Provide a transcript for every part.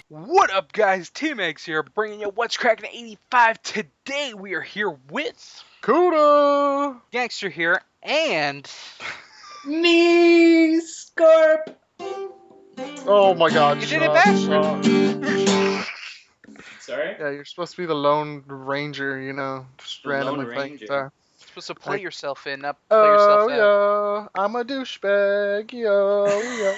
What up, guys? TeamxEggS here, bringing you What's Crackin' 85. Today we are here with Kuda! Gangster here, and Me Scarp. Oh my god, You did it back. Sorry? Yeah, you're supposed to be the Lone Ranger, you know, just The randomly Lone playing Ranger. guitar. you're supposed to play Like- yourself in, not play yourself out. yo, I'm a douchebag, yo.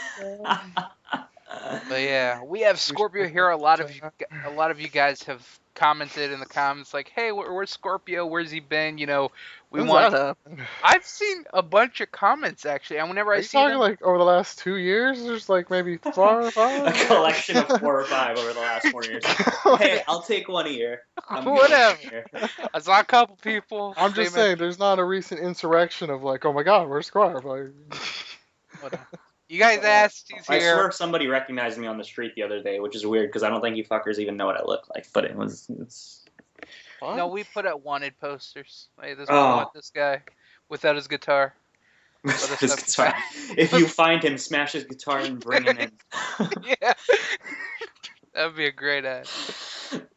But yeah, we have Scorpio here. A lot of you guys have commented in the comments like, "Hey, where's Scorpio? Where's he been?" You know, we When's want. that happen? I've seen a bunch of comments actually, and whenever Are I you see talking them, like over the last 2 years? There's like maybe 4 or 5? A collection of 4 or 5 over the last 4 years. Hey, I'll take one a year. I'm good Whatever. here. I saw a couple people. I'm just saying, there's not a recent insurrection of like, oh my god, where's Scarf? Like, Whatever. You guys asked, he's I here. swear somebody recognized me on the street the other day, which is weird because I don't think you fuckers even know what I look like. But it's what? No, we put out wanted posters. Hey, this Oh. we want this guy without his guitar. his guitar. If you find him, smash his guitar and bring him in. Yeah, that would be a great ad.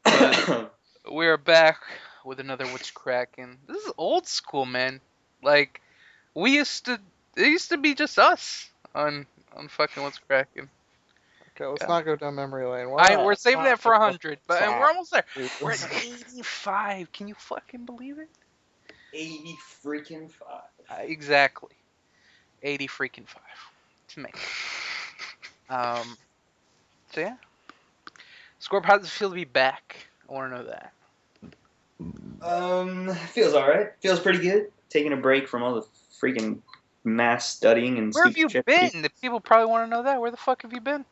But we are back with another What's Crackin'. This is old school, man. Like it used to be just us on fucking What's Crackin'. Okay, let's Yeah. not go down memory lane. Why? We're saving that for 100, but and Stop. we're almost there. Dude. We're at 85. Can you fucking believe it? 80 freaking 5. Exactly. 80 freaking 5. It's me. So yeah. Scorp, how does it feel to be back? I want to know that. Feels alright. Feels pretty good. Taking a break from all the freaking mass studying and Where have stupid you shit. been? The people probably want to know that. Where the fuck have you been?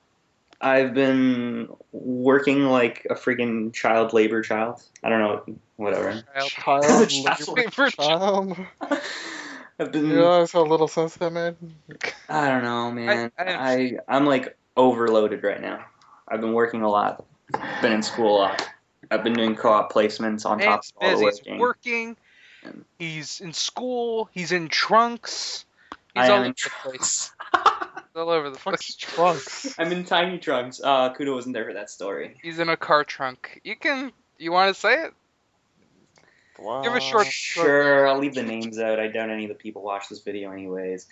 I've been working like a freaking child labor child. I don't know, whatever. Child, Child labor child. I've been. You realize how little sense that made? I don't know, man. I I'm like overloaded right now. I've been working a lot. Been in school a lot. I've been doing co-op placements on top Man's of all the busy. He's working. working. And- He's in school. He's in trunks. He's I all am over in the place. trunks. He's all over the Fuck's place. trunks. I'm in tiny trunks. Kudo wasn't there for that story. He's in a car trunk. You want to say it? Wow. Give a short. Sure, I'll leave the names out. I doubt any of the people watch this video anyways.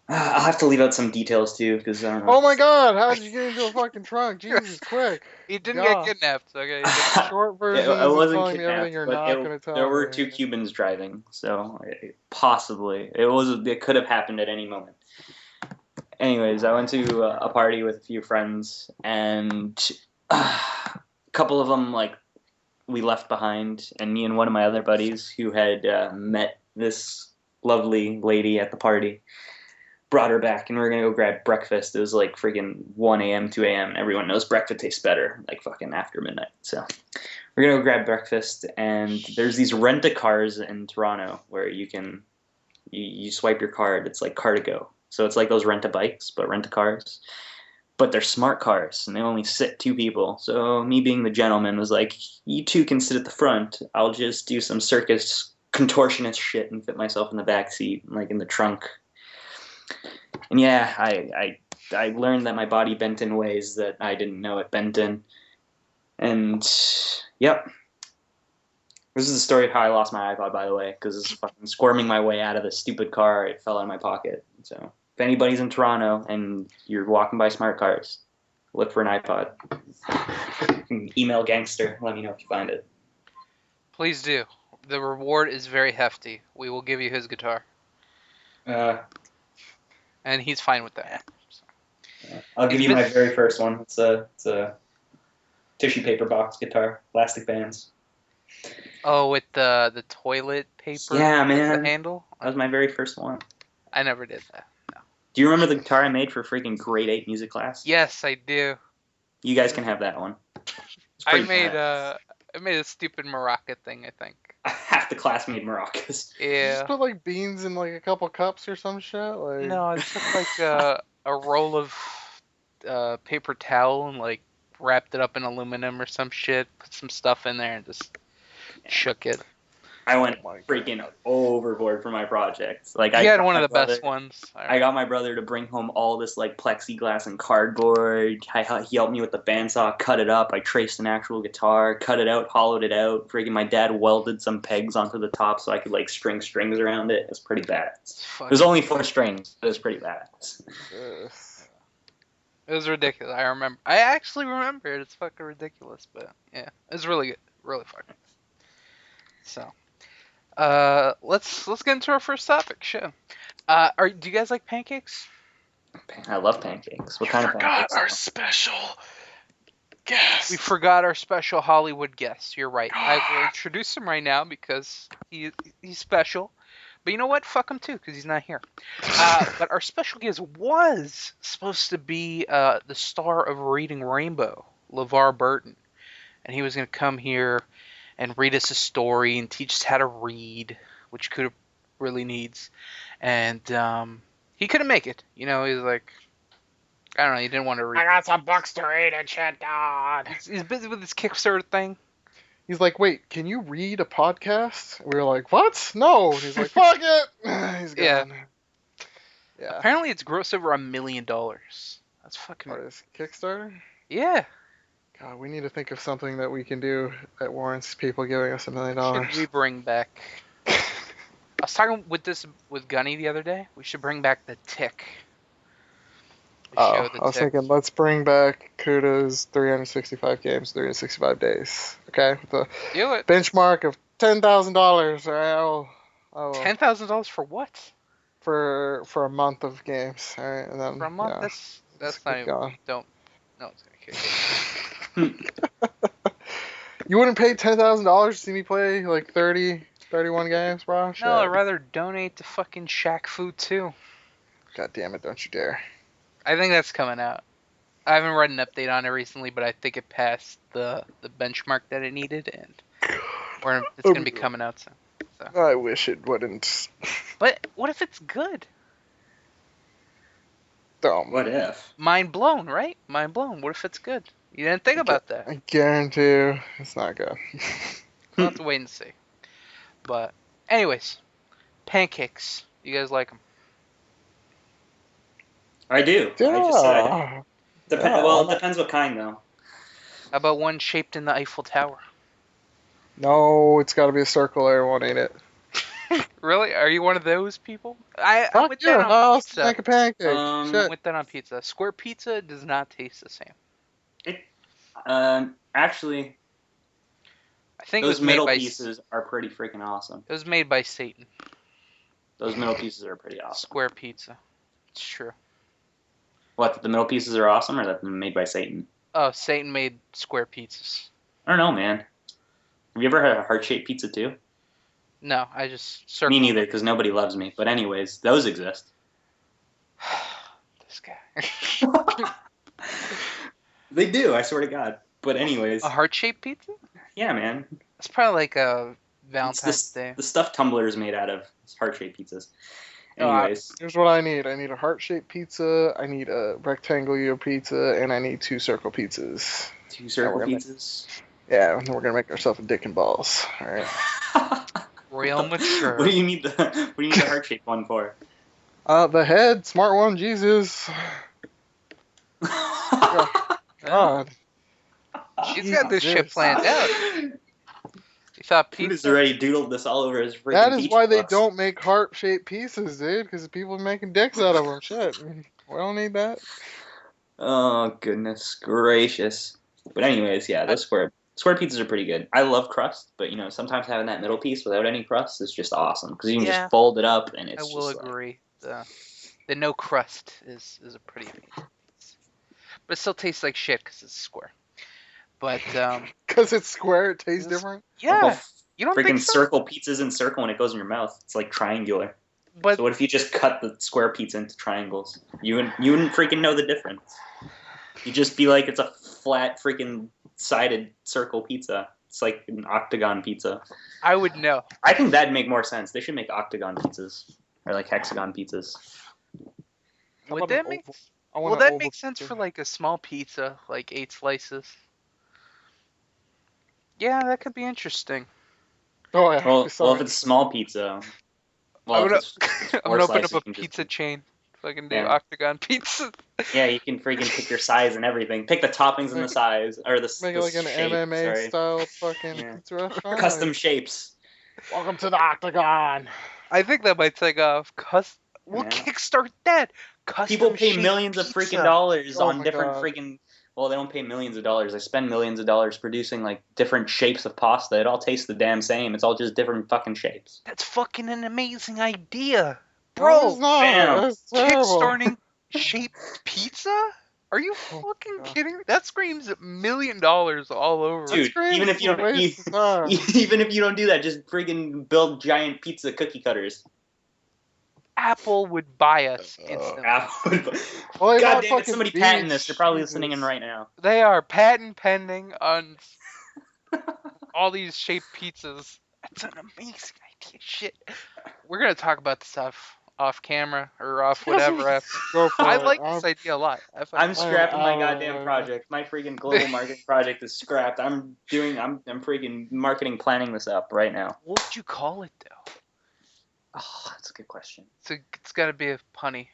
I'll have to leave out some details too, because I don't know. Oh my god, how did you get into a fucking trunk? Jesus, quick. He didn't Yeah. get kidnapped. Okay. Short version I is wasn't telling me everything kidnapped, you're but not going to tell there were me. 2 Cubans driving, so possibly it could have happened at any moment. Anyways, I went to a party with a few friends, and a couple of them we left behind, and me and one of my other buddies who had met this lovely lady at the party brought her back, and we were gonna go grab breakfast. It was like freaking 1 a.m., 2 a.m. Everyone knows breakfast tastes better, like fucking after midnight. So we're gonna go grab breakfast, and there's these rent-a-cars in Toronto where you can you swipe your card. It's like Car2Go. So it's like those rent-a-bikes, but rent-a-cars. But they're smart cars, and they only sit 2 people. So me being the gentleman was like, you 2 can sit at the front. I'll just do some circus contortionist shit and fit myself in the back seat, like in the trunk. And yeah, I learned that my body bent in ways that I didn't know it bent in. And yep. This is the story of how I lost my iPod, by the way, because it's fucking squirming my way out of the stupid car. It fell out of my pocket. So if anybody's in Toronto and you're walking by smart cars, look for an iPod. Email Gangster. Let me know if you find it. Please do. The reward is very hefty. We will give you his guitar, and he's fine with that. I'll give you my very first one. It's a tissue paper box guitar, plastic bands. Oh, with the toilet paper. Yeah, as man. The handle. That was my very first one. I never did that. No. Do you remember the guitar I made for freaking grade 8 music class? Yes, I do. You guys can have that one. It's I pretty made bad. a stupid maraca thing, I think. Half the class made maracas. Yeah. Just put like beans in like a couple cups or some shit. Like No, I took like a roll of paper towel and like wrapped it up in aluminum or some shit, put some stuff in there and just shook it. I went my freaking God. overboard for my project. Like You I had got one of my the brother, best ones. I got my brother to bring home all this like plexiglass and cardboard. He helped me with the bandsaw, cut it up. I traced an actual guitar, cut it out, hollowed it out. Freaking my dad welded some pegs onto the top so I could like string strings around it. It was pretty bad. It was only 4 strings, but it was pretty bad. Ugh. It was ridiculous. I actually remember it. It's fucking ridiculous, but yeah, it was really good, really fucking. So, let's get into our first topic. Sure. Do you guys like pancakes? I love pancakes. What kind of pancakes? Our special guest. We forgot our special Hollywood guest. You're right. I will introduce him right now because he's special. But you know what? Fuck him too, because he's not here. But our special guest was supposed to be the star of Reading Rainbow, LeVar Burton. And he was going to come here and read us a story and teach us how to read, which Kuda really needs. And he couldn't make it. You know, he's like, I don't know, he didn't want to read. I got some books to read and shit, dog. He's busy with his Kickstarter thing. He's like, wait, can you read a podcast? We were like, what? No. And he's like, fuck it. He's gone. Yeah. Apparently it's grossed over $1 million. That's fucking... What is Kickstarter? Yeah. God, we need to think of something that we can do that warrants people giving us $1 million. Should we bring back... I was talking with Gunny the other day. We should bring back the Tick. I was thinking, let's bring back Kuda's 365 games, 365 days. Okay, with the Do it. benchmark of $10,000. All right, $10,000 for what? for a month of games. All right, and then For a month? yeah, That's not even... going. Don't... No, it's gonna kick it. You wouldn't pay $10,000 to see me play like 31 games, bro? Shit. No, I'd rather donate to fucking Shaq Food too. God damn it! Don't you dare. I think that's coming out. I haven't read an update on it recently, but I think it passed the benchmark that it needed, and it's going to be coming out soon. So. I wish it wouldn't. But what if it's good? What if? Mind blown, right? Mind blown. What if it's good? You didn't think about that. I guarantee you it's not good. We'll have to wait and see. But, anyways, pancakes. You guys like them? I do. Yeah. I just said I do. Yeah. Well, it depends what kind, though. How about one shaped in the Eiffel Tower? No, it's got to be a circle. Everyone ate it. Really? Are you one of those people? I Fuck went yeah, that on I'll pizza. make a pancake. I Shit. went that on pizza. Square pizza does not taste the same. Actually, I think those it was made middle by pieces are pretty freaking awesome. It was made by Satan. Those middle pieces are pretty awesome. Square pizza. It's true. What, that the middle pieces are awesome, or that they're made by Satan? Oh, Satan made square pizzas. I don't know, man. Have you ever had a heart-shaped pizza, too? No, I just circled. Me neither, because nobody loves me. But anyways, those exist. This guy. They do, I swear to God. But anyways. A heart-shaped pizza? Yeah, man. It's probably like a Valentine's Day. The stuff Tumblr is made out of. It's heart-shaped pizzas. No, Anyways. Here's what I need. I need a heart-shaped pizza, I need a rectangular pizza, and I need 2 circle pizzas. 2 circle pizzas? Yeah, and we're gonna make ourselves a dick and balls. All right. Real mature. What do you need the heart-shaped one for? The head, smart one, Jesus. God. She's got this shit Jesus. planned out. You thought Dude has pizza? already doodled this all over his freaking That is beach why they books. don't make heart-shaped pieces, dude, because people are making dicks out of them. Shit. We don't need that. Oh, goodness gracious. But anyways, yeah, those square pizzas are pretty good. I love crust, but, sometimes having that middle piece without any crust is just awesome. Because you can Yeah. just fold it up, and I it's will just agree. The no crust is a pretty amazing piece. But it still tastes like shit because it's square. But, Because it's square, it tastes different. yeah. You don't freaking think so? circle pizza's in circle when it goes in your mouth. It's like triangular. But So what if you just cut the square pizza into triangles? You wouldn't freaking know the difference. You'd just be like, it's a flat freaking sided circle pizza. It's like an octagon pizza. I would know. I think that'd make more sense. They should make octagon pizzas. Or like hexagon pizzas. How Would about an that make... oval- I want Will an that oval make sense pizza. for like a small pizza, like 8 slices? Yeah, that could be interesting. Oh yeah. Well, So if it's small pizza, I'm if gonna, it's I'm four gonna open up slices, a you can pizza just chain. Fucking do yeah. octagon pizza. Yeah, you can freaking pick your size and everything. Pick the toppings and the size, or the make it like an shape. MMA Sorry, style fucking yeah. pizza restaurant. Custom Like, shapes. welcome to the Octagon. I think that might take off. We'll Yeah. kickstart that. People Custom pay shaped millions of freaking pizza. dollars Oh on my different god. freaking. Well, they don't pay millions of dollars. They spend millions of dollars producing like different shapes of pasta. It all tastes the damn same. It's all just different fucking shapes. That's fucking an amazing idea, No, it's bro. not. Bam. That's terrible. Kickstarting shaped pizza? Are you Oh fucking my god. kidding me? That screams $1 million all over. That Dude, even screams if you a don't, waste of time. even if you don't do that, just freaking build giant pizza cookie cutters. Apple would buy us instantly. Well, they God bought damn it! fucking Somebody patent beets. this. They're probably Jesus. listening in right now. They are patent pending on all these shaped pizzas. That's an amazing idea. Shit. We're gonna talk about this off camera or off whatever. After. Go for I it. like this idea a lot. I'm scrapping my out of goddamn it. project. My freaking global marketing project is scrapped. I'm freaking marketing planning this up right now. What would you call it though? Oh, that's a good question. It's gotta be a punny.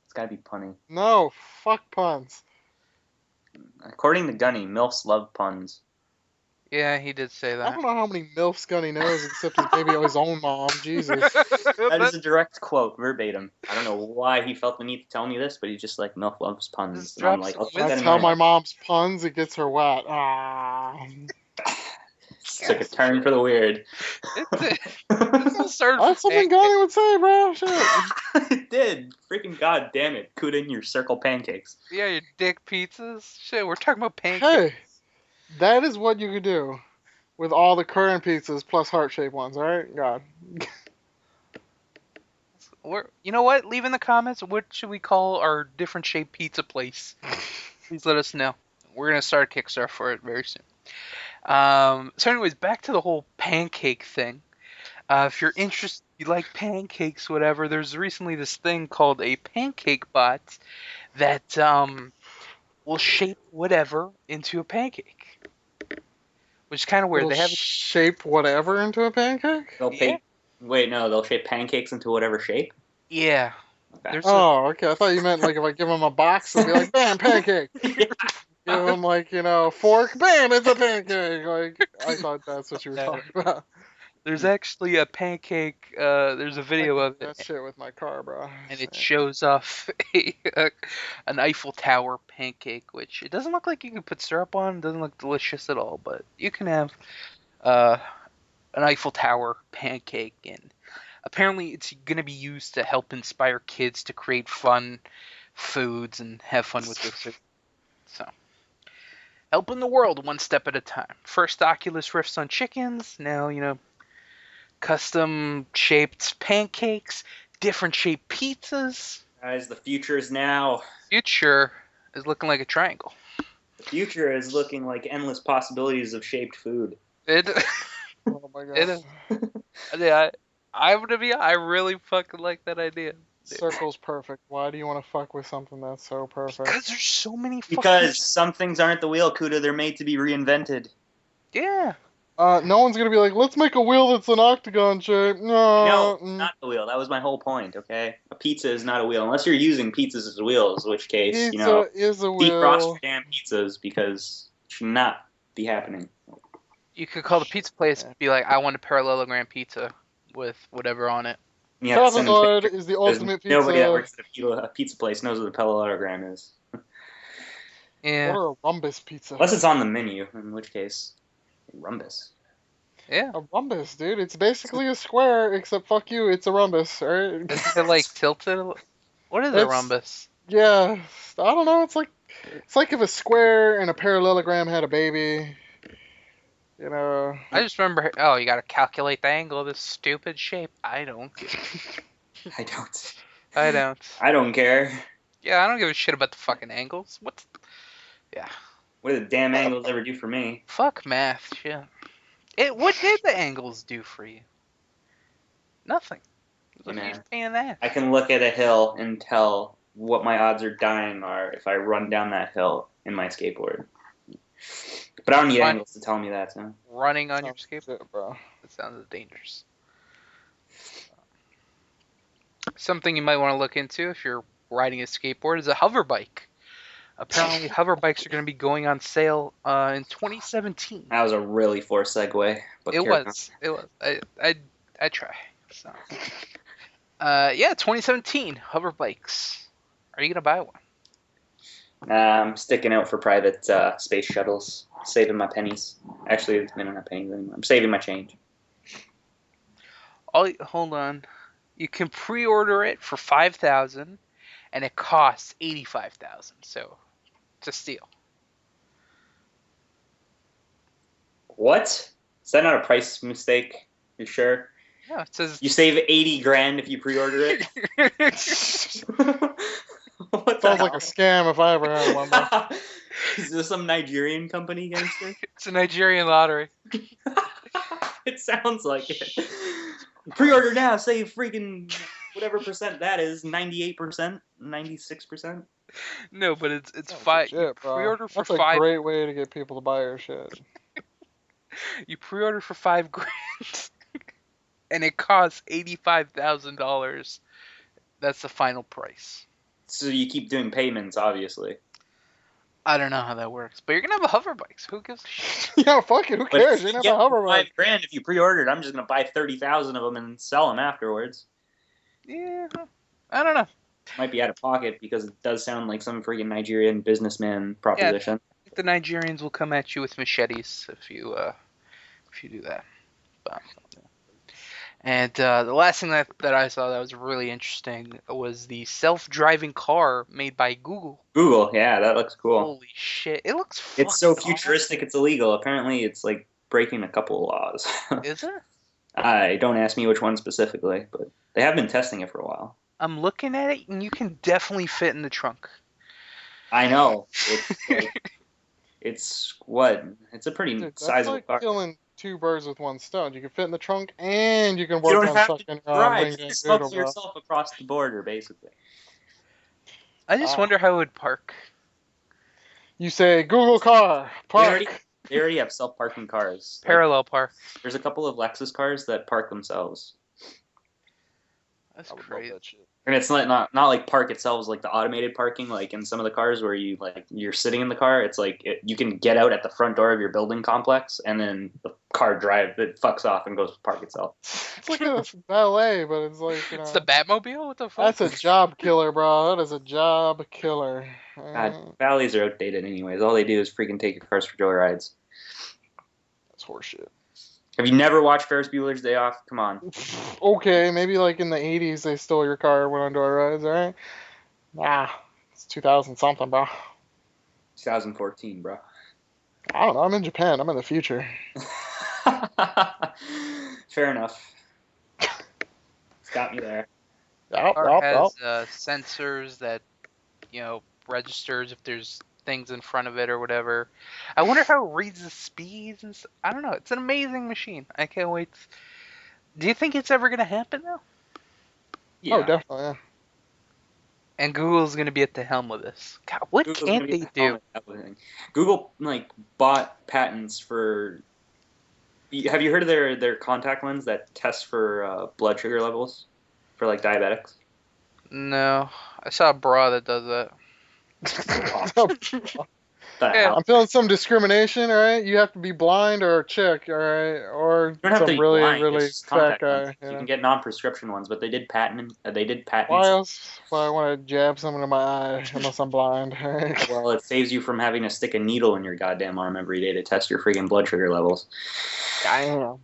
It's gotta be punny. No, fuck puns. According to Gunny, MILFs love puns. Yeah, he did say I that. don't know how many MILFs Gunny knows except maybe his own mom. Jesus. That is a direct quote, verbatim. I don't know why he felt the need to tell me this, but he's just like, MILF loves puns. Just And I'm drop like, some I'll keep that That's in how mind. my mom's puns. It gets her wet. Ah. Took a turn for the weird. This all started That's from something pancakes. Gunny would say, bro. Shit. It did. Freaking god damn it. Kuda in your circle pancakes. Yeah, your dick pizzas. Shit, we're talking about pancakes. Hey, that is what you could do with all the current pizzas plus heart-shaped ones. All right, God. You know what? Leave in the comments what should we call our different shaped pizza place. Please let us know. We're gonna start a Kickstarter for it very soon. So, anyways, back to the whole pancake thing. If you're interested, you like pancakes, whatever. There's recently this thing called a pancake bot that will shape whatever into a pancake, which is kind of weird. It'll They have shape whatever into a pancake. They'll shape pancakes into whatever shape? yeah. Okay. There's Oh, okay. I thought you meant like if I give him a box, it'll be like, bam, pancake. Give him like, fork, bam, it's a pancake. Like, I thought that's what you were talking about. There's actually a pancake. There's a video of That it, shit with my car, bro. and it shows off an Eiffel Tower pancake, which it doesn't look like you can put syrup on. It doesn't look delicious at all, but you can have an Eiffel Tower pancake, and apparently it's going to be used to help inspire kids to create fun foods and have fun with their food. So, helping the world one step at a time. First Oculus riffs on chickens, now, custom shaped pancakes, different shaped pizzas. Guys, the future is now. Future is looking like a triangle. The future is looking like endless possibilities of shaped food. It, Oh my god. it is. Yeah, I really fucking like that idea. Circle's perfect. Why do you want to fuck with something that's so perfect? Because there's so many fucking... Because some things aren't the wheel, Kuda. They're made to be reinvented. Yeah. No one's gonna be like, let's make a wheel that's an octagon shape. No, not the wheel. That was my whole point, okay? A pizza is not a wheel. Unless you're using pizzas as wheels, in which case, Pizza is a defrost wheel. your damn pizzas because it should not be happening. You could call the pizza place and be like, I want a parallelogram pizza with whatever on it. You have to send them Trapezoid pictures, is the because ultimate pizza. nobody that works at a pizza place knows what a parallelogram is. Yeah. Or a rhombus pizza. Unless it's on the menu, in which case, rhombus. Yeah. A rhombus, dude. It's basically a square, except fuck you, it's a rhombus, alright? Isn't it like tilted? What is a It's- rhombus? Yeah, I don't know. It's like if a square and a parallelogram had a baby. I just remember, you gotta calculate the angle of this stupid shape. I don't get it. I don't. I don't. I don't care. Yeah, I don't give a shit about the fucking angles. Yeah. What do the damn angles ever do for me? Fuck math, shit. What did the angles do for you? Nothing. It was a Man. huge pain in the ass. I can look at a hill and tell what my odds of dying are if I run down that hill in my skateboard. But I don't need Fine. angles to tell me that, so. Running on your Sounds skateboard. shit, bro. That sounds dangerous. Something you might want to look into if you're riding a skateboard is a hover bike. Apparently, hover bikes are going to be going on sale in 2017. That was a really forced segue, but It carry on. was. It was. I try. So, 2017 hover bikes. Are you gonna buy one? I'm sticking out for private space shuttles, saving my pennies. Actually, I don't have pennies anymore. I'm saving my change. Hold on. You can pre-order it for 5,000, and it costs 85,000. So, it's a steal. What? Is that not a price mistake? You sure? Yeah, it says You save 80 grand if you pre-order it? What the Sounds like a scam if I ever had one. But hell? Is this some Nigerian company, gangster? it's a Nigerian lottery. It sounds like it. Pre-order now, save freaking whatever percent that is, 98%, 96%. No, but it's that's five. You legit, bro. pre-order for That's a five. great way to get people to buy your shit. You pre-order for 5 grand, and it costs $85,000. That's the final price. So you keep doing payments, obviously. I don't know how that works, but you're gonna have a hover bike. So who gives a shit? Yeah, fuck it. Who But cares? if You're you not get a hover bike. 5 grand if you pre-ordered. I'm just gonna buy 30,000 of them and sell them afterwards. Yeah, I don't know. Might be out of pocket because it does sound like some freaking Nigerian businessman proposition. I think the Nigerians will come at you with machetes if you do that. But, and the last thing that I saw that was really interesting was the self-driving car made by Google. Google, yeah, that looks cool. Holy shit! It looks. It's so fucking futuristic, it's illegal. Apparently, it's like breaking a couple of laws. awesome. Is it? Don't ask me which one specifically, but they have been testing it for a while. I'm looking at it, and you can definitely fit in the trunk. I know. It's like, it's a pretty Dude, that's sizable like car. killing two birds with one stone. You can fit in the trunk and you can You work don't on have to fucking drive. Wing You Dang just Doodle, smuggle bro. yourself across the border, basically. I just Ah. wonder how it would park. You say Google car park. They already have self-parking cars. Like, Parallel park. there's a couple of Lexus cars that park themselves. That's I would love crazy. that shit. And it's not like park itself is like the automated parking, like in some of the cars where you're sitting in the car. It's like you can get out at the front door of your building complex, and then the car it fucks off and goes to park itself. It's like a ballet, but it's like, you know. It's the Batmobile. What the fuck? That's a job killer, bro. That is a job killer. God, valleys are outdated anyways. All they do is freaking take your cars for joyrides. That's horseshit. Have you never watched Ferris Bueller's Day Off? Come on. Okay, maybe like in the 80s they stole your car and went on joyrides, alright? Nah, it's 2000 something, bro. 2014, bro. I don't know. I'm in Japan. I'm in the future. Fair enough. It's got me there. Yup, Car yup, has yup. sensors that, registers if there's things in front of it or whatever. I wonder how it reads the speeds and I don't know. It's an amazing machine. I can't wait. Do you think it's ever gonna happen though? Yeah. Oh, definitely, yeah. And Google's gonna be at the helm of this. God, what Google's can't gonna be they the helmet do? of everything. Google bought patents for. Have you heard of their contact lens that tests for blood sugar levels for like diabetics? No, I saw a bra that does that. The Yeah. hell? I'm feeling some discrimination, alright? You have to be blind or a chick, alright? Or You don't have some to be really, blind. really It's just fat contact guy. lenses. You You know? can get non-prescription ones, but they did patent. They did patents. Why else would I want to jab something in my eye unless I'm blind? Alright? Well, it saves you from having to stick a needle in your goddamn arm every day to test your freaking blood sugar levels. Damn.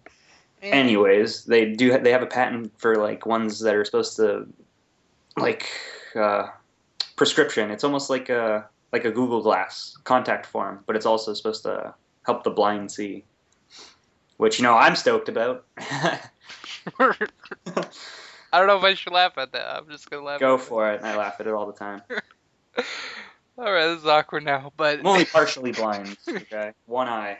Anyways, they have a patent for like ones that are supposed to prescription. It's almost like a Google Glass contact form, but it's also supposed to help the blind see. Which I'm stoked about. I don't know if I should laugh at that. I'm just gonna laugh. Go at it. for it. I laugh at it all the time. All right, this is awkward now, but I'm only partially blind. Okay, one eye.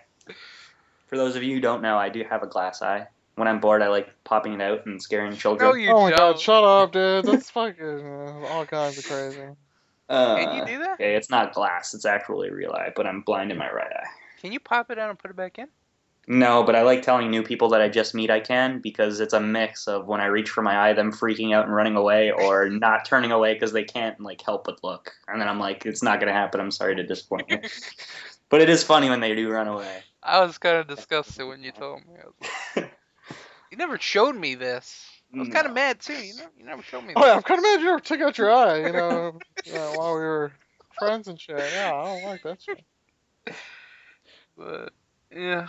For those of you who don't know, I do have a glass eye. When I'm bored, I like popping it out and scaring children. no, you Oh my don't. god, shut up, dude. That's fucking all kinds of crazy. Can you do that? Okay, it's not glass. It's actually real eye, but I'm blind in my right eye. Can you pop it out and put it back in? No, but I like telling new people that I just meet I can, because it's a mix of when I reach for my eye, them freaking out and running away, or not turning away because they can't like help but look. And then I'm like, it's not gonna happen. I'm sorry to disappoint you. But it is funny when they do run away. I was kind of disgusted when you told me. I was like, you never showed me this. I was kind of No. mad too. You never showed me Oh yeah, this. I'm kind of mad you never took out your eye. While we were friends and shit. Yeah, I don't like that shit. But yeah.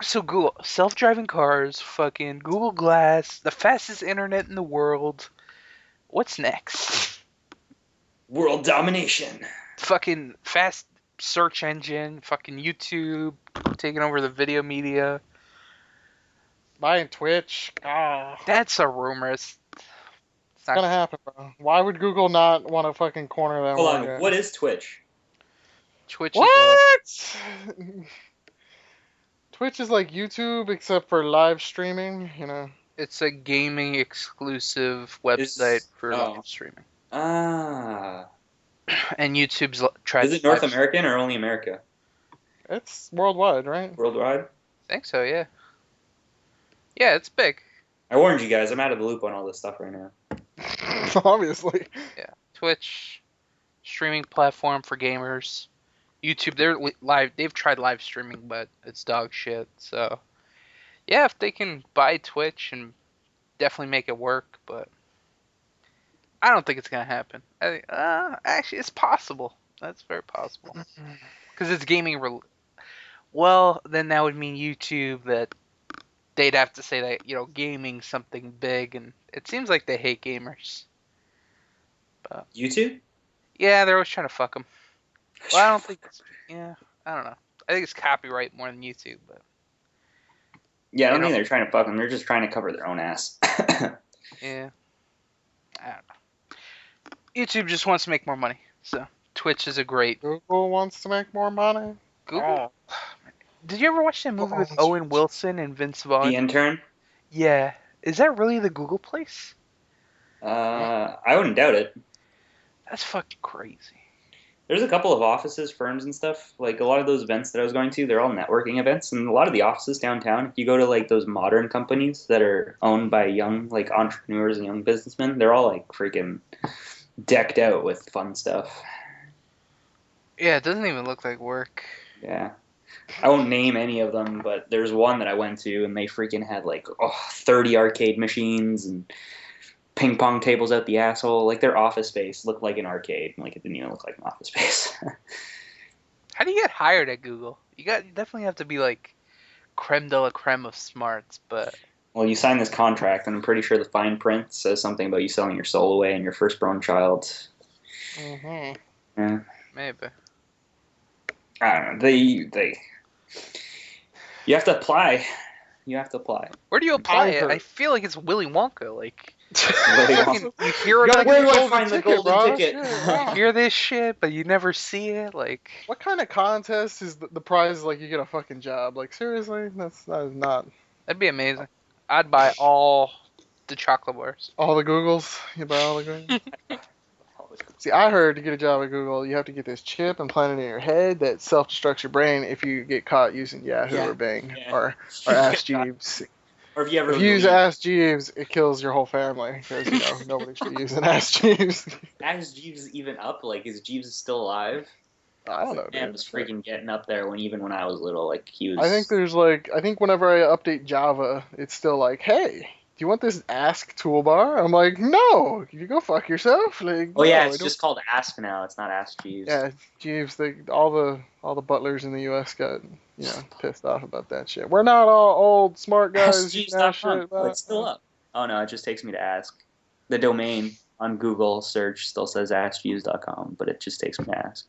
So Google self-driving cars, fucking Google Glass, the fastest internet in the world. What's next? World domination. Fucking fast search engine, fucking YouTube taking over the video media. Buying Twitch. That's a rumor. It's not Gonna happen, bro. Why would Google not want to fucking corner that Hold on, market? what is Twitch? Twitch. What? Twitch is like YouTube except for live streaming. It's a gaming exclusive website for live streaming. Ah. And YouTube's tried. Is it North American or only America? It's worldwide, right? Worldwide? I think so, yeah. Yeah, it's big. I warned you guys, I'm out of the loop on all this stuff right now. Obviously. Yeah. Twitch, streaming platform for gamers. YouTube, they're live. They've tried live streaming, but it's dog shit. So, yeah, if they can buy Twitch and definitely make it work, but I don't think it's gonna happen. Actually, it's possible. That's very possible because it's gaming. Well, then that would mean YouTube that they'd have to say that gaming something big, and it seems like they hate gamers. But YouTube? yeah, they're always trying to fuck them. Well, I don't think. I don't know. I think it's copyright more than YouTube, but Yeah, I don't think they're trying to fuck them. They're just trying to cover their own ass. yeah, I don't know. YouTube just wants to make more money, so Twitch is a great. Google wants to make more money. Google. Did you ever watch that movie with Owen Wilson and Vince Vaughn? The Intern? Yeah. Is that really the Google place? I wouldn't doubt it. That's fucking crazy. There's a couple of offices, firms, and stuff. Like, a lot of those events that I was going to, they're all networking events. And a lot of the offices downtown, if you go to, like, those modern companies that are owned by young, like, entrepreneurs and young businessmen, they're all, like, freaking decked out with fun stuff. Yeah, it doesn't even look like work. Yeah. I won't name any of them, but there's one that I went to, and they freaking had, like, 30 arcade machines and ping pong tables out the asshole. Like, their office space looked like an arcade. Like, it didn't even look like an office space. How do you get hired at Google? You definitely have to be like creme de la creme of smarts, but Well, you sign this contract, and I'm pretty sure the fine print says something about you selling your soul away and your firstborn child. Mm-hmm. Yeah. maybe. I don't know. They. You have to apply. You have to apply. Where do you apply it? heard- I feel like it's Willy Wonka. Like Willy fucking- Wonka. you hear You it, gotta Where get do I golden find the ticket, golden bro. ticket? Shit. you hear this shit, but you never see it. Like What kind of contest is the prize? Like you get a fucking job? Like seriously, that is not that'd be amazing. I'd buy all the chocolate bars. all the Googles. You buy all the Googles. See, I heard to get a job at Google, you have to get this chip implanted in your head that self-destructs your brain if you get caught using Yahoo Yeah. or Bing Yeah. or Ask Jeeves. Or if you ever If you use leave. Ask Jeeves, it kills your whole family because nobody should be using Ask Jeeves. Is Jeeves even up? Like, is Jeeves still alive? I don't know, Man dude. was freaking getting up there even when I was little. Like, he was. I think whenever I update Java, it's still like, hey, do you want this Ask toolbar? I'm like, no, you go fuck yourself. Like, Oh yeah, no, it's I don't- just called Ask now. It's not Ask Jeeves. Yeah, Jeeves. All the butlers in the U.S. got pissed off about that shit. We're not all old smart guys. You know, shit AskJeeves.com. about- It's still up. Oh no, it just takes me to Ask. The domain on Google search still says AskJeeves.com, but it just takes me to Ask.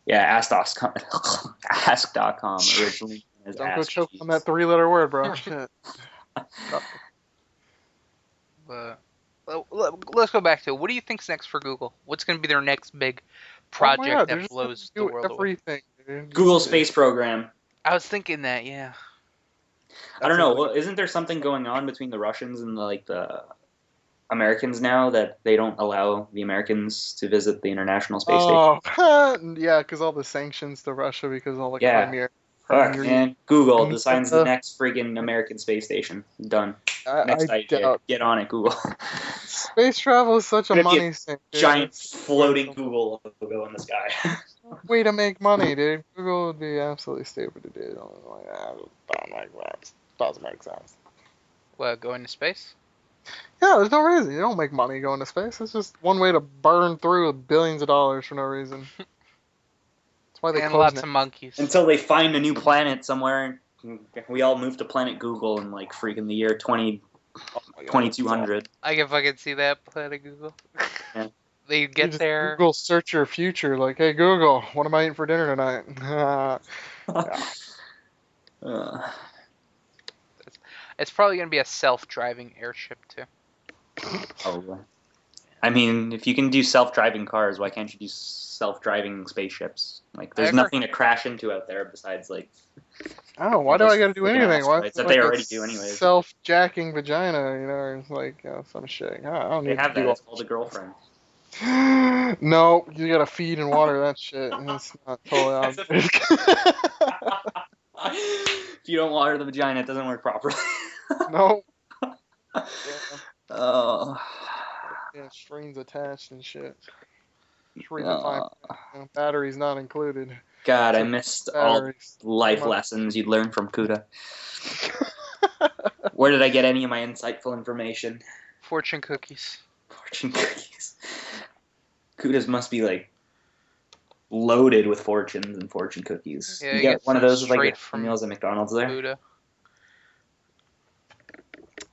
Yeah, Ask.com. Ask.com originally is Don't go Ask choke Jeeves. on that three-letter word, bro. Shit. But let's go back to it. What do you think's next for Google? What's going to be their next big project Oh my God, they're that just blows the gonna do world away? everything, dude. Google Space Program. I was thinking that, yeah. I don't know. Well, isn't there something going on between the Russians and the Americans now that they don't allow the Americans to visit the International Space Station. Oh, yeah, because all the sanctions to Russia because of all the Yeah. Fuck, man. Google designs the next friggin' American space station. Done. Next idea. doubt. Get on it, Google. Space travel is such a Gonna be a money thing. Dude. Giant It's floating Google logo in the sky. way to make money, dude. Google would be absolutely stupid to do. Like, doesn't make sense. What, going to space? Yeah, there's no reason. You don't make money going to space. It's just one way to burn through billions of dollars for no reason. That's why they And close lots it. of monkeys. Until they find a new planet somewhere. We all move to Planet Google in like freaking the year 2200. I can fucking see that Planet Google. Yeah. They You get just there. Google search your future. Like, hey Google, what am I eating for dinner tonight? It's probably gonna be a self-driving airship too. Probably. I mean, if you can do self-driving cars, why can't you do self-driving spaceships? Like, there's nothing to crash into out there besides like. Oh, why do I gotta do anything? Why It's that they already do anyways. Self-jacking vagina, or like some shit. I don't They need have to that. It's called a girlfriend. No, you gotta feed and water that shit. It's not totally obvious. If you don't water the vagina, it doesn't work properly. No. Oh. Yeah, strings attached and shit. Just read the fine. Batteries not included. God, So I missed all batteries. life lessons you'd learn from Kuda. Where did I get any of my insightful information? Fortune cookies. Fortune cookies. Kudas must be like loaded with fortunes and fortune cookies. Yeah, you get one of those with like straight your from meals at McDonald's there? Buddha.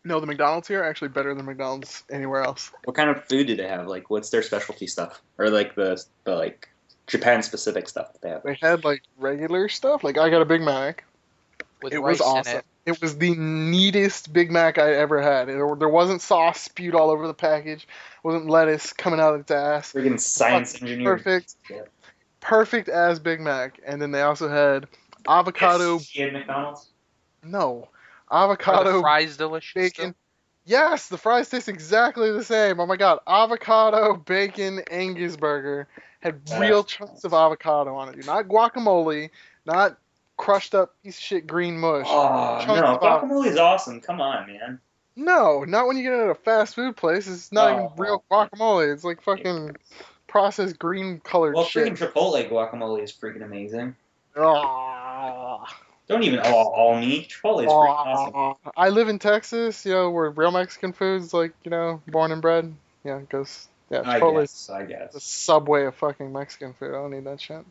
No, the McDonald's here are actually better than McDonald's anywhere else. What kind of food do they have? Like, what's their specialty stuff? Or like the like Japan specific stuff that they have? They had like regular stuff. Like I got a Big Mac. With It rice was awesome. in it. It was the neatest Big Mac I ever had. There wasn't sauce spewed all over the package. Wasn't lettuce coming out of its ass. Friggin' science engineer. Perfect. Yeah. Perfect as Big Mac. And then they also had avocado. At McDonald's? No. Are Avocado. the fries delicious? Bacon. Still? Yes, the fries taste exactly the same. Oh my god. Avocado, bacon, Angus burger. Had real chunks of avocado on it. Dude. Not guacamole. Not crushed up piece of shit green mush. Oh, Chunks no. of Guacamole's awesome. Come on, man. No, not when you get it at a fast food place. It's not even real guacamole. It's like fucking processed green colored Well, shit. freaking Chipotle guacamole is freaking amazing. Ah. Don't even all me. Chipotle is freaking awesome. I live in Texas, where real Mexican food's like, born and bred. Yeah, because Chipotle's I the guess. subway of fucking Mexican food. I don't need that shit.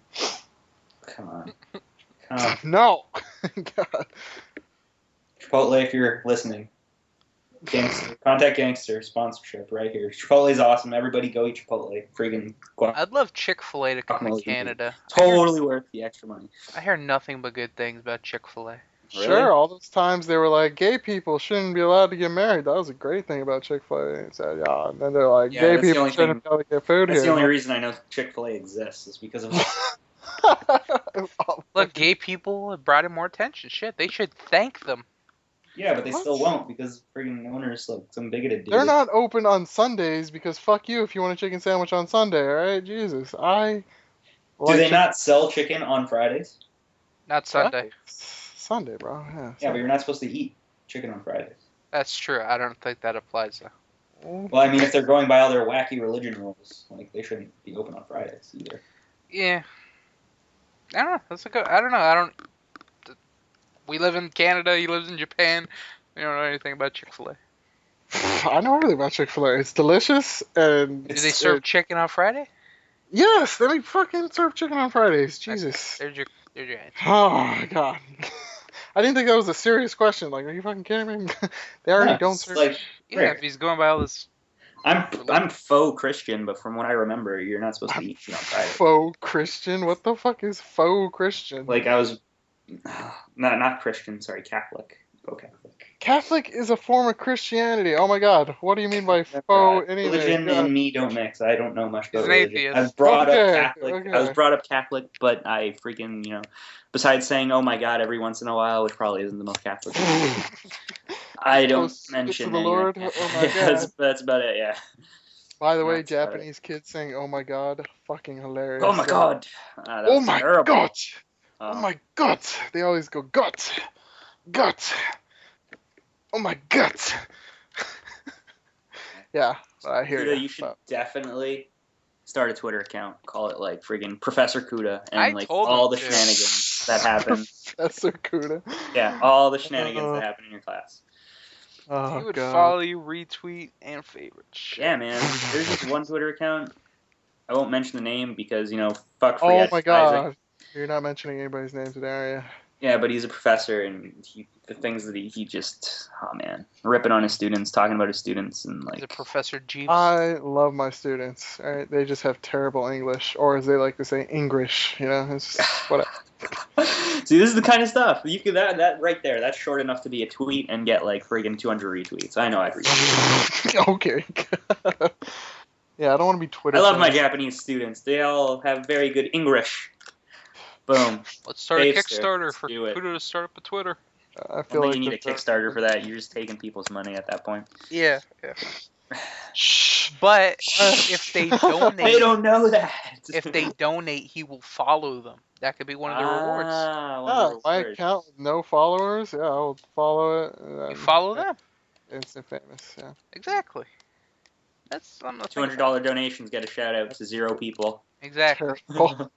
Come on. Come on. No. God. Chipotle, if you're listening. Gangster. Contact Gangster. Sponsorship right here. Chipotle's awesome. Everybody go eat Chipotle. Freaking guacamole. I'd love Chick-fil-A to come to Canada. Totally worth the extra money. I hear nothing but good things about Chick-fil-A. Really? Sure, all those times they were like, gay people shouldn't be allowed to get married. That was a great thing about Chick-fil-A. It said, yeah. And then they're like, Yeah, gay that's the people only shouldn't be able to get food That's here. the only reason I know Chick-fil-A exists is because of Look, gay people have brought in more attention. Shit, they should thank them. Yeah, but they What? still won't because friggin' owners like some bigoted dude. They're not open on Sundays because fuck you if you want a chicken sandwich on Sunday, alright? Jesus. Do they not sell chicken on Fridays? Not Sunday. Sunday, bro. Yeah. Yeah, but you're not supposed to eat chicken on Fridays. That's true. I don't think that applies though. Well, I mean, if they're going by all their wacky religion rules, like they shouldn't be open on Fridays either. Yeah. I don't know. That's a good. I don't know. We live in Canada. He lives in Japan. We don't know anything about Chick-fil-A. I know everything about Chick-fil-A. It's delicious and Do they serve chicken on Friday? Yes, they fucking serve chicken on Fridays. Jesus. There's your answer. Oh my god. I didn't think that was a serious question. Like, are you fucking kidding me? They already don't serve. Like, Yeah, if he's going by all this. I'm faux Christian, but from what I remember, you're not supposed to eat shit on Friday. Faux Christian? What the fuck is faux Christian? Like I was, not Christian. Sorry, Catholic. Faux Catholic. Catholic is a form of Christianity. Oh my god. What do you mean by faux anything? Religion and me don't mix. I don't know much about He's an religion. atheist. I was brought up Okay, Catholic. okay. I was brought up Catholic, but I freaking, besides saying, oh my god, every once in a while, which probably isn't the most Catholic. I don't Spits mention of the any. Lord. Oh my Yeah, god. that's about it. Yeah. By the way, That's about it. Japanese kids saying "Oh my god," fucking hilarious. Oh my god. That Oh was my terrible. god. Oh my god. They always go gut, gut. Oh my gut. Yeah, I hear Kuda, you. you should definitely start a Twitter account. Call it like friggin' Professor Kuda I and like told all him the to. shenanigans that happen. Professor Kuda. Yeah, all the shenanigans that happen in your class. Oh He would god. follow you, retweet, and favorite. Shit. Yeah, man. There's this one Twitter account. I won't mention the name because fuck free Oh my advertising. god. You're not mentioning anybody's name today, are you? Yeah, but he's a professor, and the things that he just, oh man, ripping on his students, talking about his students, and Is it like, Professor Jeeves? I love my students. All right, they just have terrible English, or as they like to say, English. You know, it's just whatever. see, this is the kind of stuff you could that right there. That's short enough to be a tweet and get like friggin' 200 retweets. I know I'd retweet. Okay. Yeah, I don't want to be Twitter. I love my famous. Japanese students. They all have very good English. Boom. Let's start a Faves, Kickstarter let's for do it. Kuda to start up a Twitter. I I feel don't like think you need a the- Kickstarter for that. You're just taking people's money at that point. Yeah. Shh. But if they donate, They don't know that. if they donate, he will follow them. That could be one of the rewards. One of the My rewards. account with no followers. Yeah, I'll follow it. You follow them. Instant famous. Yeah. Exactly. That's I'm not $200 donations get a shout out to 0 people. Exactly. Terrible.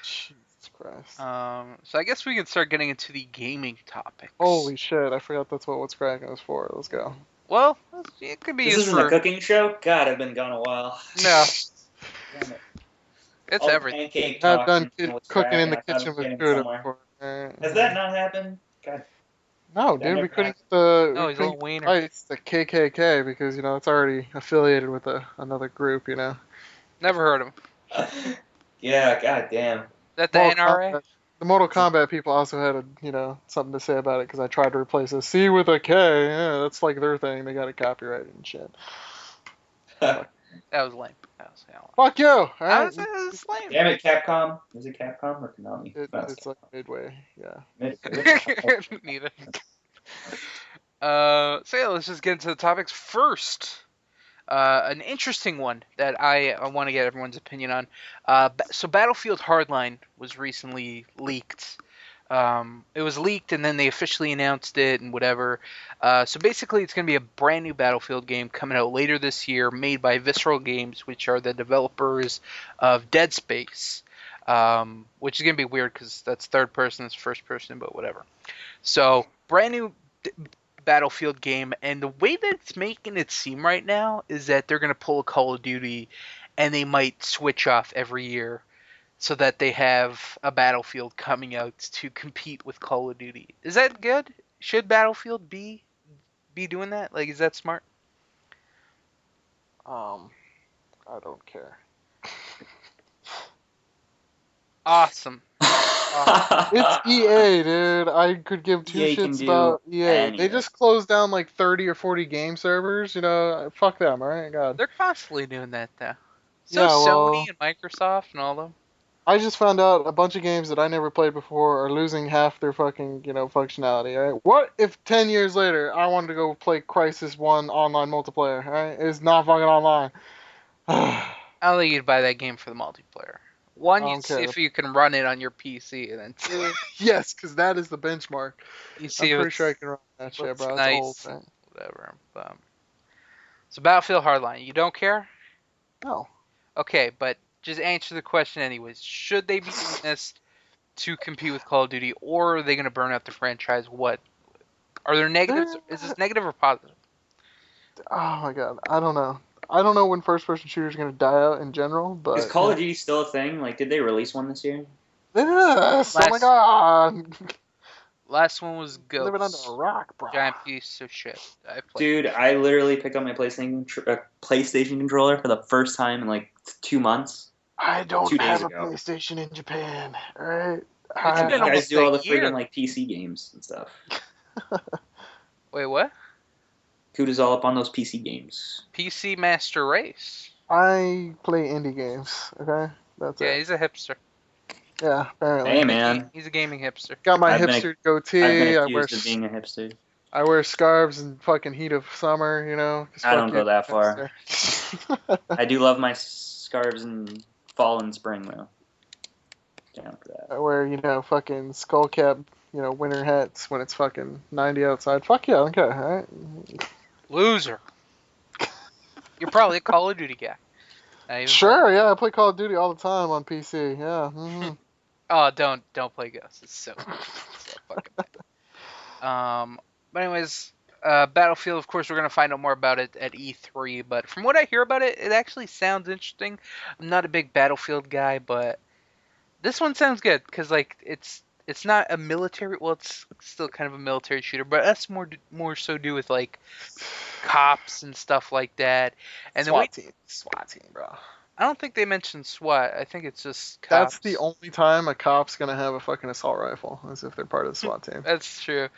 Jesus Christ. So I guess we can start getting into the gaming topics. Holy shit! I forgot that's what What's Crackin' was for. Let's go. Well, it could be This used isn't a for cooking show? God, I've been gone a while. no. Damn it. It's All the everything. pancake I've talk done and what's cooking in the cracking, I thought kitchen I was with getting Kuda somewhere. before. Has that not happened? God. No, That dude, we never couldn't happened. the No, we he's a little couldn't wiener. It's the KKK because it's already affiliated with another group. Never heard of him. Yeah, god damn. Is that the Mortal NRA? Kombat- The Mortal Kombat people also had something to say about it because I tried to replace a C with a K. Yeah, that's like their thing. They got it copyrighted and shit. That was lame. That was Fuck you! All That right? was lame. Damn it, Capcom. Is it Capcom or Konami? It's like midway. Yeah. Neither. So yeah, let's just get into the topics first. An interesting one that I want to get everyone's opinion on. So Battlefield Hardline was recently leaked. It was leaked and then they officially announced it and whatever. So basically it's going to be a brand new Battlefield game coming out later this year, made by Visceral Games, which are the developers of Dead Space. Which is going to be weird because that's third person, it's first person, but whatever. So brand new Battlefield game, and the way that it's making it seem right now is that they're going to pull a Call of Duty and they might switch off every year so that they have a Battlefield coming out to compete with Call of Duty. Is that good? Should Battlefield be doing that? Like, is that smart? I don't care. Awesome. It's EA, dude. I could give two EA can shits do about EA. They anything. just closed down like 30 or 40 game servers. Fuck them, alright? God. They're constantly doing that, though. So Yeah, well- Sony and Microsoft and all them. I just found out a bunch of games that I never played before are losing half their fucking, functionality, alright? What if 10 years later I wanted to go play Crisis 1 online multiplayer, alright? It's not fucking online. I don't think you'd buy that game for the multiplayer. One, I you'd don't see care. if you can run it on your PC, and then two, Yes, because that is the benchmark. you see I'm if pretty it's sure I can run that shit, looks bro. It's nice. old, right? whatever. So Battlefield Hardline, you don't care? No. Okay, but just answer the question anyways. Should they be doing this to compete with Call of Duty, or are they going to burn out the franchise? What? Are there negatives? Is this negative or positive? Oh my god, I don't know. I don't know when first-person shooters are going to die out in general, but... Is Call of Duty still a thing? Like, did they release one this year? Yes! Oh my Last- god! Last one was Living under Ghost. a rock, bro. Giant piece of shit. I played. Dude, I literally picked up my PlayStation controller for the first time in like 2 months. I don't 2 days have a ago. PlayStation in Japan, alright? It's You been guys almost do all a the year. freaking like PC games and stuff. Wait, what? Kuda's all up on those PC games. PC Master Race. I play indie games, okay? That's Yeah, it. he's a hipster. Yeah, apparently. Hey, man. He's a gaming hipster. Got my I've been hipster I've goatee. been I wear accused of being a hipster. I wear scarves in fucking heat of summer, you know. 'Cause I fuck don't you, go that far. hipster. I do love my scarves in fall and spring, though. Down for that. I wear, you know, fucking skull cap, you know, winter hats when it's fucking 90 outside. Fuck yeah, I don't care, alright? Loser. You're probably a Call of Duty guy. Not even Sure, yeah, I play Call of Duty all the time on PC, yeah. Oh, don't play Ghost. It's so fucking bad. But anyways, Battlefield. Of course, we're gonna find out more about it at E3. But from what I hear about it, it actually sounds interesting. I'm not a big Battlefield guy, but this one sounds good because like it's not a military. Well, it's still kind of a military shooter, but that's more so do with like cops and stuff like that. And the way SWAT team, bro. I don't think they mentioned SWAT. I think it's just That's cops. the only time a cop's gonna have a fucking assault rifle, as if they're part of the SWAT team. That's true.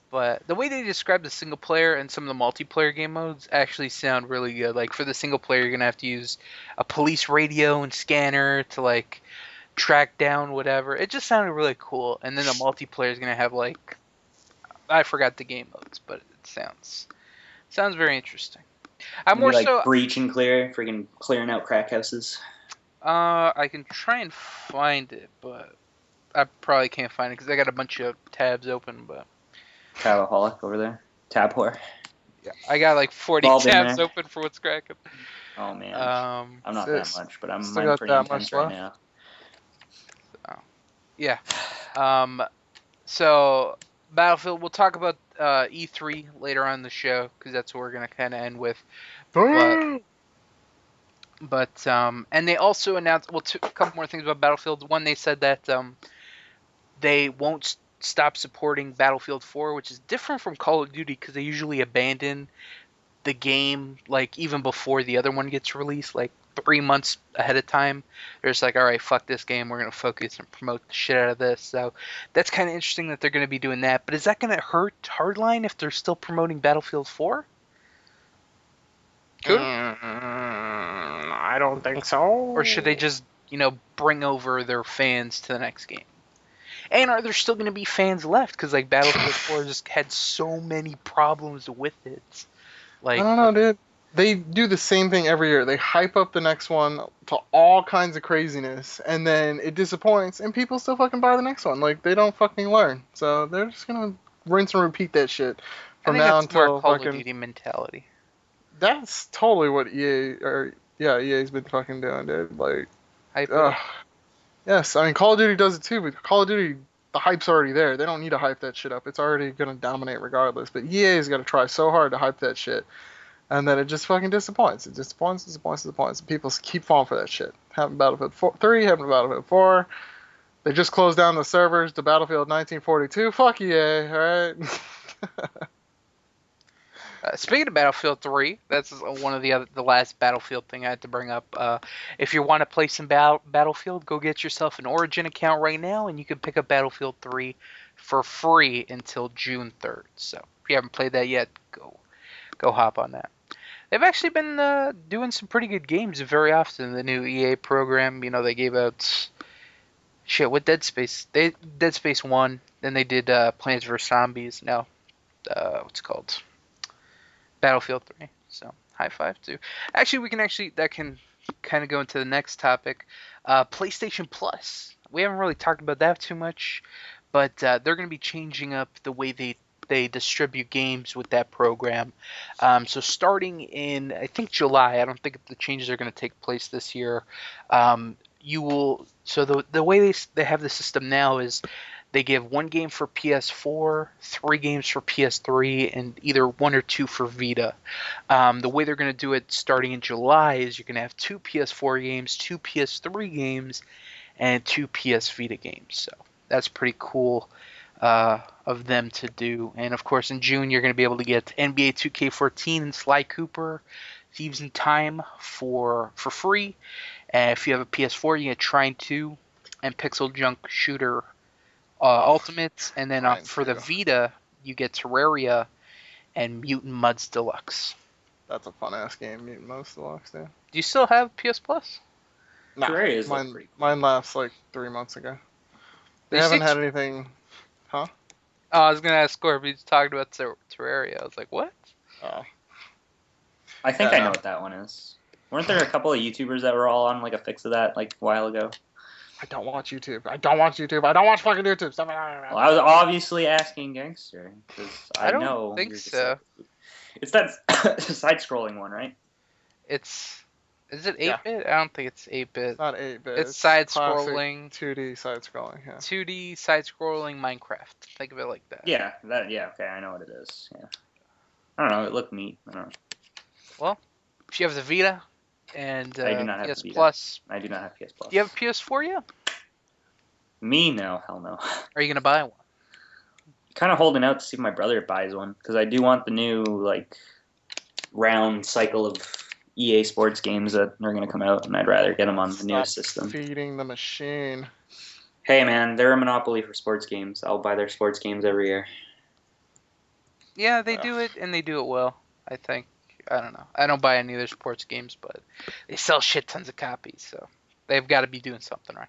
But the way they describe the single player and some of the multiplayer game modes actually sound really good. Like for the single player, you're gonna have to use a police radio and scanner to like track down whatever. It just sounded really cool. And then the multiplayer is gonna have like I forgot the game modes, but it sounds very interesting. I'm more like so breach and clear, freaking clearing out crack houses. I can try and find it, but I probably can't find it because I got a bunch of tabs open. But Tabaholic over there. Tab whore. yeah, I got like 40 All been tabs there. open for what's cracking. Oh man, I'm not Sis, that much, but I'm still got pretty that intense much right left? now. Yeah. So Battlefield. We'll talk about E3 later on in the show because that's what we're gonna kind of end with. But and they also announced a couple more things about Battlefield. One, they said that they won't stop supporting Battlefield 4, which is different from Call of Duty because they usually abandon the game like even before the other one gets released, like 3 months ahead of time. They're just like, all right, fuck this game. We're gonna focus and promote the shit out of this. So that's kind of interesting that they're gonna be doing that. But is that gonna hurt Hardline if they're still promoting Battlefield 4? I don't think so. Or should they just, bring over their fans to the next game? And are there still going to be fans left? Because like Battlefield 4 just had so many problems with it. Like, I don't know, dude. They do the same thing every year. They hype up the next one to all kinds of craziness, and then it disappoints, and people still fucking buy the next one. Like, they don't fucking learn. So they're just gonna rinse and repeat that shit I from think now that's more until Call fucking. of Duty mentality. That's totally what EA's been fucking doing, dude. Like, Hype it up. yes, I mean Call of Duty does it too, but Call of Duty, the hype's already there. They don't need to hype that shit up. It's already gonna dominate regardless. But EA's got to try so hard to hype that shit, and then it just fucking disappoints. It disappoints. And people keep falling for that shit. Having Battlefield 3, having Battlefield 4. They just closed down the servers to Battlefield 1942. Fuck EA, alright? Speaking of Battlefield 3, that's one of the last Battlefield thing I had to bring up. If you want to play some Battlefield, go get yourself an Origin account right now, and you can pick up Battlefield 3 for free until June 3rd. So if you haven't played that yet, go hop on that. They've actually been doing some pretty good games very often. The new EA program, they gave out with Dead Space. Dead Space 1, then they did Plants vs Zombies. Now, what's it called? Battlefield 3. So high five too. Actually, that can kind of go into the next topic. PlayStation Plus. We haven't really talked about that too much, but they're going to be changing up the way they distribute games with that program. So starting in I think July. I don't think the changes are going to take place this year. The way they have the system now is they give 1 game for PS4, 3 games for PS3, and either 1 or 2 for Vita. The way they're going to do it starting in July is you're going to have 2 PS4 games, 2 PS3 games, and 2 PS Vita games. So that's pretty cool of them to do. And of course, in June, you're going to be able to get NBA 2K14 and Sly Cooper, Thieves in Time for free. And if you have a PS4, you get Trine 2 and Pixel Junk Shooter Ultimates, and then for the Vita, you get Terraria and Mutant Mudds Deluxe. That's a fun ass game, Mutant Mudds Deluxe, dude. Do you still have PS Plus? Nah, Terraria is pretty cool. Mine lapsed like 3 months ago. They haven't had anything, huh? Oh, I was gonna ask Scorp. He's talking about Terraria. I was like, what? Oh. I think Yeah, I know no. what that one is. Weren't there a couple of YouTubers that were all on like a fix of that like a while ago? I don't watch YouTube. I don't watch YouTube. I don't watch fucking YouTube. Stop it. Well, I was obviously asking Gangster because I I don't know think you're just so. like, it's that side-scrolling one, right? Is it Yeah. 8-bit? I don't think it's 8-bit. It's not 8-bit. It's side-scrolling, classic 2D side-scrolling. Yeah. 2D side-scrolling Minecraft. Think of it like that. Yeah, okay, I know what it is. Yeah, I don't know. It looked neat. I don't know. Well, if you have the Vita and I do not have PS the Vita. Plus, I do not have PS Plus. do you have a PS4 yet? Me? No, hell no. Are you gonna buy one? Kind of holding out to see if my brother buys one because I do want the new like round cycle of EA Sports games that are going to come out, and I'd rather get them on the newest system. Feeding the machine. Hey man, they're a monopoly for sports games. I'll buy their sports games every year. Yeah, they do it, and they do it well. I think. I don't know. I don't buy any of their sports games, but they sell shit tons of copies, so they've got to be doing something right.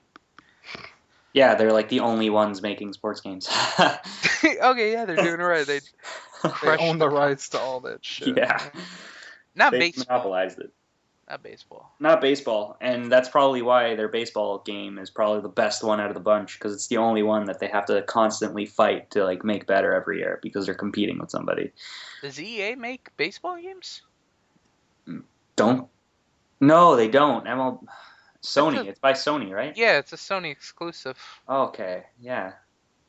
Yeah, they're like the only ones making sports games. Okay, yeah, they're doing it right. They They own the rights to all that shit. Yeah. not They baseball. monopolized it. Not baseball. Not baseball, and that's probably why their baseball game is probably the best one out of the bunch because it's the only one that they have to constantly fight to like make better every year because they're competing with somebody. Does EA make baseball games? Don't? No, they don't. Sony. That's a- It's by Sony, right? Yeah, it's a Sony exclusive. Okay, yeah.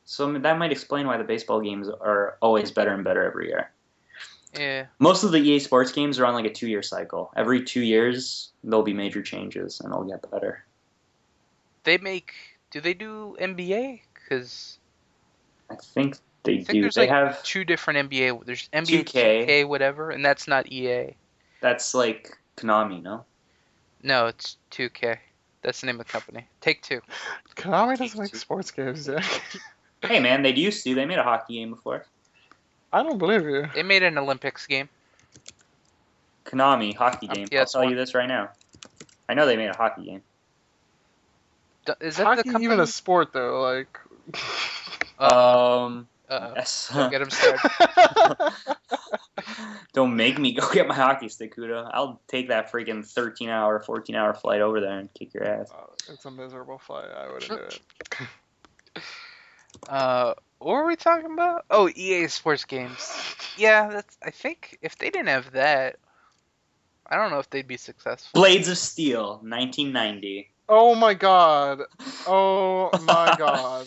So that might explain why the baseball games are always better and better every year. Yeah. Most of the EA Sports games are on like a 2-year cycle. Every 2 years, there'll be major changes, and they'll get better. Do they do NBA? Because I think they I think do. there's They like have 2 different NBA. There's NBA 2K. 2K, whatever, and that's not EA. That's like Konami, no? No, it's 2K. That's the name of the company. Take-Two. Konami doesn't make sports games, dude. Hey man, they used to. They made a hockey game before. I don't believe you. They made an Olympics game. Konami hockey game. I'll tell PS1. you this right now. I know they made a hockey game. Is that Hockey the company? even a sport though? Like. Yes. Don't get him started. Don't make me go get my hockey stick, Kuda. I'll take that freaking 13-hour, 14-hour flight over there and kick your ass. It's a miserable flight. I wouldn't do it. What were we talking about? Oh, EA Sports games. Yeah, I think if they didn't have that, I don't know if they'd be successful. Blades of Steel, 1990. Oh my god. Oh my god.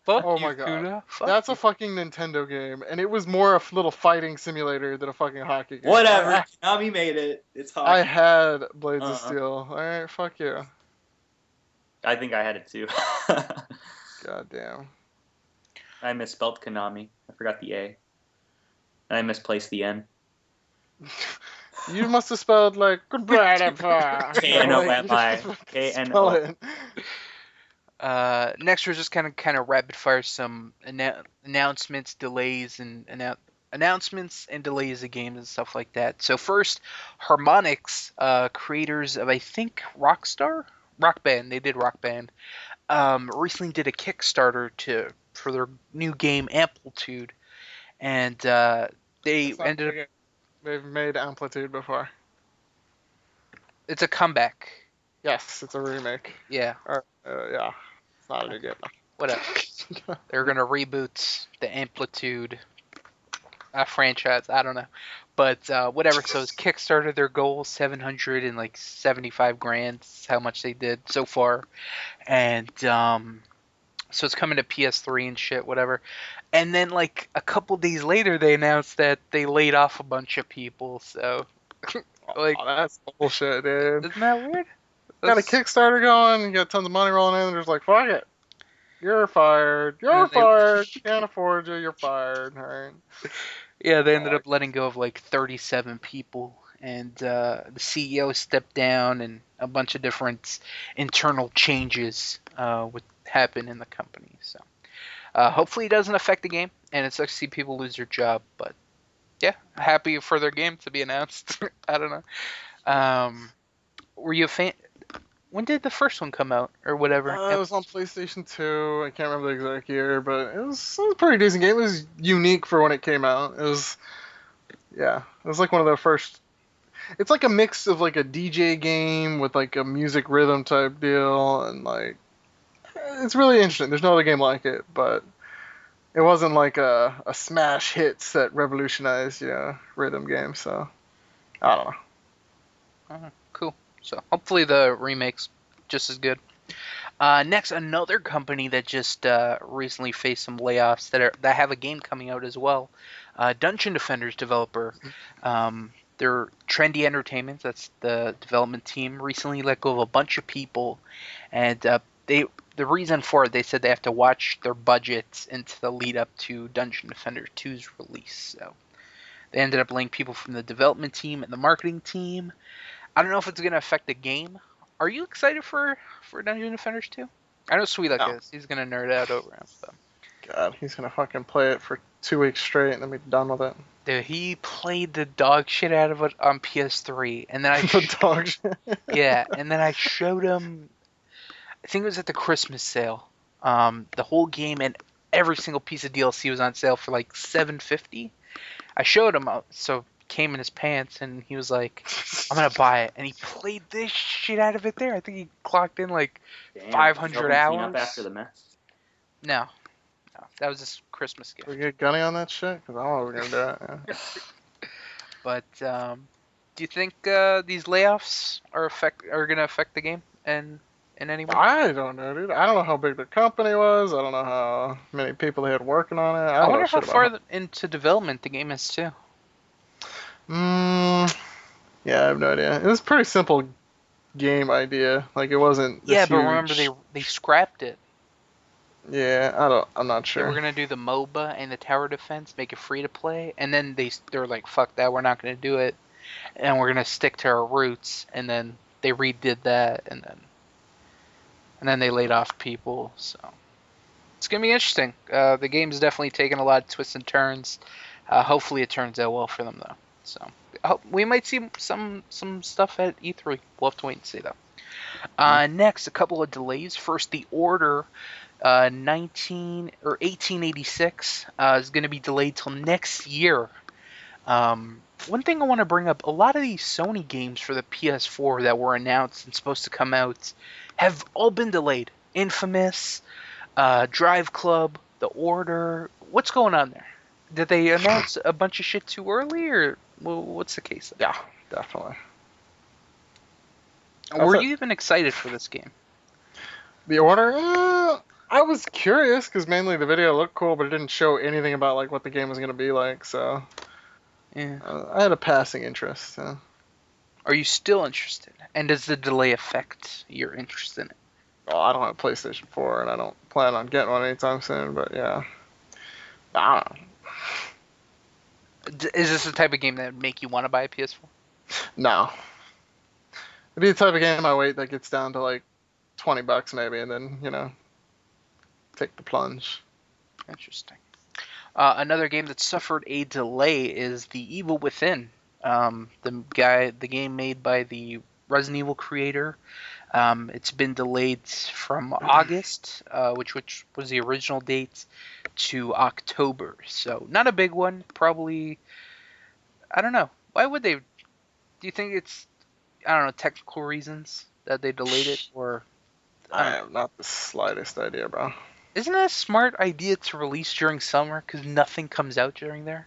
Fuck Oh you, my god. Kuda. Fuck That's you. a fucking Nintendo game, and it was more a little fighting simulator than a fucking hockey game. Whatever. Konami made it. It's hockey. I had Blades of Steel. Alright, fuck you. I think I had it too. God damn. I misspelled Konami. I forgot the A. And I misplaced the N. You must have spelled like goodbye. K-N-O-M-I. K-N-O. Next, we're just kind of rapid fire some announcements, delays, and announcements and delays of games and stuff like that. So first, Harmonix, creators of I think Rock Band. They did Rock Band. Recently did a Kickstarter for their new game Amplitude, and they ended up. They've made Amplitude before. It's a comeback. Yes, it's a remake. Yeah. Yeah. It's not a good game. Whatever. They're gonna reboot the Amplitude franchise. I don't know, but whatever. So it's Kickstarter. Their goal $775,000. Is how much they did so far, and so it's coming to PS3 and shit, whatever. And then like a couple days later, they announced that they laid off a bunch of people. So like, that's bullshit, dude. Isn't that weird? Got a Kickstarter going, you got tons of money rolling in, and they're just like, fuck it. You're fired. You're fired. Can't afford you. You're fired. All right. Yeah, they ended up letting go of like 37 people, and the CEO stepped down, and a bunch of different internal changes would happen in the company. So hopefully it doesn't affect the game, and it sucks to see people lose their job. But yeah, happy for their game to be announced. I don't know. Were you a fan? When did the first one come out, or whatever? It was on PlayStation 2. I can't remember the exact year, but it was a pretty decent game. It was unique for when it came out. It was like one of the first. It's like a mix of like a DJ game with like a music rhythm type deal, and like it's really interesting. There's no other game like it, but it wasn't like a smash hits that revolutionized, rhythm game. So I don't know. Cool. So hopefully the remake's just as good. Next, another company that just recently faced some layoffs that have a game coming out as well. Dungeon Defenders developer. They're Trendy Entertainment. That's the development team. Recently let go of a bunch of people, and the reason for it, they said they have to watch their budgets into the lead up to Dungeon Defender 2's release. So they ended up laying people from the development team and the marketing team. I don't know if it's going to affect the game. Are you excited for Dungeon Defenders 2? I know Sweetluck No. is. He's going to nerd out over him. But. God, he's gonna fucking play it for 2 weeks straight and then be done with it. Dude, he played the dog shit out of it on PS3, and then The dog shit. yeah, and then I showed him. I think it was at the Christmas sale. The whole game and every single piece of DLC was on sale for like $7.50. I showed him, so it came in his pants, and he was like, "I'm gonna buy it." And he played this shit out of it there. I think he clocked in like 500 hours. Clean up after the mess. No, that was his Christmas gift. We get Gunny on that shit? Because I don't know what we're gonna do it. Yeah. But do you think these layoffs are gonna affect the game in any way? I don't know, dude. I don't know how big the company was. I don't know how many people they had working on it. I don't wonder know how shit far about into development the game is too. it. Yeah, I have no idea. It was a pretty simple game idea. Like it wasn't. This Yeah, but huge... remember they scrapped it. Yeah, I'm not They sure. were gonna do the MOBA and the tower defense, make it free to play, and then they're like, "Fuck that, we're not gonna do it, and we're gonna stick to our roots." And then they redid that, and then they laid off people. So it's gonna be interesting. The game's definitely taken a lot of twists and turns. Hopefully, it turns out well for them though. So we might see some stuff at E3. We'll have to wait and see though. Next, a couple of delays. First, The Order. 1886 is going to be delayed till next year. One thing I want to bring up, a lot of these Sony games for the PS4 that were announced and supposed to come out have all been delayed. Infamous, Drive Club, The Order. What's going on there? Did they announce a bunch of shit too early, or what's the case? Yeah, definitely. Were you even excited for this game? The Order? I was curious because mainly the video looked cool, but it didn't show anything about like what the game was gonna be like. So Yeah. I had a passing interest. Are you still interested? And does the delay affect your interest in it? Well, I don't have a PlayStation 4, and I don't plan on getting one anytime soon. But yeah, I don't know. Is this the type of game that would make you want to buy a PS4? No, it'd be the type of game I wait that gets down to like $20 maybe, and then take the plunge. Interesting. Another game that suffered a delay is The Evil Within. The game made by the Resident Evil creator. It's been delayed from August, which was the original date, to October. So not a big one. Probably, I don't know. Why would they? Do you think it's, I don't know, technical reasons that they delayed it, or? I have not the slightest idea, bro. Isn't that a smart idea to release during summer? Because nothing comes out during there.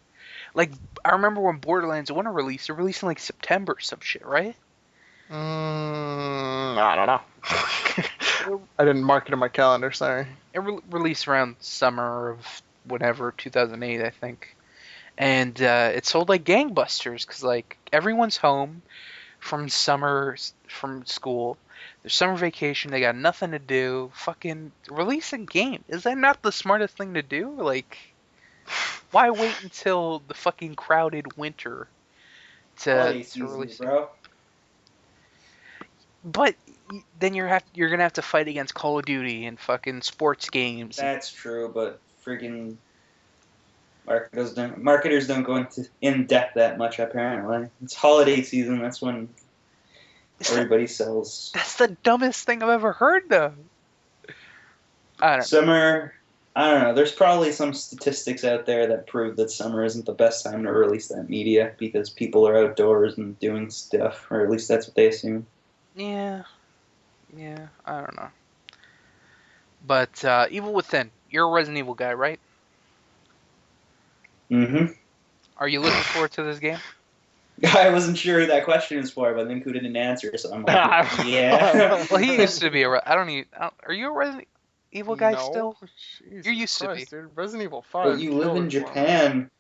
Like, I remember when Borderlands 1 released, it released in like September or some shit, right? I don't know. I didn't mark it in my calendar, sorry. It released around summer of whatever, 2008, I think. And it sold like gangbusters because like everyone's home from school. There's summer vacation. They got nothing to do. Fucking release a game. Is that not the smartest thing to do? Like, why wait until the fucking crowded winter to release it? Bro. But then you're gonna have to fight against Call of Duty and fucking sports games. That's true, but freaking marketers don't go in depth that much apparently. It's holiday season. That's when Everybody sells. That's the dumbest thing I've ever heard, though. I don't know. Summer, I don't know. There's probably some statistics out there that prove that summer isn't the best time to release that media because people are outdoors and doing stuff, or at least that's what they assume. Yeah, I don't know. But Evil Within, you're a Resident Evil guy, right? Mm-hmm. Are you looking forward to this game? I wasn't sure who that question is for, but then Ku didn't answer, so I'm like, yeah. Well, he used to be are you a Resident Evil guy still? Jesus You used Christ, to be. dude. Resident Evil But 5. you live in killed it for me. Japan.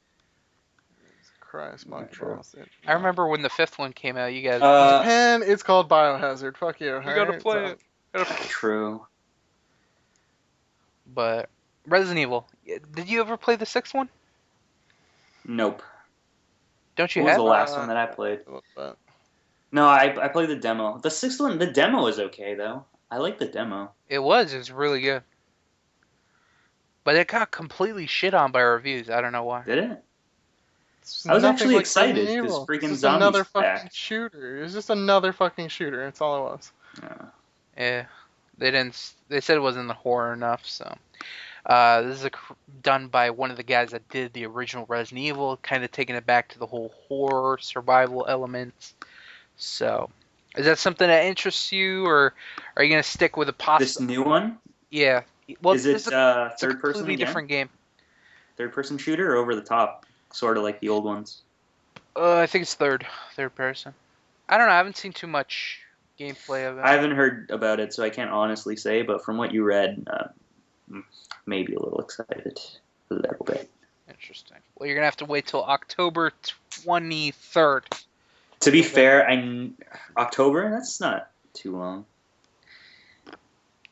Jesus Christ, monkey True. balls, dude. I remember when the 5th one came out. You guys, In Japan, it's called Biohazard. Fuck you. we gotta play it. True. But Resident Evil, did you ever play the 6th one? Nope. Don't you What was have? the last one that I played? No, I played the demo. The 6th one, the demo is okay, though. I like the demo. It was really good. But it got completely shit on by reviews. I don't know why. Did it? It's I was nothing actually like excited Resident because Evil. freaking It's just zombies another fucking back. shooter. It was just another fucking shooter. That's all it was. Yeah, they didn't. They said it wasn't horror enough. So, this is done by one of the guys that did the original Resident Evil, kind of taking it back to the whole horror survival elements. So, is that something that interests you, or are you gonna stick with a This new one? Yeah. Well, Is it it's a third person completely again? different game. Third person shooter or over the top? Sort of like the old ones. I think it's third person. I don't know. I haven't seen too much gameplay of it. I haven't heard about it, so I can't honestly say, but from what you read, maybe a little excited. A little bit. Interesting. Well, you're gonna have to wait till October 23rd. To be fair, October? That's not too long.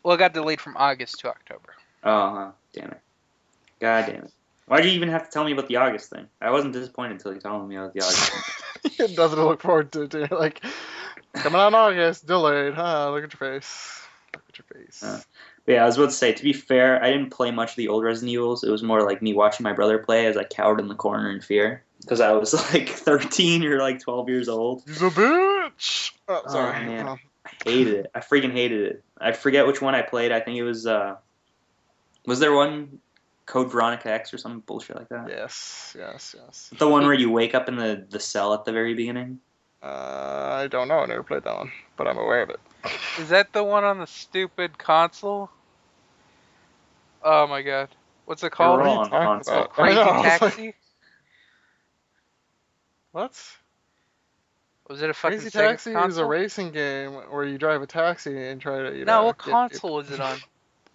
Well, it got delayed from August to October. Oh, damn it. God damn it. Why'd you even have to tell me about the August thing? I wasn't disappointed until you told me about the August thing. It doesn't look forward to, dude. Like, coming out in August, delayed. Huh? Look at your face. Look at your face. But yeah, I was about to say, to be fair, I didn't play much of the old Resident Evils. It was more like me watching my brother play as I cowered in the corner in fear. Because I was like 13 or like 12 years old. He's a bitch! Oh, sorry. Oh, man. I hated it. I freaking hated it. I forget which one I played. I think it was there one Code Veronica X or some bullshit like that? Yes. The one where you wake up in the cell at the very beginning? I don't know. I never played that one, but I'm aware of it. Is that the one on the stupid console? Oh my god. What's it called? They're all on console. Crazy I know, Taxi? What? Was it a fucking Crazy Sega Taxi is console? a racing game where you drive a taxi and try to, No, what console was it on?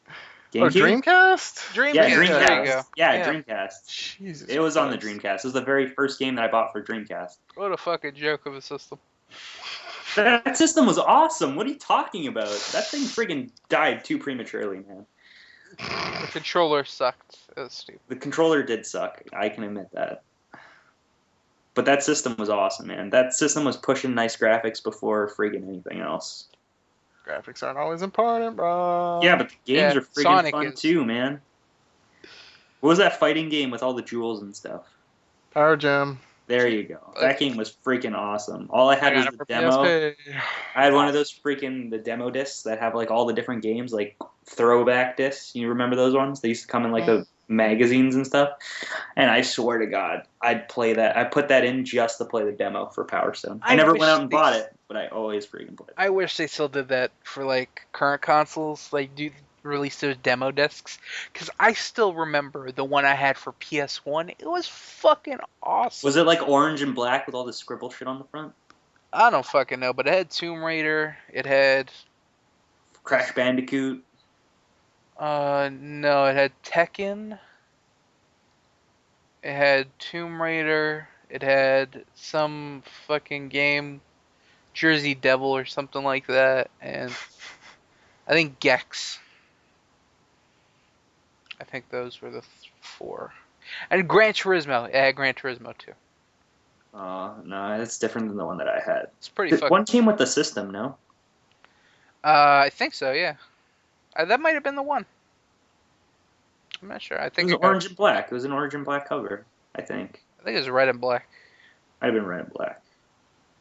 Oh, GameCube? Dreamcast? Dreamcast. Yeah, Dreamcast. There you go. Yeah, Dreamcast. Jesus It was on the Christ. Dreamcast. It was the very first game that I bought for Dreamcast. What a fucking joke of a system. That system was awesome. What are you talking about? That thing friggin' died too prematurely, man. The controller sucked. It was stupid. The controller did suck. I can admit that. But that system was awesome, man. That system was pushing nice graphics before friggin' anything else. Graphics aren't always important, bro. Yeah, but the games Yeah, are friggin' Sonic fun is. too, man. What was that fighting game with all the jewels and stuff? Power Gem. There you go. That game was freaking awesome. All I had was the demo. PSP. I had one of those the demo discs that have like all the different games, like throwback discs. You remember those ones? They used to come in like the magazines and stuff. And I swear to God, I'd play that. I put that in just to play the demo for Power Stone. I never went out and bought it, but I always freaking played it. I wish they still did that for like current consoles. Like release those demo discs, because I still remember the one I had for PS1. It was fucking awesome. Was it like orange and black with all the scribble shit on the front? I don't fucking know, but it had Tomb Raider. It had Crash Bandicoot. no, it had Tekken. It had Tomb Raider. It had some fucking game, Jersey Devil or something like that, and I think Gex. I think those were the 4. And Gran Turismo. It had Gran Turismo too. No, that's different than the one that I had. It's pretty fucking. One came with the system, no? I think so, yeah. That might have been the one. I'm not sure. I think it was orange and black. It was an orange and black cover, I think. I think it was red and black. Might have been red and black.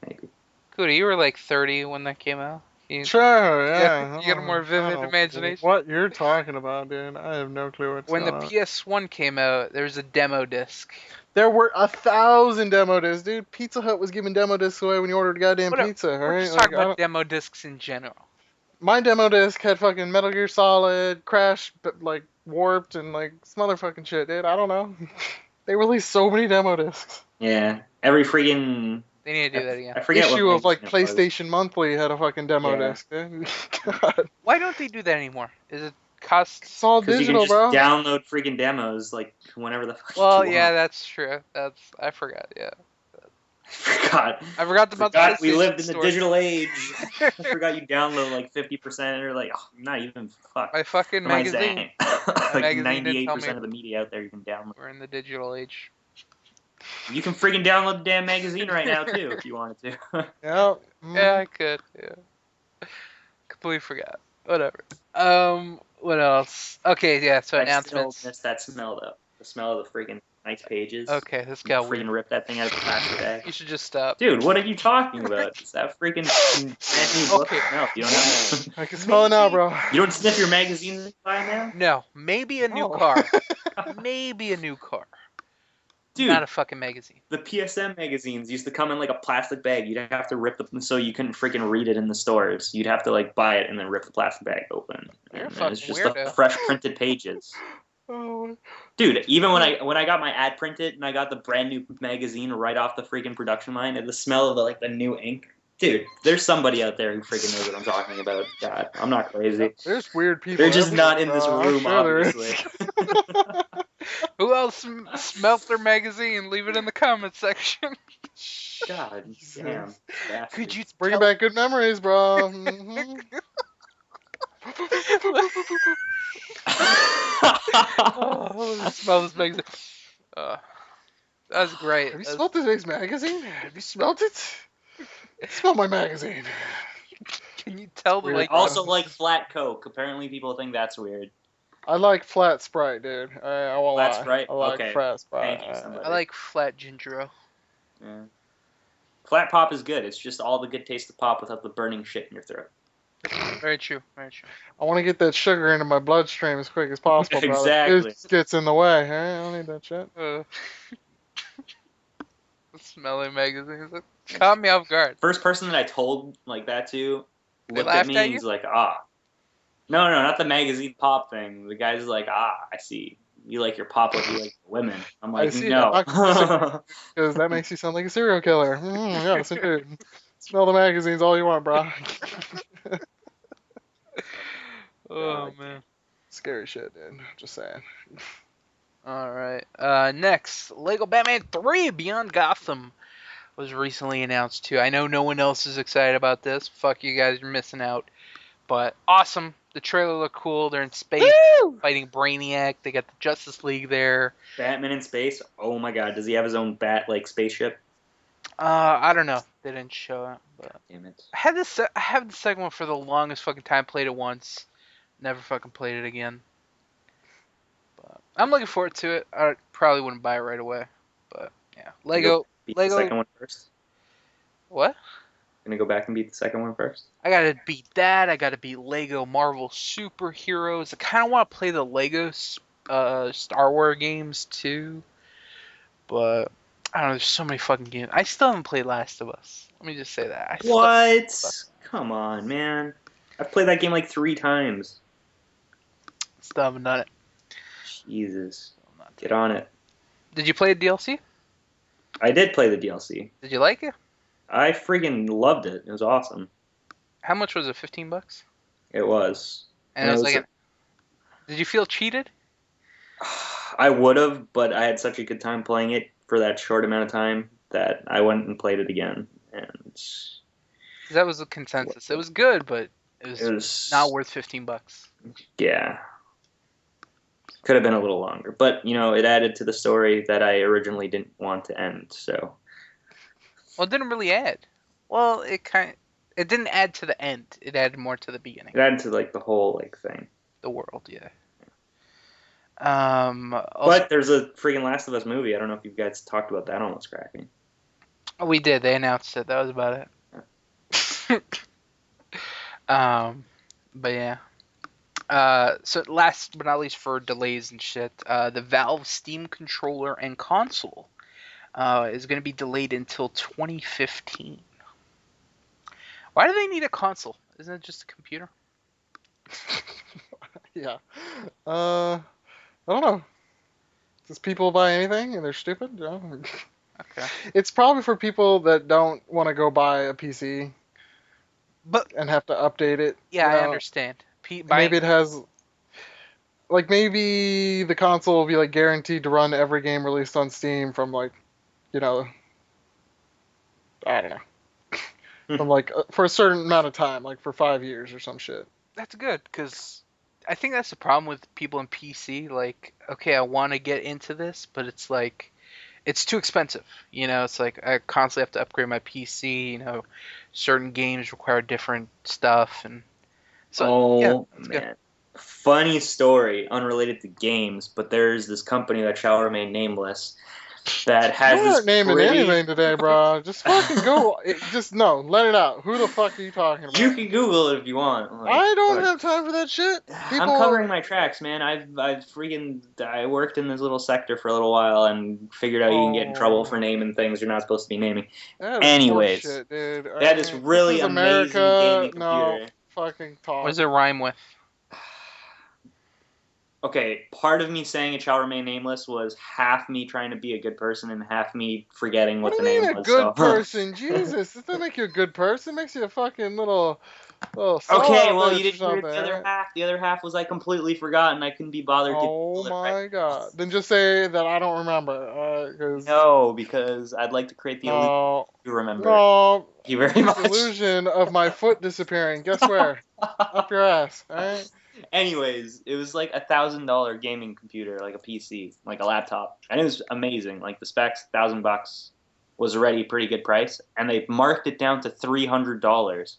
Maybe. Cody, you were like 30 when that came out. Sure, yeah. You got a more I vivid don't know imagination. what you're talking about, dude. I have no clue what's When the going on. PS1 came out, there was a demo disc. There were 1,000 demo discs, dude. Pizza Hut was giving demo discs away when you ordered a goddamn pizza, We're alright? just Like, talking about demo discs in general. my demo disc had fucking Metal Gear Solid, Crash, but like Warped, and like some other fucking shit, dude. I don't know. They released so many demo discs. Yeah, every freaking. They need to do that again. I forget Issue what of like magazine it was. PlayStation Monthly had a fucking demo Yeah. disc, dude. God. Why don't they do that anymore? Is it cost? It's all Because you can digital, just bro. download freaking demos like whenever the fuck Well, you yeah, want. that's true. I forgot. Yeah, I forgot about the we PlayStation lived in the store. digital age. I forgot you download like 50% or like not even fuck. My fucking What am I magazine. saying? My Like magazine didn't tell 98% me. of the media out there you can download. We're in the digital age. You can freaking download the damn magazine right now too if you wanted to. Yeah. Yeah, I could. Yeah. Completely forgot. Whatever. What else? Okay, yeah. So I announcements. still miss that smell though. The smell of the freaking nice pages. Okay, this You got freaking weird. rip that thing out of the plastic You bag. should just stop. Dude, what are you talking about? It's that freaking brand new book Okay. smell. You don't know. I can smell it now, bro. You don't sniff your magazine by now? No, maybe a new Oh. car. Maybe a new car. Dude, Not a fucking magazine. the PSM magazines used to come in like a plastic bag. You'd have to rip them so you couldn't freaking read it in the stores. You'd have to like buy it and then rip the plastic bag open. You're a And fucking it's just weirdo. the fresh printed pages. Oh. Dude, even when I got my ad printed and I got the brand new magazine right off the freaking production line and the smell of the new ink. Dude, there's somebody out there who freaking knows what I'm talking about. God, I'm not crazy. There's weird people. They're just everywhere, not in this bro. I'm room, sure there is. obviously. Who else smelt their magazine? Leave it in the comment section. God damn. Could you Bringing back good memories, bro. Mhm. Oh, smell this magazine. That's great. Have you smelled this magazine? Have you smelled it? Smell my magazine. Can you tell the Weird. like? Also like flat Coke. Apparently people think that's weird. I like flat Sprite, dude. I won't Flat lie. Sprite? I like Okay. flat Sprite. Thank you, somebody. I like flat ginger ale. Yeah. Flat pop is good. It's just all the good taste of pop without the burning shit in your throat. Very true. Very true. I want to get that sugar into my bloodstream as quick as possible, brother. Exactly. It just gets in the way. Hey, I don't need that shit. Smelly magazines. It caught me off guard. First person that I told like that to They looked at laughed me at and you? he's like, ah. No, not the magazine pop thing. The guy's like, ah, I see. You like your pop like you like women. I'm like, see. no. Because that makes you sound like a serial killer. Yes, indeed. Smell the magazines all you want, bro. Oh man. Scary shit, dude. Just saying. All right. Next, Lego Batman 3 Beyond Gotham was recently announced too. I know no one else is excited about this. Fuck you guys, you're missing out. But awesome. The trailer looked cool. They're in space fighting Brainiac. They got the Justice League there. Batman in space? Oh my god, does he have his own bat like spaceship? I don't know. They didn't show it. But Damn it. I had the second one for the longest fucking time. Played it once. Never fucking played it again. But I'm looking forward to it. I probably wouldn't buy it right away. But yeah. Beat the second one first? What? Gonna go back and beat the second one first? I gotta beat that. I gotta beat Lego Marvel Superheroes. I kind of want to play the Lego Star Wars games too, but I don't know. There's so many fucking games. I still haven't played Last of Us. Let me just say that. What? Come on, man. I've played that game like 3 times. Still haven't done it. Jesus. Get on it. Did you play the DLC? I did play the DLC. Did you like it? I freaking loved it. It was awesome. How much was it? $15? It was. And it was like, did you feel cheated? I would have, but I had such a good time playing it for that short amount of time that I went and played it again. And 'Cause that was the consensus. It was good, but it was not worth $15. Yeah. Could have been a little longer, but it added to the story that I originally didn't want to end. So. Well, it didn't really add. Well, it didn't add to the end. It added more to the beginning. It added to the whole thing. The world, yeah. But there's a freaking Last of Us movie. I don't know if you guys talked about that on What's Cracking. We did. They announced it. That was about it. But yeah. So last but not least for delays and shit, the Valve Steam controller and console is going to be delayed until 2015. Why do they need a console? Isn't it just a computer? Yeah. I don't know. Does people buy anything and they're stupid? Yeah. Okay. It's probably for people that don't want to go buy a PC But and have to update it. yeah, I understand. Maybe it has, like, maybe the console will be like guaranteed to run every game released on Steam from like, you know, I don't know, from like for a certain amount of time, like for 5 years or some shit. That's good because I think that's the problem with people in PC. Like, okay, I want to get into this, but it's like it's too expensive. It's like I constantly have to upgrade my PC. Certain games require different stuff, and so yeah, Oh that's good. man. Funny story, unrelated to games, but there's this company that shall remain nameless that has You this aren't naming pretty. anything today, bro. Just fucking go. Just no, let it out. Who the fuck are you talking about? You can Google it if you want. Like, I don't fuck. have time for that shit. I'm covering my tracks, man. I worked in this little sector for a little while and figured out you can get in trouble for naming things you're not supposed to be naming. That is Anyways, horseshit, dude. they had this really This is amazing America. gaming No, computer. fucking What talk. does it rhyme with? Okay, part of me saying it shall remain nameless was half me trying to be a good person and half me forgetting what What the do you name mean a was. good person? Jesus, this doesn't make you a good person. It makes you a fucking little Okay, sellout well, you bitch or didn't hear something. the other Right? half. The other half was I completely forgot and I couldn't be bothered to Oh Google it right my now. god. Then just say that I don't remember. No, because I'd like to create the illusion No, you remember. no. Thank you very This much. illusion of my foot disappearing. Guess where? Up your ass. All right. Anyways, it was like $1,000 gaming computer, like a PC, like a laptop, and it was amazing. Like the specs, $1,000 was already a pretty good price, and they marked it down to $300.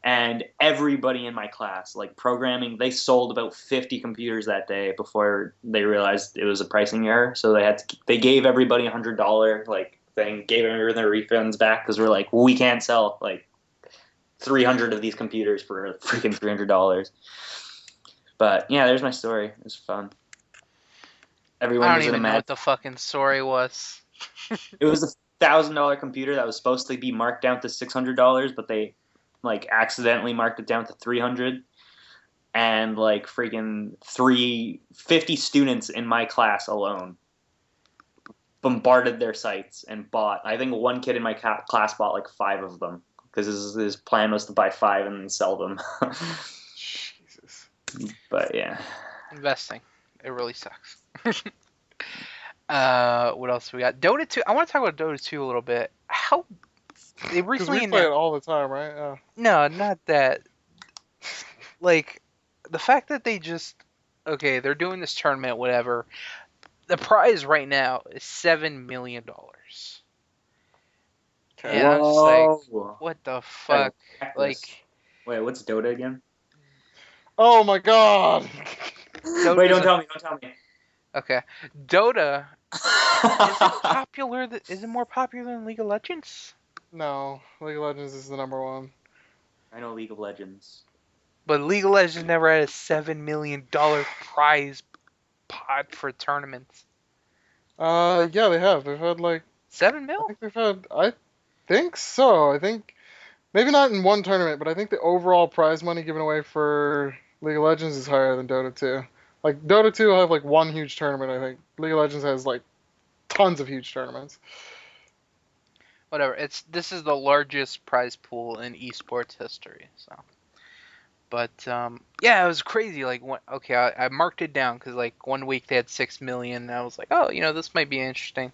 And everybody in my class, like programming, they sold about 50 computers that day before they realized it was a pricing error. So they gave everybody $100 like thing, gave everyone their refunds back because we're like, we can't sell like 300 of these computers for freaking $300. But yeah, there's my story. It was fun. Everyone I don't was in a even know mad. what the fucking story was. It was $1,000 computer that was supposed to be marked down to $600, but they like accidentally marked it down to 300, and like freaking 350 students in my class alone bombarded their sites and bought. I think one kid in my class bought like 5 of them because his plan was to buy 5 and then sell them. Jesus. But yeah. Investing. It really sucks. What else we got? Dota 2. I want to talk about Dota 2 a little bit. How they Because recently we play it announced. all the time, right? Yeah. No, not that. Like the fact that they just okay, they're doing this tournament, whatever. The prize right now is $7 million, Okay. and I'm just like, Whoa. what the fuck? Like, Wait, what's Dota again? Oh my god. Wait, don't tell me. Don't tell me. okay, Dota is it popular? Is it more popular than League of Legends? No, League of Legends is the number one. I know League of Legends. But League of Legends never had a $7 million prize pot for tournaments. Yeah, they have. They've had like Seven I mil? think they've had. I think so. I think maybe not in one tournament, but I think the overall prize money given away for League of Legends is higher than Dota 2. Like Dota 2 will have like one huge tournament. I think League of Legends has like tons of huge tournaments. Whatever. This is the largest prize pool in esports history. So, but yeah, it was crazy. Like, okay, I marked it down because like one week they had 6 million. And I was like, oh, this might be interesting.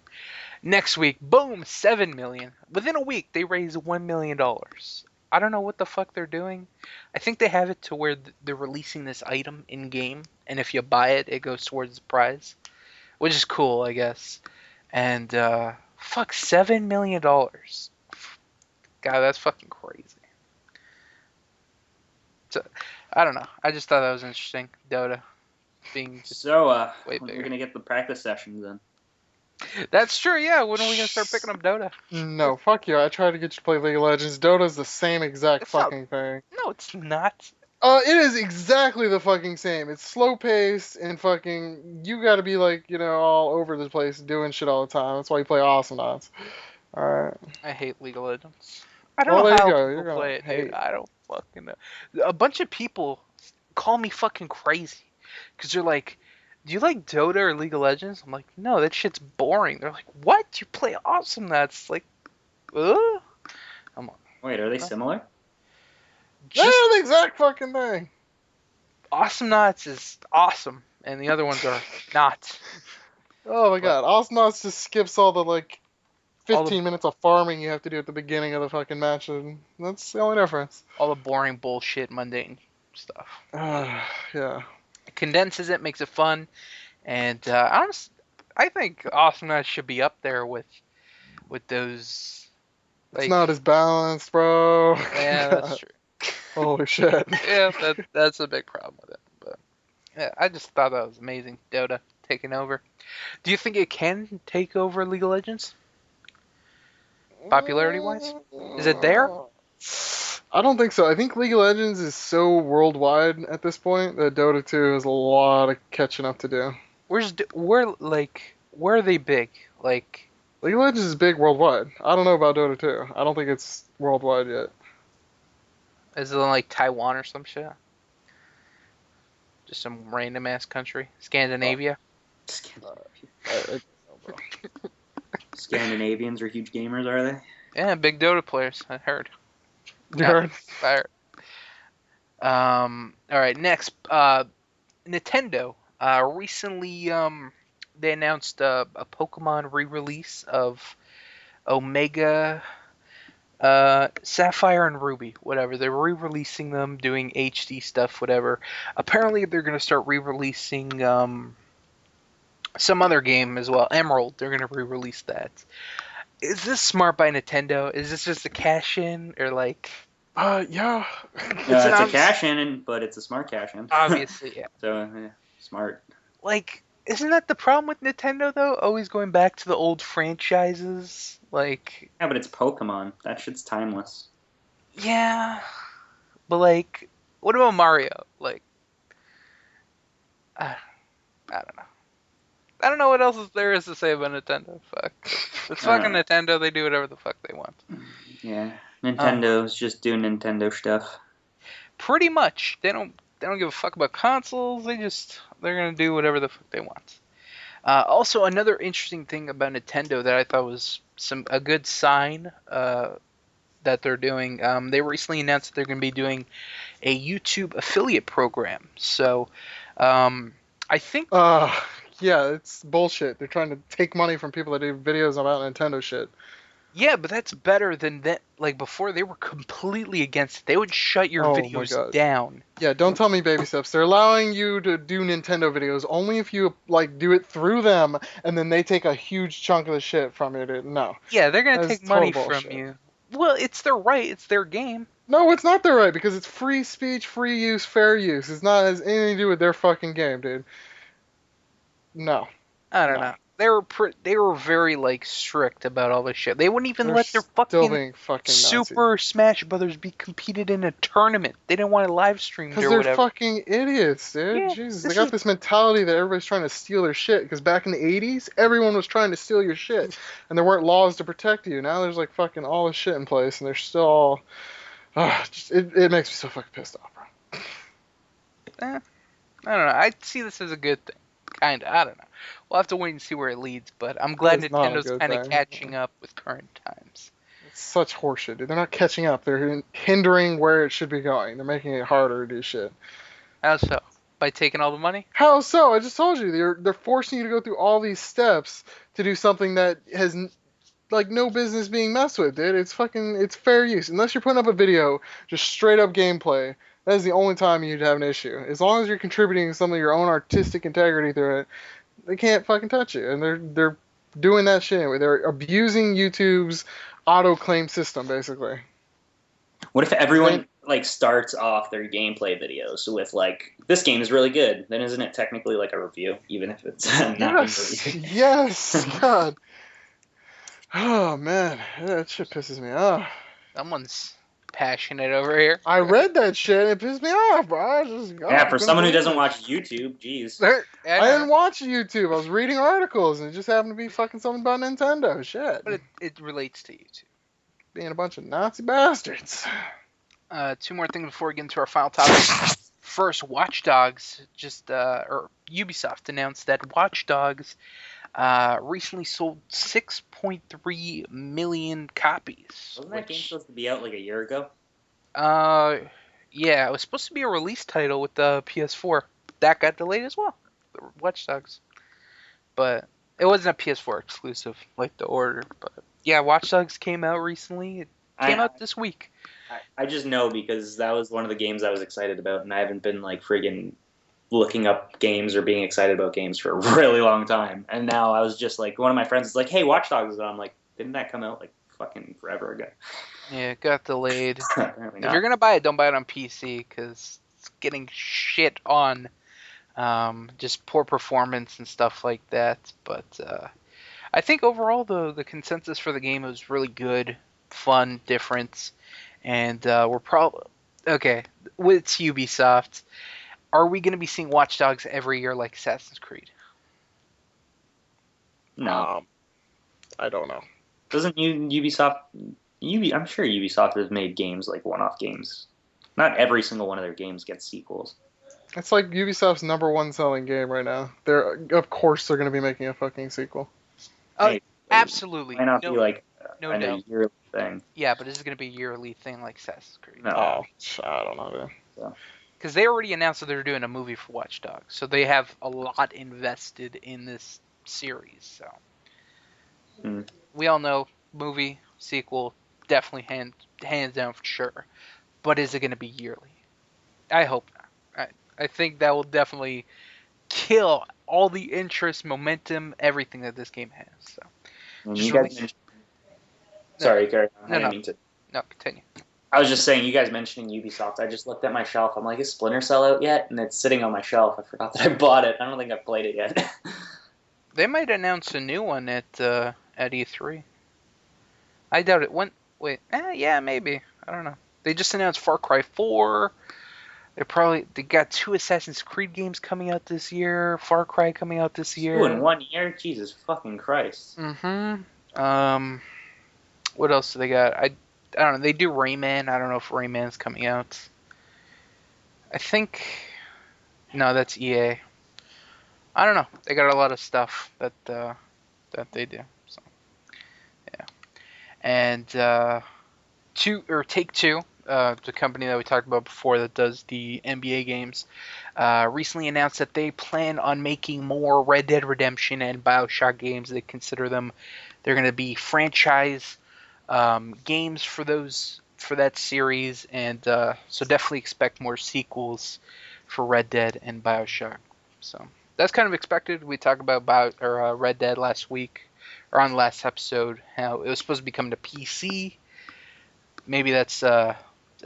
Next week, boom, 7 million. Within a week, they raised $1 million. I don't know what the fuck they're doing. I think they have it to where they're releasing this item in game, and if you buy it, it goes towards the prize, which is cool, I guess. And fuck, $7 million. God, that's fucking crazy. So, I don't know. I just thought that was interesting. Dota being just So, way we're bigger. gonna get the practice sessions in. That's true. Yeah. When are we gonna start picking up Dota? No, fuck you. I tried to get you to play League of Legends. Dota's the same exact It's not. fucking thing. No, it's not. It is exactly the fucking same. It's slow paced and fucking. You gotta be like, all over the place doing shit all the time. That's why you play Awesomnauts. Alright. I hate League of Legends. I don't Well, know there you how go. people You're gonna play it, dude. hate. I don't fucking know. A bunch of people call me fucking crazy because they're like, "Do you like Dota or League of Legends?" I'm like, "No, that shit's boring." They're like, "What? You play Awesome? That's like, uh?" I'm like, Wait, are they similar? They're just the exact fucking thing. Awesome Nuts is awesome, and the other ones are not. Oh my But god. Awesomauts just skips all the, all the 15 minutes of farming you have to do at the beginning of the fucking match, and that's the only difference. all the boring bullshit, mundane stuff. Yeah. It condenses it, makes it fun, and I think Awesome Nuts should be up there with those. It's Like, not as balanced, bro. yeah, that's true. Holy shit. Yeah, that's a big problem with it. But yeah, I just thought that was amazing. Dota taking over. Do you think it can take over League of Legends? Popularity wise? Is it there? I don't think so. I think League of Legends is so worldwide at this point that Dota 2 has a lot of catching up to do. Where are they big? Like, League of Legends is big worldwide. I don't know about Dota 2. I don't think it's worldwide yet. is it like Taiwan or some shit? Just some random ass country? Scandinavia? I- Scandinavians are huge gamers, are they? Yeah, big Dota players, I heard. You heard? I heard. Alright, next, Nintendo. Recently, they announced a Pokemon re-release of Omega, Sapphire and Ruby, whatever. They're re-releasing them, doing HD stuff, whatever. Apparently, they're gonna start re-releasing some other game as well, Emerald. They're gonna re-release that. Is this smart by Nintendo? Is this just a cash in, or like? Yeah. It's a cash in, but it's a smart cash in. Obviously, yeah. So, smart. Like, isn't that the problem with Nintendo though? Always going back to the old franchises, like. Yeah, but it's Pokemon. That shit's timeless. Yeah, but like, what about Mario? Like, I don't know. I don't know what else there is to say about Nintendo. Fuck. It's fucking Nintendo. They do whatever the fuck they want. Yeah, Nintendo's just doing Nintendo stuff. Pretty much. They don't give a fuck about consoles. They're gonna do whatever the fuck they want. Also, another interesting thing about Nintendo that I thought was a good sign that they're doing. They recently announced that they're gonna be doing a YouTube affiliate program. So, I think. Yeah, it's bullshit. They're trying to take money from people that do videos about Nintendo shit. Yeah, but that's better than that. Like before, they were completely against it. They would shut your videos down. Yeah, don't tell me baby steps. They're allowing you to do Nintendo videos only if you do it through them, and then they take a huge chunk of the shit from you. Dude. No. Yeah, they're gonna That's take money total from bullshit. you. Well, it's their right. It's their game. No, it's not their right because it's free speech, free use, fair use. It's not has anything to do with their fucking game, dude. No. I don't know. They were very strict about all this shit. They wouldn't even They're let their still being fucking Super Smash Brothers be competed in a tournament. They didn't want it live streamed or because they're whatever. fucking idiots, dude. Yeah, Jesus, they got this mentality that everybody's trying to steal their shit. Because back in the '80s, everyone was trying to steal your shit, and there weren't laws to protect you. Now there's fucking all this shit in place, and they're still all. It makes me so fucking pissed off, bro. I don't know. I see this as a good thing. Kinda. I don't know. We'll have to wait and see where it leads, but I'm glad It's not a Nintendo's good kind of thing. catching up with current times. It's such horseshit, dude. They're not catching up. They're hindering where it should be going. They're making it harder to do shit. How so? By taking all the money? How so? I just told you. They're forcing you to go through all these steps to do something that has no business being messed with, dude. It's fair use. Unless you're putting up a video, just straight up gameplay, that is the only time you'd have an issue. As long as you're contributing some of your own artistic integrity through it, they can't fucking touch you. And they're doing that shit anyway. They're abusing YouTube's auto claim system, basically. What if everyone like starts off their gameplay videos with like, this game is really good, then isn't it technically like a review, even if it's not being Yes, reviewed? yes, God. Oh man, that shit pisses me off. Someone's passionate over here. I read that shit. It pissed me off, bro. I was just, Yeah, for couldn't someone who believe doesn't it. watch YouTube, jeez. Yeah, I didn't watch YouTube. I was reading articles, and it just happened to be fucking something about Nintendo. Shit, but it relates to you too. being a bunch of Nazi bastards. Two more things before we get into our final topic. First, Watch Dogs or Ubisoft announced that Watch Dogs recently sold 6.3 million copies. Wasn't that game supposed to be out like a year ago? Yeah, it was supposed to be a release title with the PS4. That got delayed as well. The Watch Dogs, but it wasn't a PS4 exclusive like the order. But yeah, Watch Dogs came out recently. It came out this week. I just know because that was one of the games I was excited about, and I haven't been like friggin' looking up games or being excited about games for a really long time. And now I was just like, one of my friends is like, "Hey, Watch Dogs," and I'm like, "Didn't that come out like fucking forever ago?" Yeah, it got delayed. Apparently If not. you're gonna buy it, don't buy it on PC because it's getting shit on. Just poor performance and stuff like that. But I think overall the consensus for the game was really good, fun, different, and we're probably okay with Ubisoft. Are we gonna be seeing Watch Dogs every year like Assassin's Creed? No, I don't know. doesn't Ubisoft? I'm sure Ubisoft has made games like one-off games. Not every single one of their games gets sequels. It's like Ubisoft's #1 selling game right now. Of course they're gonna be making a fucking sequel. Oh, Hey, absolutely. Why not be like no a doubt. yearly thing? Yeah, but this is gonna be a yearly thing like Assassin's Creed. No. Oh, I don't know, dude. Because they already announced that they're doing a movie for Watch Dogs, so they have a lot invested in this series. So we all know movie sequel definitely hands down for sure. But is it going to be yearly? I hope not. I think that will definitely kill all the interest, momentum, everything that this game has. So And Just you guys release- mentioned... Sorry, Carrie. I No, didn't no. mean to. no, continue. I was just saying, you guys mentioning Ubisoft. I just looked at my shelf. I'm like, is Splinter Cell out yet? And it's sitting on my shelf. I forgot that I bought it. I don't think I've played it yet. They might announce a new one at E3. I doubt it. Yeah, maybe. I don't know. They just announced Far Cry 4. They got 2 Assassin's Creed games coming out this year. Far Cry coming out this year. 2 in 1 year? Jesus fucking Christ. Mm-hmm. What else do they got? I don't know. They do Rayman. I don't know if Rayman's coming out. I think no, that's EA. I don't know. They got a lot of stuff that they do. So yeah. And Take-Two, the company that we talked about before that does the NBA games, recently announced that they plan on making more Red Dead Redemption and BioShock games. They consider them they're going to be franchise games for that series, and so definitely expect more sequels for Red Dead and BioShock. So that's kind of expected. We talked about Red Dead last week, or on the last episode, how it was supposed to be coming to PC. Maybe that's a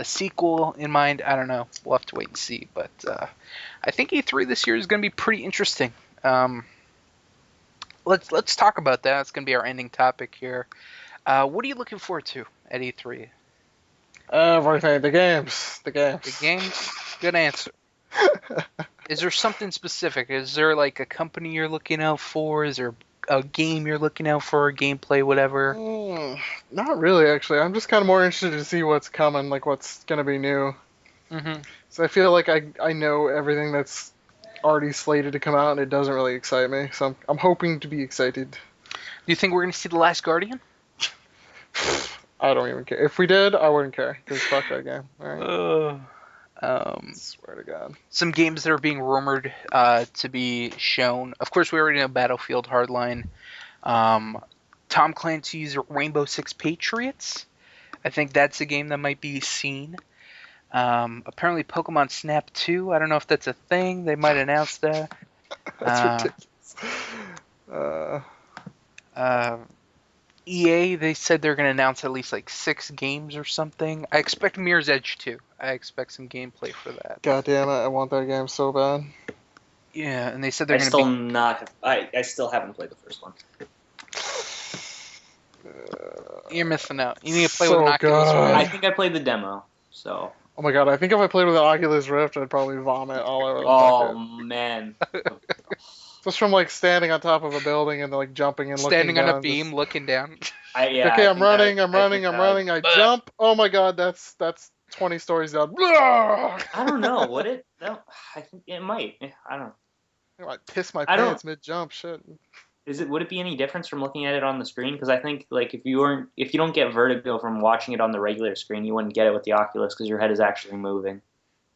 sequel in mind. I don't know. We'll have to wait and see. But I think E3 this year is going to be pretty interesting. Let's talk about that. It's going to be our ending topic here. What are you looking forward to at E3? Everything. The games. The games. The games? Good answer. Is there something specific? Is there like a company you're looking out for? Is there a game you're looking out for? Gameplay, whatever? Not really, actually. I'm just kind of more interested to see what's coming, like what's going to be new. Mm-hmm. So I feel like I know everything that's already slated to come out, and it doesn't really excite me. So I'm hoping to be excited. Do you think we're going to see The Last Guardian? I don't even care. If we did, I wouldn't care. Because fuck that game. All right. Swear to God. Some games that are being rumored to be shown. Of course, we already know Battlefield Hardline. Tom Clancy's Rainbow Six Patriots. I think that's a game that might be seen. Apparently Pokemon Snap 2. I don't know if that's a thing. They might announce that. That's ridiculous. EA, they said they're going to announce at least like 6 games or something. I expect Mirror's Edge 2. I expect some gameplay for that. God damn it, I want that game so bad. Yeah, and they said they're going to be... I still haven't played the first one. You're missing out. You need to play So with an Oculus good. Rift. I think I played the demo, so... Oh my god, I think if I played with an Oculus Rift, I'd probably vomit all over the Oh, fucking... man. Just from like standing on top of a building and like jumping and Standing looking on down. a beam, looking down. Okay, I'm running. I jump. Oh my god, that's 20 stories down. I don't know. Would it? No, I think it might. I don't know. I might piss my I don't- pants mid jump. Shit. Would it be any difference from looking at it on the screen? Because I think like if you don't get vertigo from watching it on the regular screen, you wouldn't get it with the Oculus because your head is actually moving.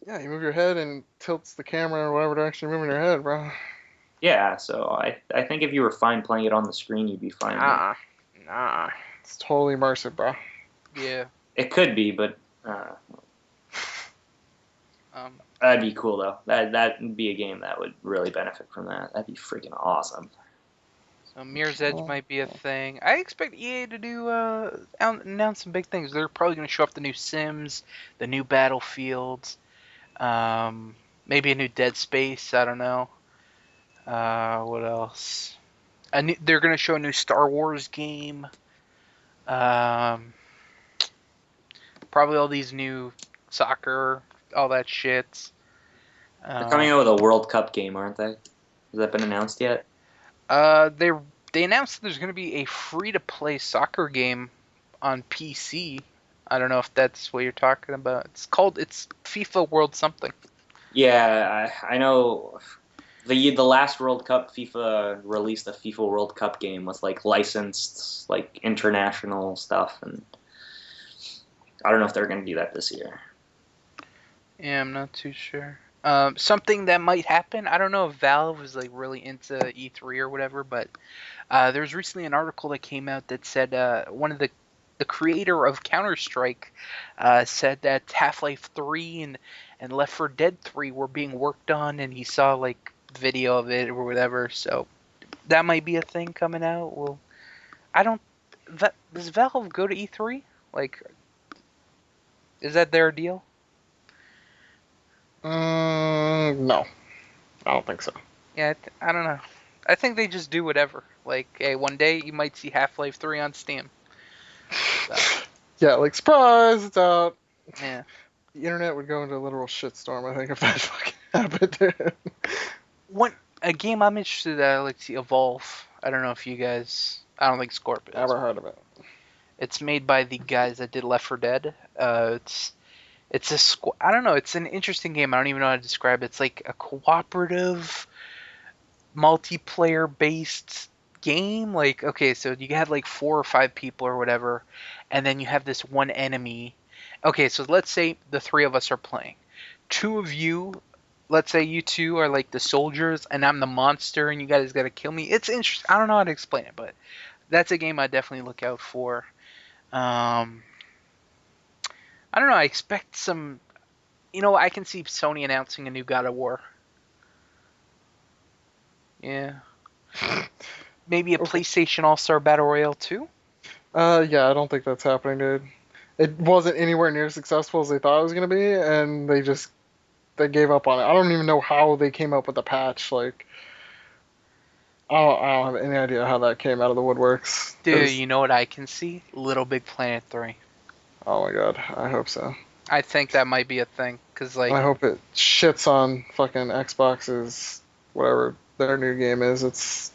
Yeah, you move your head and tilts the camera or whatever direction you're moving your head, bro. Yeah, so I think if you were fine playing it on the screen, you'd be fine. Nah. It's totally immersive, bro. Yeah. It could be, but that'd be cool though. That'd be a game that would really benefit from that. That'd be freaking awesome. So Mirror's Edge might be a thing. I expect EA to do announce some big things. They're probably going to show off the new Sims, the new Battlefields, maybe a new Dead Space. I don't know. What else? They're going to show a new Star Wars game. Probably all these new soccer, all that shit. They're coming out with a World Cup game, aren't they? Has that been announced yet? They announced that there's going to be a free-to-play soccer game on PC. I don't know if that's what you're talking about. It's FIFA World something. Yeah, I know. The last World Cup, FIFA released a FIFA World Cup game with like licensed like international stuff, and I don't know if they're going to do that this year. Yeah, I'm not too sure. Something that might happen. I don't know if Valve is like really into E3 or whatever, but there was recently an article that came out that said one of the creator of Counter-Strike said that Half-Life 3 and Left 4 Dead 3 were being worked on, and he saw like video of it or whatever. So that might be a thing coming out. Well, does Valve go to E3? Like, is that their deal? No. I don't think so. Yeah, I don't know. I think they just do whatever. Like, hey, one day you might see Half-Life 3 on Steam. So, Yeah, like, surprise, it's out. yeah. The internet would go into a literal shitstorm, I think, if that fucking happened. A game I'm interested in that I like to see, Evolve. I don't know if you guys... I don't think Scorp is. Never heard of it. It's made by the guys that did Left 4 Dead. It's a I don't know. It's an interesting game. I don't even know how to describe it. It's like a cooperative, multiplayer-based game. Like, okay, so you have like 4 or 5 people or whatever, and then you have this one enemy. Okay, so let's say the 3 of us are playing. 2 of you, let's say you 2 are like the soldiers, and I'm the monster, and you guys gotta kill me. It's interesting. I don't know how to explain it, but that's a game I definitely look out for. I don't know. I expect some. I can see Sony announcing a new God of War. Yeah. Maybe a PlayStation All-Star Battle Royale 2? Yeah, I don't think that's happening, dude. It wasn't anywhere near as successful as they thought it was going to be, and they gave up on it. I don't even know how they came up with the patch. Like, I don't have any idea how that came out of the woodworks. Dude, you know what I can see? Little Big Planet 3. Oh my god, I hope so. I think that might be a thing, because like... I hope it shits on fucking Xbox's, whatever their new game is. It's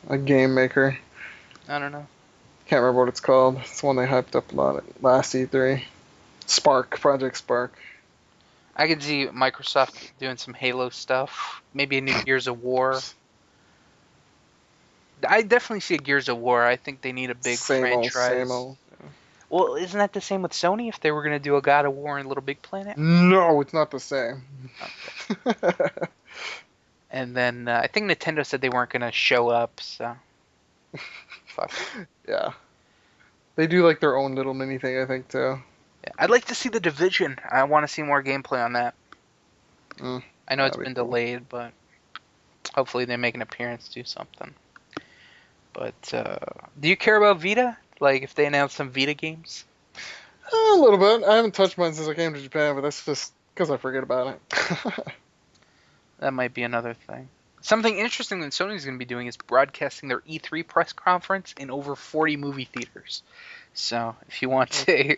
a game maker. I don't know. Can't remember what it's called. It's the one they hyped up a lot at last E3. Project Spark. I could see Microsoft doing some Halo stuff. Maybe a new Gears of War. I definitely see a Gears of War. I think they need a big franchise. Same old. Well, isn't that the same with Sony if they were going to do a God of War and Little Big Planet? No, it's not the same. Okay. And then I think Nintendo said they weren't going to show up, so... Fuck. Yeah. They do like their own little mini thing, I think, too. Yeah. I'd like to see The Division. I want to see more gameplay on that. I know it's been delayed, but hopefully they make an appearance, do something. But do you care about Vita? Like if they announce some Vita games? A little bit. I haven't touched mine since I came to Japan, but that's just because I forget about it. That might be another thing. Something interesting that Sony's going to be doing is broadcasting their E3 press conference in over 40 movie theaters. So if you want a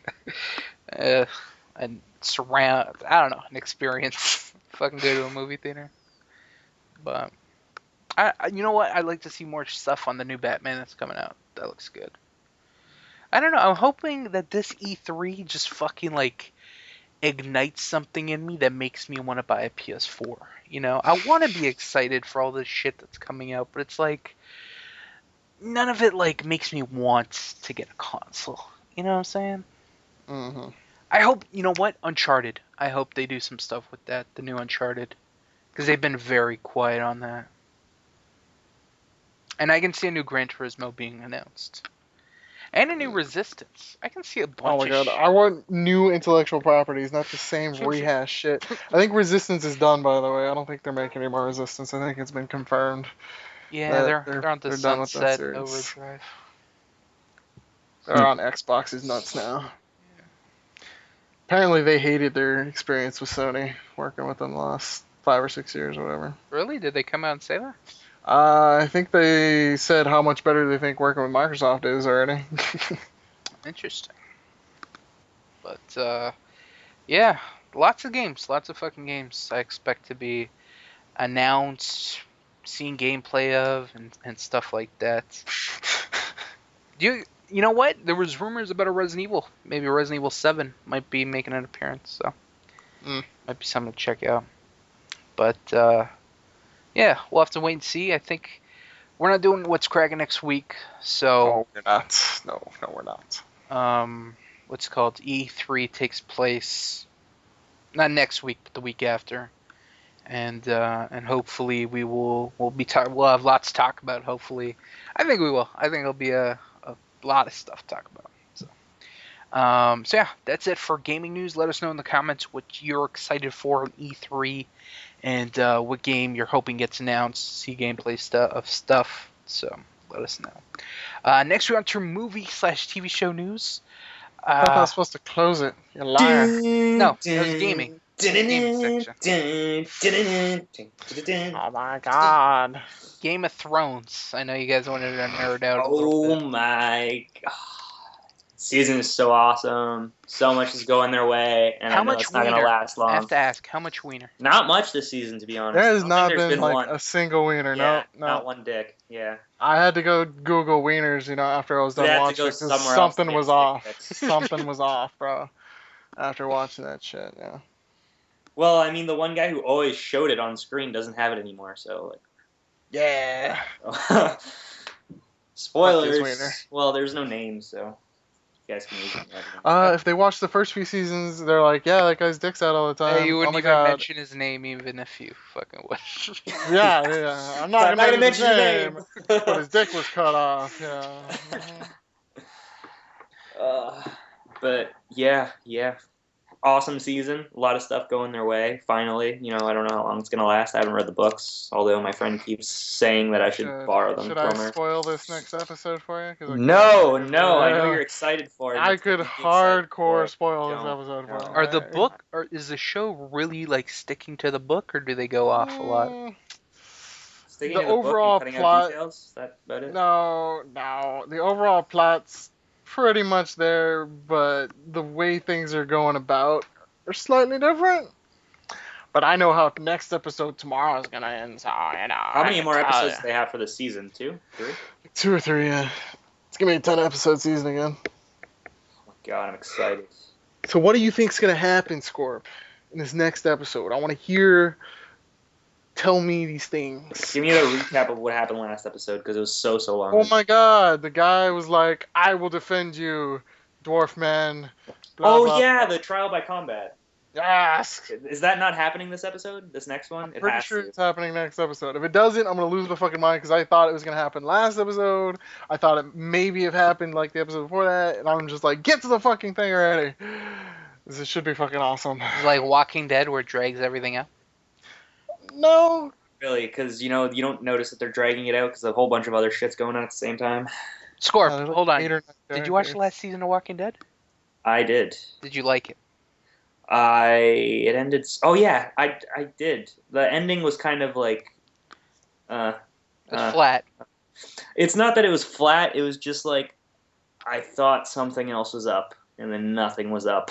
surround, I don't know, an experience, fucking go to a movie theater. But you know what? I'd like to see more stuff on the new Batman that's coming out. That looks good. I don't know. I'm hoping that this E3 just fucking like ignites something in me that makes me want to buy a PS4. You know, I want to be excited for all this shit that's coming out, but it's like none of it like makes me want to get a console. You know what I'm saying? Mm-hmm. I hope, you know what? Uncharted. I hope they do some stuff with that, the new Uncharted, because they've been very quiet on that. And I can see a new Gran Turismo being announced. And a new Resistance. I can see a bunch Oh my of god, I want new intellectual properties, not the same rehash shit. I think Resistance is done, by the way. I don't think they're making any more Resistance. I think it's been confirmed. Yeah, that they're on the they're done with that Sunset series. Overdrive. They're on Xbox's nuts now. Apparently they hated their experience with Sony, working with them the last 5 or 6 years or whatever. Really? Did they come out and say that? I think they said how much better they think working with Microsoft is already. Interesting. But, yeah, lots of games. Lots of fucking games I expect to be announced, seen gameplay of, and stuff like that. You know what? There was rumors about a Resident Evil. Maybe Resident Evil 7 might be making an appearance, so might be something to check out. But, yeah, we'll have to wait and see. I think we're not doing What's Crackin' next week, so... Oh, we're not. No, we're not. What's it called? E3 takes place not next week, but the week after, and hopefully we'll have lots to talk about. Hopefully, I think we will. I think it'll be a lot of stuff to talk about. So yeah, that's it for gaming news. Let us know in the comments what you're excited for on E3, and what game you're hoping gets announced. See gameplay stuff. So let us know. Next we're on to movie/TV show news. I thought I was supposed to close it. You liar. No, it was gaming. Gaming section. Oh my god. Game of Thrones. I know you guys wanted to nerd out a little bit. Oh my god. Season is so awesome. So much is going their way, and I know it's not going to last long. I have to ask, how much wiener? Not much this season, to be honest. There has not been like a single wiener. Yeah, no. Not one dick. Yeah. I had to go Google wieners, after I was done watching it, 'cause something was off. Something was off, bro. After watching that shit, yeah. Well, I mean, the one guy who always showed it on screen doesn't have it anymore, so like. Yeah. Spoilers. Well, there's no name, so you guys can use it. If they watch the first few seasons, they're like, yeah, that guy's dick's out all the time. Hey, you wouldn't oh my even God. mention his name even if you fucking would. Yeah. I'm not gonna mention his name, but his dick was cut off. Yeah. But yeah. Awesome season. A lot of stuff going their way. Finally, I don't know how long it's gonna last. I haven't read the books, although my friend keeps saying that I should borrow them from her. Should I spoil this next episode for you? No. I know you're excited for it. I could hardcore spoil this episode for you. Are the book, or is the show really like sticking to the book, or do they go off a lot? Sticking the to the overall book and cutting plot. out details? Is that about it? No. The overall plot's pretty much there, but the way things are going about are slightly different. But I know how next episode tomorrow is gonna end, so How many more episodes do they have for the season? 2? 3? 2 or 3, yeah. It's gonna be a 10-episode season again. Oh my god, I'm excited. So what do you think's gonna happen, Scorp, in this next episode? I want to hear. Tell me these things. Give me the recap of what happened last episode, because it was so long. Oh my god, the guy was like, I will defend you, dwarf man. Blah, blah. The trial by combat. Yes! Is that not happening this episode? This next one? I'm pretty sure it's happening next episode. If it doesn't, I'm going to lose my fucking mind, because I thought it was going to happen last episode. I thought it maybe have happened like the episode before that, and I'm just like, get to the fucking thing already. This should be fucking awesome. It's like Walking Dead, where it drags everything out. No, really, because you don't notice that they're dragging it out because a whole bunch of other shit's going on at the same time. Scorp, there's like hold on. 8 or 9 Did you watch the characters. last season of Walking Dead? I did. Did you like it? It ended. Oh yeah, I did. The ending was kind of like, It was flat. it's not that it was flat. It was just like I thought something else was up, and then nothing was up.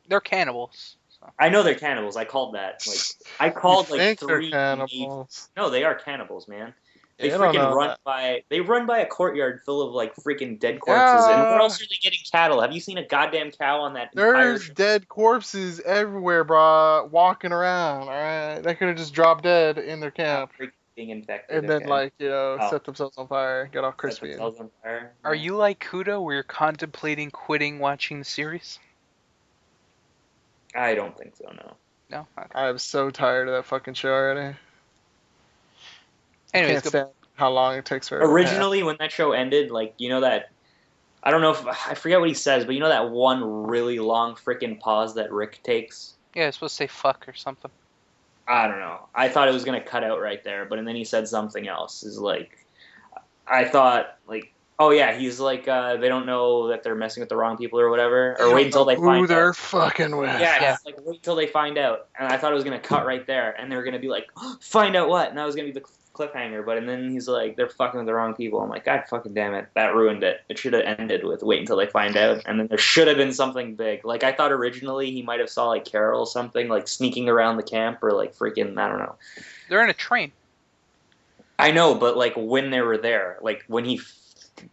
They're cannibals. So. I know they're cannibals. I called that. Like I called You like think they're 3. cannibals. No, they are cannibals, man. They Yeah, I don't freaking know run that. by. They run by a courtyard full of like freaking dead corpses. And where else are they getting cattle? Have you seen a goddamn cow on that entire? There's dead corpses everywhere, bro, walking around. All right, they could have just dropped dead in their camp, Freaking being infected. and then okay. set themselves on fire, get all Set crispy. themselves on fire. Are Yeah. you like Kudo, where you're contemplating quitting watching the series? I don't think so. No. No. Okay. I'm so tired of that fucking show already. Anyways, Can't stand how long it takes for it. Originally, when that show ended, like that. I don't know if I forget what he says, but that one really long freaking pause that Rick takes. yeah, it's supposed to say fuck or something. I don't know. I thought it was gonna cut out right there, but then he said something else. Is like, I thought like, oh yeah, he's like, they don't know that they're messing with the wrong people or whatever, or wait until they who find they're out. fucking with. Yeah, it's like wait until they find out, and I thought it was gonna cut right there, and they were gonna be like, find out what, and that was gonna be the cliffhanger, but and then he's like, they're fucking with the wrong people. I'm like, God fucking damn it, that ruined it. It should have ended with wait until they find out, and then there should have been something big. Like I thought originally he might have saw like Carol or something like sneaking around the camp or like freaking I don't know. They're in a train. I know, but like when they were there, like when he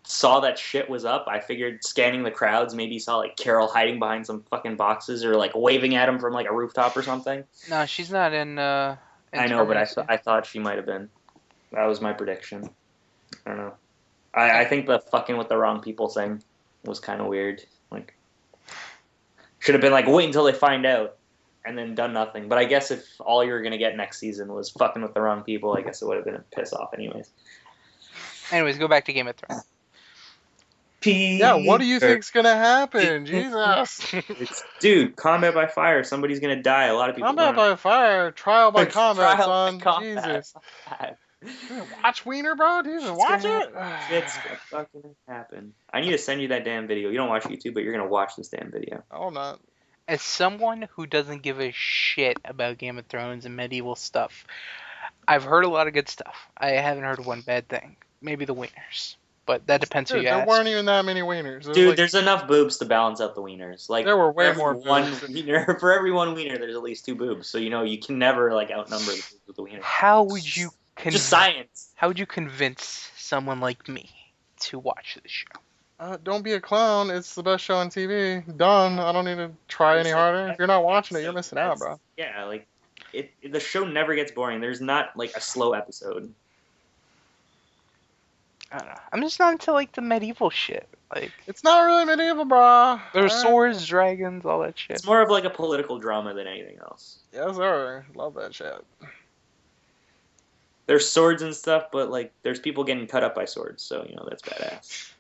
saw that shit was up, I figured scanning the crowds, maybe he saw like Carol hiding behind some fucking boxes or like waving at him from like a rooftop or something. No, she's not in. I know, but Terminator. I thought she might have been. That was my prediction. I don't know. I think the fucking with the wrong people thing was kind of weird. Like, should have been like, wait until they find out, and then done nothing. But I guess if all you were gonna get next season was fucking with the wrong people, I guess it would have been a piss off anyways. Anyways, go back to Game of Thrones. Yeah, what do you think's gonna happen? Jesus. Dude, combat by fire. Somebody's gonna die. A lot of people. Combat by fire, trial by combat, Trial by son. combat. Jesus. Watch Wiener, bro. Do you even watch it? It's gonna fucking happen. I need to send you that damn video. You don't watch YouTube, but you're gonna watch this damn video. Oh, not. As someone who doesn't give a shit about Game of Thrones and medieval stuff, I've heard a lot of good stuff. I haven't heard one bad thing. Maybe the wieners. But that depends who Dude, you there ask. weren't even that many wieners. There was Dude, like, there's enough boobs to balance out the wieners. Like There were way for every more one boobs. wiener. For every one wiener, there's at least 2 boobs. So you can never like outnumber the boobs with the wiener. How would you Just science. How would you convince someone like me to watch this show? don't be a clown. It's the best show on TV. Done. I don't need to try any harder. If you're not watching it, you're missing out, bro. Yeah, like the show never gets boring. There's not like a slow episode. I don't know. I'm just not into like the medieval shit. Like It's not really medieval, bro. there's Alright. swords, dragons, all that shit. It's more of like a political drama than anything else. Yes, sir. Love that shit. There's swords and stuff, but like there's people getting cut up by swords, so that's badass.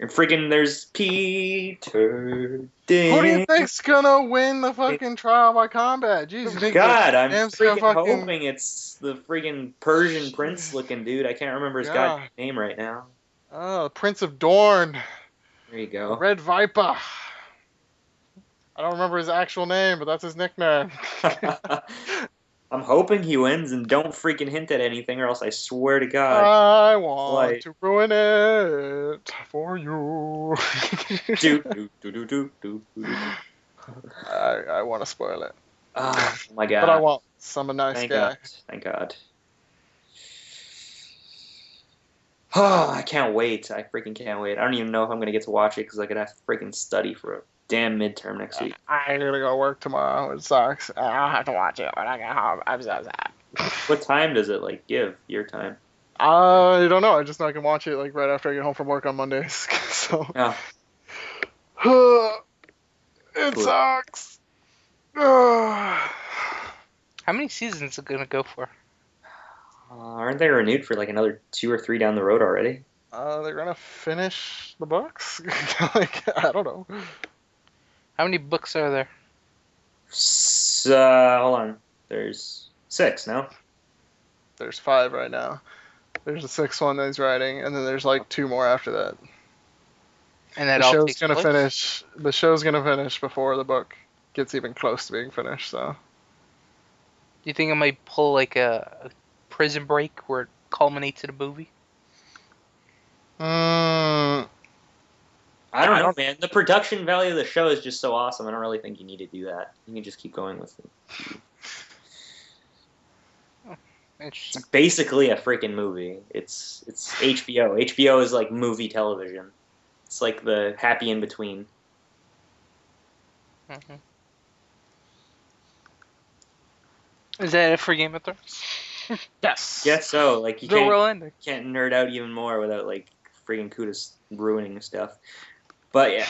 And freaking there's Peter Din. Who do you think's gonna win the fucking trial by combat? Jeez, you think God, I'm Dam's freaking gonna fucking- hoping it's the freaking Persian prince looking dude. I can't remember his Yeah. goddamn name right now. Oh, Prince of Dorne, There you go. Red Viper. I don't remember his actual name, but that's his nickname. I'm hoping he wins and don't freaking hint at anything, or else I swear to God. I want Like- to ruin it for you. do, do, do, do, do, do, do. I want to spoil it, Oh my God. but I want some nice Thank guy. God. Thank God. Oh, I can't wait. I freaking can't wait. I don't even know if I'm going to get to watch it because I could have to freaking study for a damn midterm next week. I gotta go work tomorrow. It sucks. I'll have to watch it when I get home. I'm so sad. What time does it, like, give your time? I don't know. I just know I can watch it like right after I get home from work on Mondays. So Oh, it Cool. sucks. How many seasons is it gonna go for? aren't they renewed for, like, another 2 or 3 down the road already? They're gonna finish the books. Like I don't know. How many books are there? Hold on. There's 6, no? There's 5 right now. There's a 6th one that he's writing, and then there's like 2 more after that. And that The all show's takes gonna place? finish. The show's gonna finish before the book gets even close to being finished. So. Do you think it might pull like a Prison Break where it culminates in a movie? Mm, I don't know, man. The production value of the show is just so awesome. I don't really think you need to do that. You can just keep going with it. Interesting. It's basically a freaking movie. It's HBO. HBO is like movie television. It's like the happy in between. Mm-hmm. Is that it for Game of Thrones? yes. Guess so. Like you The real ending. can't nerd out even more without like freaking Kudos ruining stuff. But yeah,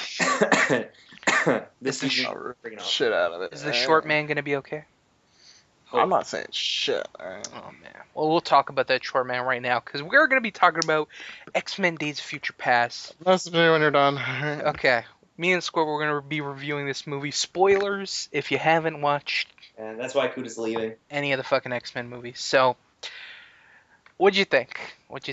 this Is season the freaking awesome. shit out of it. Is the short man gonna be okay? I'm not saying shit. Right? Oh man. Well, we'll talk about that short man right now because we're gonna be talking about X-Men: Days of Future Past. Message me when you're done. Okay. Me and Squirt, we're gonna be reviewing this movie. Spoilers if you haven't watched And that's why Kudos leaving. any of the fucking X-Men movies. So, what'd you think?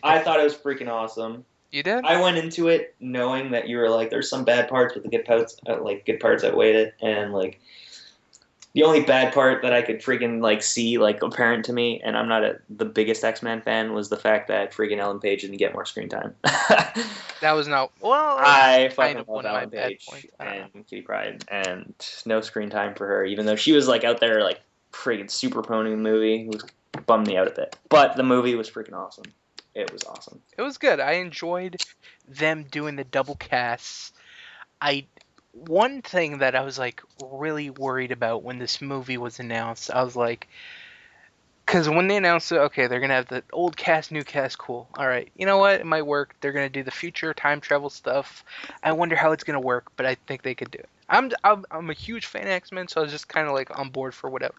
I thought it was freaking awesome. You did? I went into it knowing that you were like, there's some bad parts, but the good parts outweighed it, and like the only bad part that I could freaking like see like apparent to me, and I'm not the biggest X-Men fan, was the fact that freaking Ellen Page didn't get more screen time. That was no. Well, I fucking kind of love one of my Ellen bad Page points. and Kitty Pryde, and no screen time for her, even though she was like out there like freaking super promoting the movie. It was bummed me out a bit, but the movie was freaking awesome. It was awesome. It was good. I enjoyed them doing the double casts. One thing that I was like really worried about when this movie was announced, I was like, because when they announced it, okay, they're gonna have the old cast, new cast, cool. All right, you know what? It might work. They're gonna do the future time travel stuff. I wonder how it's gonna work, but I think they could do it. I'm a huge fan of X-Men, so I was just kind of like on board for whatever.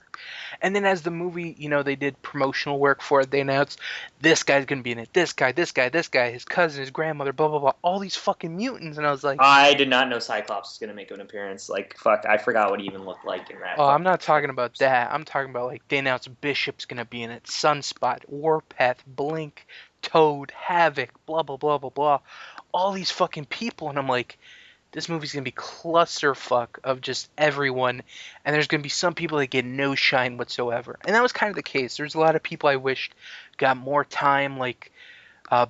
And then as the movie, they did promotional work for it. They announced this guy's gonna be in it. This guy, his cousin, his grandmother, blah blah blah. All these fucking mutants, and I was like, I did not know Cyclops was gonna make an appearance. Like fuck, I forgot what he even looked like in that. oh, I'm not talking about that. I'm talking about like they announced Bishop's gonna be in it, Sunspot, Warpath, Blink, Toad, Havoc, blah blah blah blah blah. All these fucking people, and I'm like, this movie's gonna be clusterfuck of just everyone, and there's gonna be some people that get no shine whatsoever. And that was kind of the case. There's a lot of people I wished got more time, like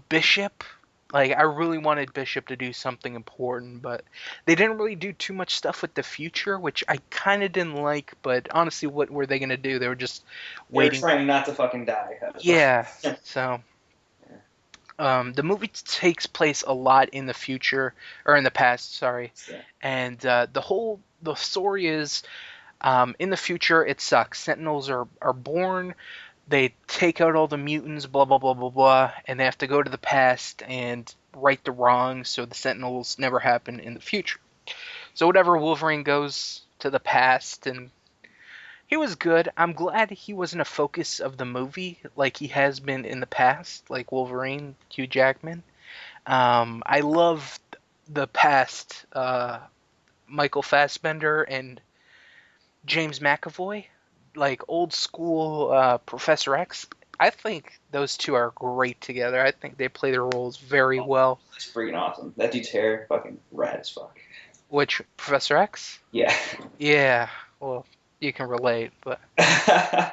Bishop. Like I really wanted Bishop to do something important, but they didn't really do too much stuff with the future, which I kind of didn't like. But honestly, what were they gonna do? They were just waiting. They're trying not to fucking die. Yeah. So. The movie takes place a lot in the future, or in the past, sorry. Yeah. And the story is, in the future, it sucks. Sentinels are born, they take out all the mutants, blah, blah, blah, blah, blah, and they have to go to the past and right the wrongs so the Sentinels never happen in the future. So whatever, Wolverine goes to the past, and he was good. I'm glad he wasn't a focus of the movie like he has been in the past, like Wolverine, Hugh Jackman. I love the past Michael Fassbender and James McAvoy, like old school Professor X. I think those two are great together. I think they play their roles very well. That's freaking awesome. That dude's hair fucking rad as fuck. Which, Professor X? Yeah. Yeah, well, you can relate, but I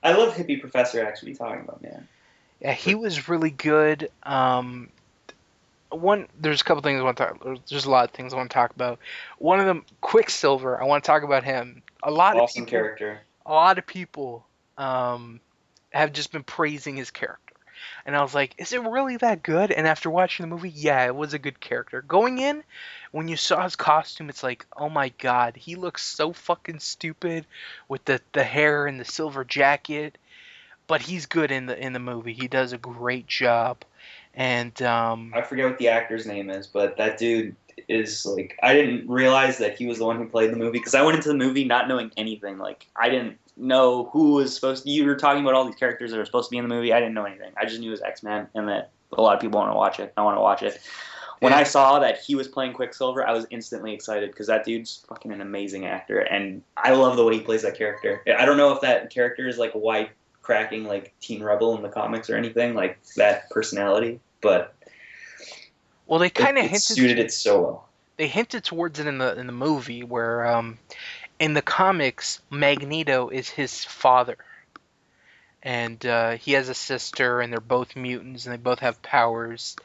love hippie Professor X. What are you talking about, man? yeah, he was really good. There's a couple things I want to talk. There's a lot of things I want to talk about. One of them, Quicksilver. I want to talk about him. Awesome character. A lot of people have just been praising his character, and I was like, is it really that good? And after watching the movie, yeah, it was a good character. Going in, when you saw his costume, it's like, oh my god, he looks so fucking stupid with the hair and the silver jacket, but he's good in the movie. He does a great job. And I forget what the actor's name is, but that dude is like, I didn't realize that he was the one who played the movie because I went into the movie not knowing anything. Like I didn't know who was supposed to. You were talking about all these characters that are supposed to be in the movie. I didn't know anything. I just knew it was X-Men and that a lot of people want to watch it. I want to watch it. When I saw that he was playing Quicksilver, I was instantly excited because that dude's fucking an amazing actor, and I love the way he plays that character. I don't know if that character is like why cracking like Teen Rebel in the comics or anything like that personality, but well, they kind of it hinted suited it so well. They hinted towards it in the movie where in the comics Magneto is his father, and he has a sister, and they're both mutants, and they both have powers,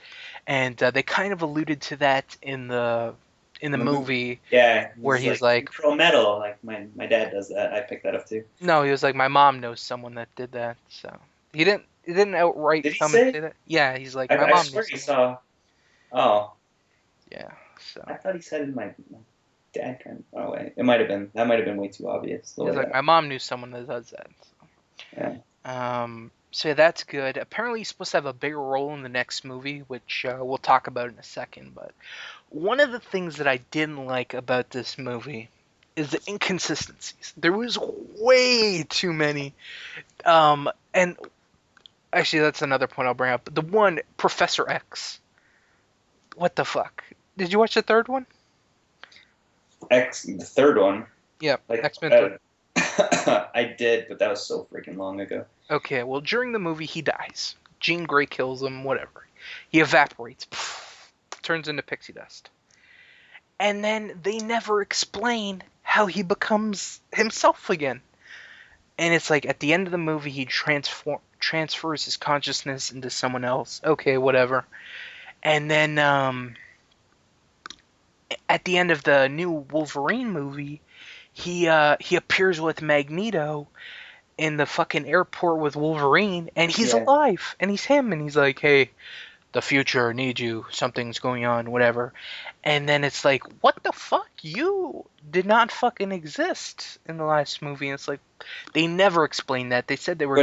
and they kind of alluded to that in the movie. Yeah, where he's like control metal. Like my dad does that. I picked that up too. No, he was like, my mom knows someone that did that. So he didn't outright Did he come say? and say that. Yeah, he's like, my I mom swear knew he someone. saw. Oh, Yeah. So I thought he said it. My dad kind of. Oh wait, it might have been. That might have been way too obvious. he's like, my mom knew someone that does that. So. Yeah. So yeah, that's good. Apparently, he's supposed to have a bigger role in the next movie, which we'll talk about in a second. But one of the things that I didn't like about this movie is the inconsistencies. There was way too many. And actually, that's another point I'll bring up. The one, Professor X. What the fuck? Did you watch the third one? The third one. Yeah, Like, X-Men 3. I did, but that was so freaking long ago. Okay, well, during the movie, he dies. Jean Grey kills him, whatever. He evaporates. Turns into pixie dust. And then they never explain how he becomes himself again. And it's like, at the end of the movie, he transfers his consciousness into someone else. Okay, whatever. And then, at the end of the new Wolverine movie, he appears with Magneto in the fucking airport with Wolverine, and he's alive, and he's him, and he's like, hey, the future needs you, something's going on, whatever. And then it's like, what the fuck? You did not fucking exist in the last movie. And it's like, they never explained that. They said they were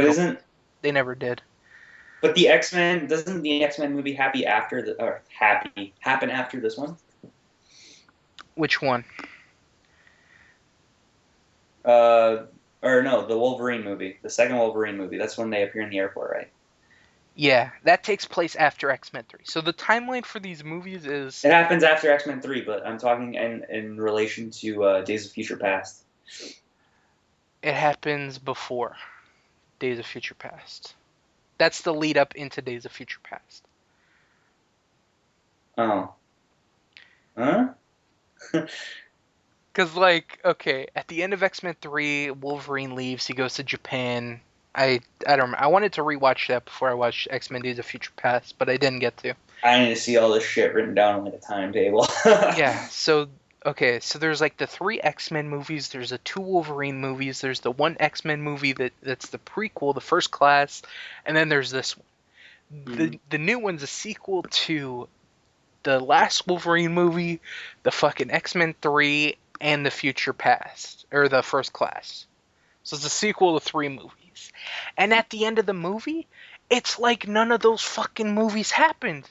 they never did. But the X-Men, doesn't the X-Men movie happen after this one? Which one? Or no, the Wolverine movie, the second Wolverine movie. That's when they appear in the airport, right? Yeah, that takes place after X-Men 3. So the timeline for these movies is... It happens after X-Men 3, but I'm talking in relation to Days of Future Past. It happens before Days of Future Past. That's the lead up into Days of Future Past. Oh. Huh? Because, like, okay, at the end of X-Men 3, Wolverine leaves, he goes to Japan. I don't know. I wanted to rewatch that before I watched X-Men Days of Future Past, but I didn't get to. I need to see all this shit written down on like a timetable. Yeah, so, okay, so there's like the 3 X-Men movies, there's the 2 Wolverine movies, there's the 1 X-Men movie that's the prequel, the First Class, and then there's this one. The new one's a sequel to the last Wolverine movie, the fucking X-Men 3, and the Future Past, or the First Class. So it's a sequel to 3 movies. And at the end of the movie, it's like none of those fucking movies happened.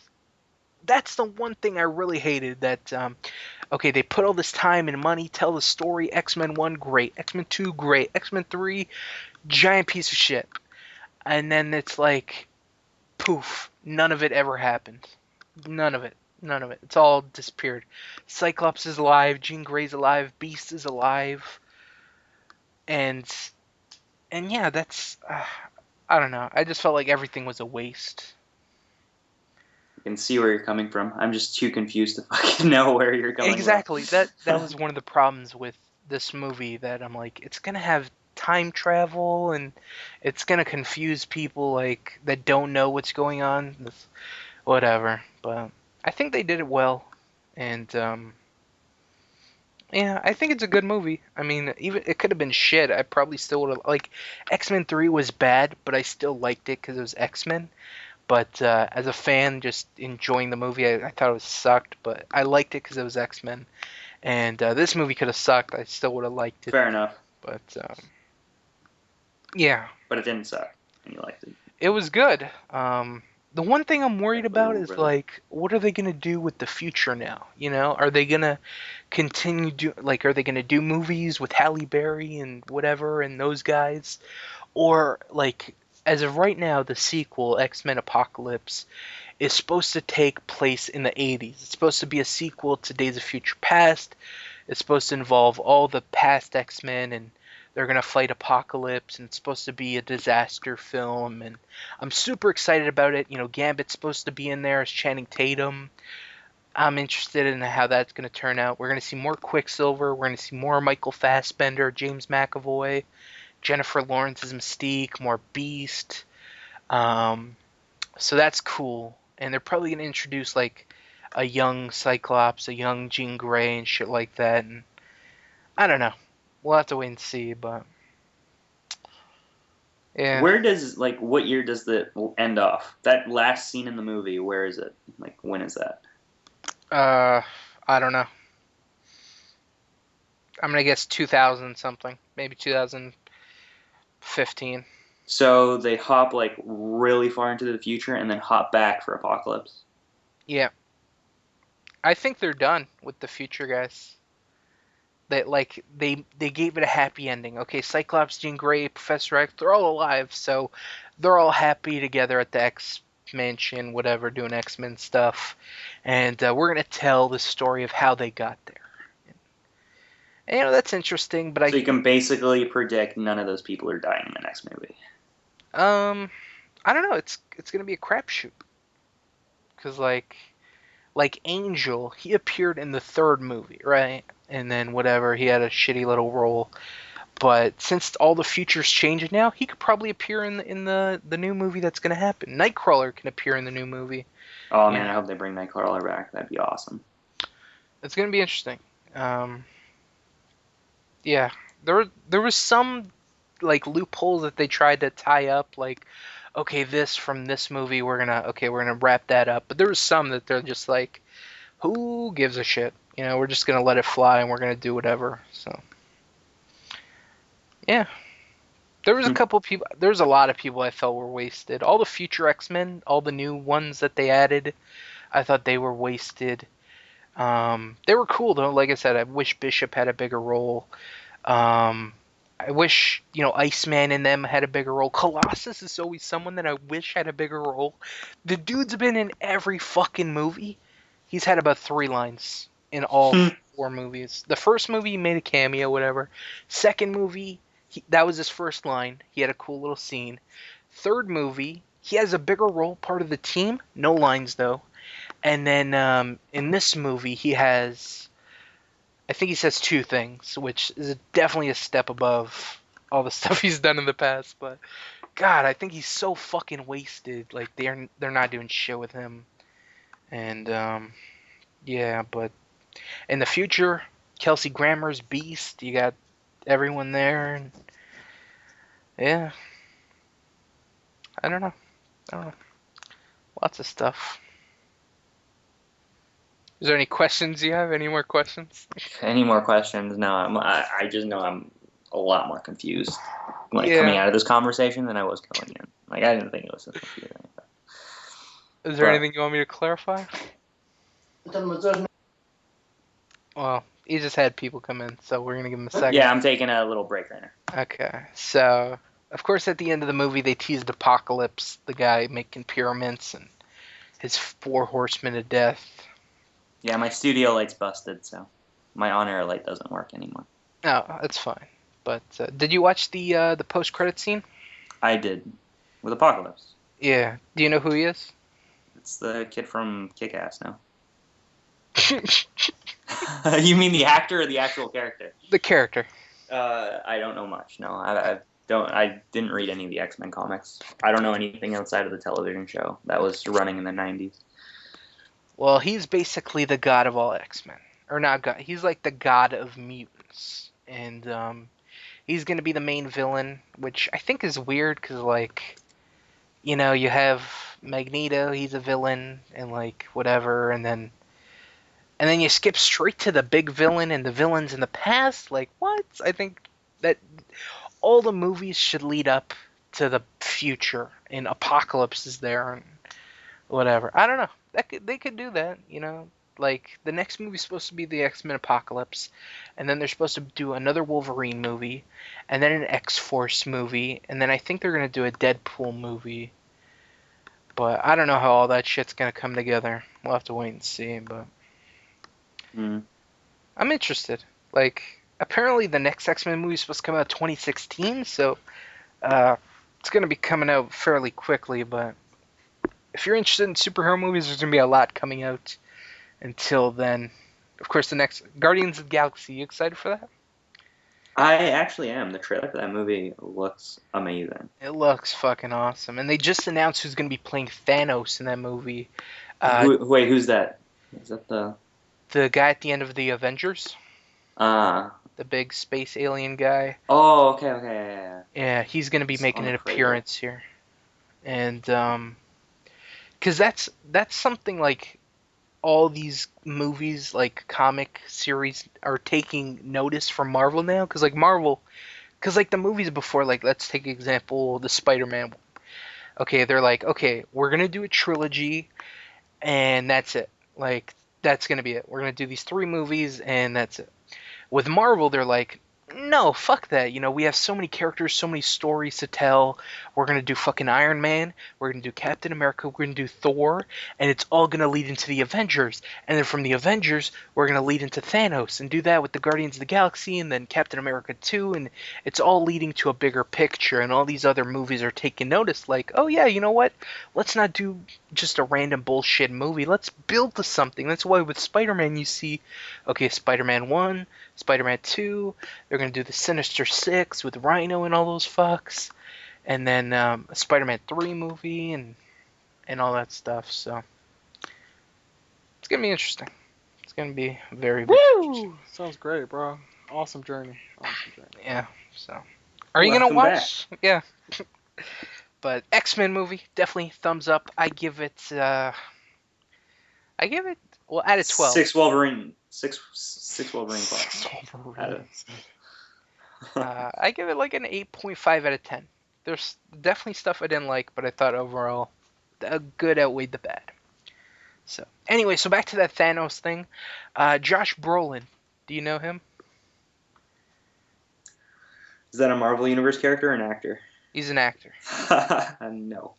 That's the one thing I really hated, that, okay, they put all this time and money, tell the story, X-Men 1, great, X-Men 2, great, X-Men 3, giant piece of shit. And then it's like, poof, none of it ever happened. None of it. None of it. It's all disappeared. Cyclops is alive, Jean Grey's alive, Beast is alive. And yeah, that's... I don't know. I just felt like everything was a waste. I can see where you're coming from. I'm just too confused to fucking know where you're going. Exactly. That was one of the problems with this movie, that I'm like, it's going to have time travel, and it's going to confuse people like that don't know what's going on. Whatever. But I think they did it well. And yeah, I think it's a good movie. I mean, even it could have been shit. I probably still would have... Like, X-Men 3 was bad, but I still liked it because it was X-Men. But as a fan, just enjoying the movie, I thought it sucked. But I liked it because it was X-Men. And this movie could have sucked. I still would have liked it. Fair enough. But, yeah. But it didn't suck, and you liked it. It was good. The one thing I'm worried about is, like, what are they going to do with the future now? You know, are they going to continue are they going to do movies with Halle Berry and whatever and those guys? Or, like, as of right now, the sequel, X-Men Apocalypse, is supposed to take place in the 80s. It's supposed to be a sequel to Days of Future Past. It's supposed to involve all the past X-Men, and they're going to fight Apocalypse, and it's supposed to be a disaster film, and I'm super excited about it. Gambit's supposed to be in there as Channing Tatum. I'm interested in how that's going to turn out. We're going to see more Quicksilver. We're going to see more Michael Fassbender, James McAvoy, Jennifer Lawrence as Mystique, more Beast. So that's cool. And they're probably going to introduce, like, a young Cyclops, a young Jean Grey, and shit like that. And I don't know. We'll have to wait and see, but... yeah. What year does the end off? That last scene in the movie, where is it? Like, when is that? I don't know. I'm gonna guess 2000 something, maybe 2015. So they hop like really far into the future and then hop back for Apocalypse. Yeah, I think they're done with the future guys. They gave it a happy ending. Okay, Cyclops, Jean Grey, Professor X, they're all alive, so they're all happy together at the X Mansion, whatever, doing X-Men stuff, and we're gonna tell the story of how they got there. And, that's interesting, but so you can basically predict none of those people are dying in the next movie. I don't know. It's gonna be a crapshoot, because like Angel, he appeared in the third movie, right? And then whatever, he had a shitty little role. But since all the future's changing now, he could probably appear in the new movie that's gonna happen. Nightcrawler can appear in the new movie. Oh man, I hope they bring Nightcrawler back. That'd be awesome. It's gonna be interesting. Yeah, there was some like loopholes that they tried to tie up, like, okay, this from this movie, we're gonna wrap that up. But there was some that they're just like, who gives a shit? We're just gonna let it fly and we're gonna do whatever. So yeah, there was a couple people. There was a lot of people I felt were wasted. All the future X-Men, all the new ones that they added, I thought they were wasted. They were cool though. Like I said, I wish Bishop had a bigger role. I wish, Iceman in them had a bigger role. Colossus is always someone that I wish had a bigger role. The dude's been in every fucking movie. He's had about 3 lines in all 4 movies. The first movie, he made a cameo, whatever. Second movie, that was his first line. He had a cool little scene. Third movie, he has a bigger role, part of the team. No lines, though. And then in this movie, I think he says 2 things, which is definitely a step above all the stuff he's done in the past. But God, I think he's so fucking wasted. Like they're not doing shit with him. And yeah, but in the future, Kelsey Grammer's Beast. You got everyone there, and yeah, I don't know. Lots of stuff. Is there any questions you have? Any more questions? Any more questions? No, I just know I'm a lot more confused, coming out of this conversation than I was going in. Like, I didn't think it was so confusing. Is there anything you want me to clarify? Well, he just had people come in, so we're gonna give him a second. Yeah, I'm taking a little break right now. Okay, so of course at the end of the movie they teased Apocalypse, the guy making pyramids, and his 4 horsemen of death. Yeah, my studio light's busted, so my on-air light doesn't work anymore. Oh, that's fine. But did you watch the post-credit scene? I did, with Apocalypse. Yeah. Do you know who he is? It's the kid from Kick-Ass now. You mean the actor or the actual character? The character. I don't know much. No, I didn't read any of the X-Men comics. I don't know anything outside of the television show that was running in the 90s. Well, he's basically the god of all X-Men. Or not god. He's like the god of mutants. And he's going to be the main villain, which I think is weird because, like, you have Magneto, he's a villain, and, like, whatever, and then you skip straight to the big villain and the villains in the past. Like, what? I think that all the movies should lead up to the future, and Apocalypse is there, and whatever. I don't know. They could do that, Like, the next movie's supposed to be the X-Men Apocalypse, and then they're supposed to do another Wolverine movie, and then an X-Force movie, and then I think they're going to do a Deadpool movie. But I don't know how all that shit's gonna come together. We'll have to wait and see. But I'm interested. Like, apparently the next X-Men movie is supposed to come out 2016, so it's gonna be coming out fairly quickly. But if you're interested in superhero movies, there's gonna be a lot coming out until then. Of course, the next Guardians of the Galaxy. You excited for that? I actually am. The trailer for that movie looks amazing. It looks fucking awesome. And they just announced who's going to be playing Thanos in that movie. Wait, who's that? Is that the guy at the end of the Avengers? the big space alien guy. Oh, okay, yeah. Yeah, he's going to be making an crazy. appearance here. And, because that's something like all these movies, like comic series, are taking notice from Marvel now. Because, like, the movies before, like, let's take example, the Spider-Man. Okay, they're like, okay, we're going to do a trilogy, and that's it. Like, that's going to be it. We're going to do these 3 movies, and that's it. With Marvel, they're like, no, fuck that. You know, we have so many characters, so many stories to tell. We're going to do fucking Iron Man. We're going to do Captain America. We're going to do Thor. And it's all going to lead into the Avengers. And then from the Avengers, we're going to lead into Thanos and do that with the Guardians of the Galaxy and then Captain America 2. And it's all leading to a bigger picture. And all these other movies are taking notice. Like, oh yeah, you know what? Let's not do just a random bullshit movie. Let's build to something. That's why with Spider-Man you see, okay, Spider-Man 1, Spider-Man 2, they're going to do the Sinister Six with Rhino and all those fucks, and then a Spider-Man 3 movie and all that stuff, so it's going to be interesting. It's going to be very, very interesting. Sounds great, bro. Awesome journey. Yeah, so. Are you going to watch? Back. Yeah. But X-Men movie, definitely thumbs up. I give it, well, out of 12. 6 Wolverine. 6 Wolverine class. I give it like an 8.5 out of 10. There's definitely stuff I didn't like, but I thought overall the good outweighed the bad. So anyway, so back to that Thanos thing. Josh Brolin, do you know him? Is that a Marvel Universe character or an actor? He's an actor. No.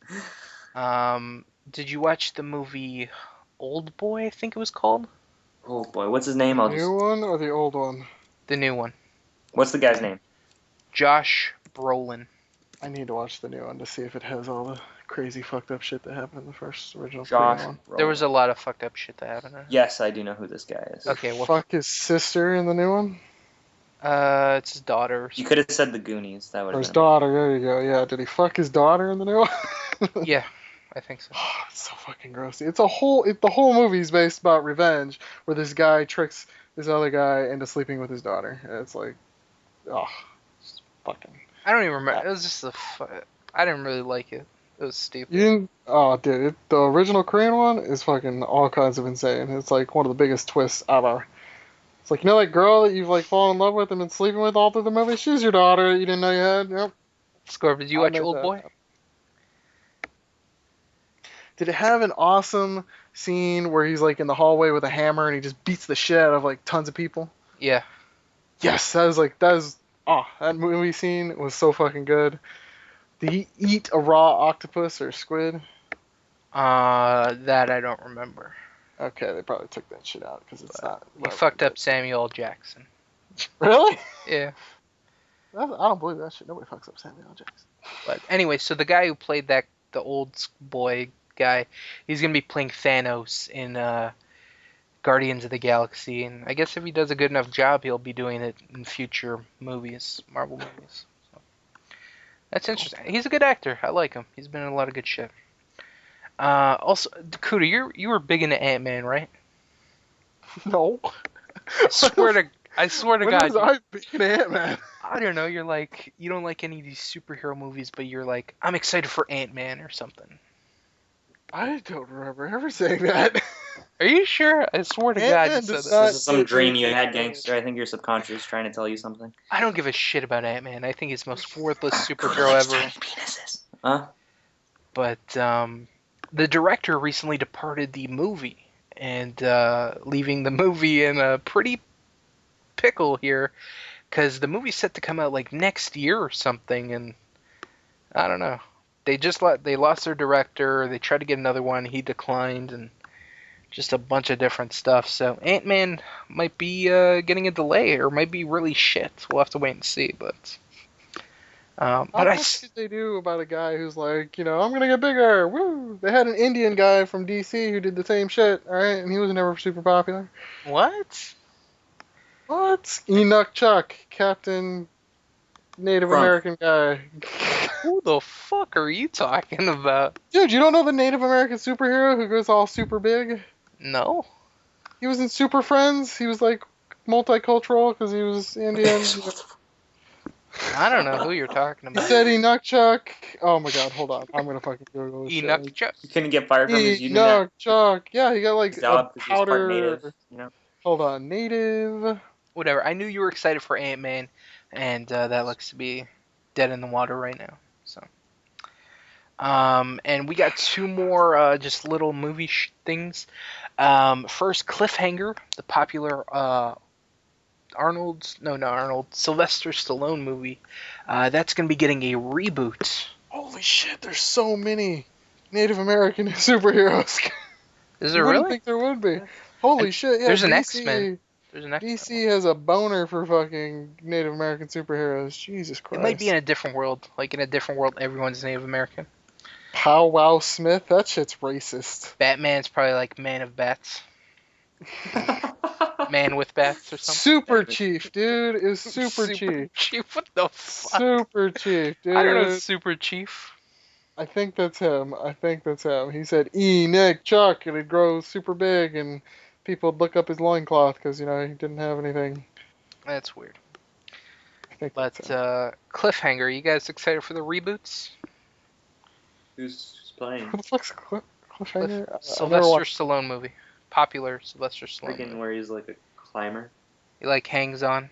Did you watch the movie Old Boy, I think it was called? Oh boy, what's his name? The new one or the old one? The new one. What's the guy's name? Josh Brolin. I need to watch the new one to see if it has all the crazy fucked up shit that happened in the first original Josh one. There was a lot of fucked up shit that happened. Yes, I do know who this guy is. Okay, well, fuck his sister in the new one. It's his daughter. You could have said the Goonies. That would. Or his daughter. There you go. Yeah. Did he fuck his daughter in the new one? Yeah, I think so. Oh, it's so fucking gross. The whole movie is based about revenge, where this guy tricks this other guy into sleeping with his daughter. And it's like, oh, it's fucking. I don't even remember. It was just I didn't really like it. It was stupid. You didn't? Oh, dude. The original Korean one is fucking all kinds of insane. It's like one of the biggest twists ever. It's like, you know that girl that you've like fallen in love with and been sleeping with all through the movie? She's your daughter that you didn't know you had. Yep. Scorp, did you watch Old Boy? Did it have an awesome scene where he's like in the hallway with a hammer and he just beats the shit out of like tons of people? Yeah. Yes, that movie scene was so fucking good. Did he eat a raw octopus or squid? That I don't remember. Okay, they probably took that shit out because it's not. He fucked up Samuel L. Jackson. Really? Yeah. I don't believe that shit. Nobody fucks up Samuel L. Jackson. But anyway, so the guy who played the old boy guy, he's gonna be playing Thanos in Guardians of the Galaxy, and I guess if he does a good enough job, he'll be doing it in future movies, Marvel movies. So that's interesting. He's a good actor. I like him. He's been in a lot of good shit. Also, Dakota, you were big into Ant-Man, right? No. I swear to God. I big into Ant-Man? I don't know. You're like, you don't like any of these superhero movies, but you're like, I'm excited for Ant-Man or something. I don't remember ever saying that. Are you sure? I swear to God you said that. This is some dream you had, gangster. I think your subconscious is trying to tell you something. I don't give a shit about Ant-Man. I think he's the most worthless superhero ever. Penises. Huh? But the director recently departed the movie, and leaving the movie in a pretty pickle here, because the movie's set to come out like next year or something, and I don't know. they lost their director. They tried to get another one. He declined, and just a bunch of different stuff. So Ant-Man might be getting a delay, or might be really shit. We'll have to wait and see. But How much did they do about a guy who's like, I'm gonna get bigger? Woo! They had an Indian guy from DC who did the same shit, all right, and he was never super popular. What? What? Enoch Chuck, Captain Native American guy. Who the fuck are you talking about? Dude, you don't know the Native American superhero who goes all super big? No. He was in Super Friends. He was like multicultural because he was Indian. I don't know who you're talking He about. said Enoch Chuck. Oh my god, hold on. I'm gonna fucking Google this Enoch shit. Chuck. He couldn't get fired from his union. Enoch Chuck. Yeah, he got like Job a 'cause he was part native, powder. Hold on, native. Whatever. I knew you were excited for Ant-Man, and that looks to be dead in the water right now. So. And we got two more just little movie things. First, Cliffhanger, the popular Sylvester Stallone movie. That's going to be getting a reboot. Holy shit, there's so many Native American superheroes. Is there I wouldn't really? think there would be. Holy shit, yeah. There's an DC X-Men. There's an X-Men. DC has a boner for fucking Native American superheroes. Jesus Christ. It might be in a different world. Like in a different world, everyone's Native American. Pow Wow Smith, that shit's racist. Batman's probably like Man of Bats. Man with Bats or something. Super Chief, dude. It was Super Chief. Chief, what the fuck? Super Chief, dude. I don't know Super Chief. I think that's him. He said, Nick Chuck, and he'd grow super big, and people would look up his loincloth because, he didn't have anything. That's weird. I think But that's him. Cliffhanger, you guys excited for the reboots? Who's playing? Who the fuck's Cliffhanger? Sylvester Stallone movie. Popular Sylvester Stallone Freaking movie. where he's like a climber. He like hangs on.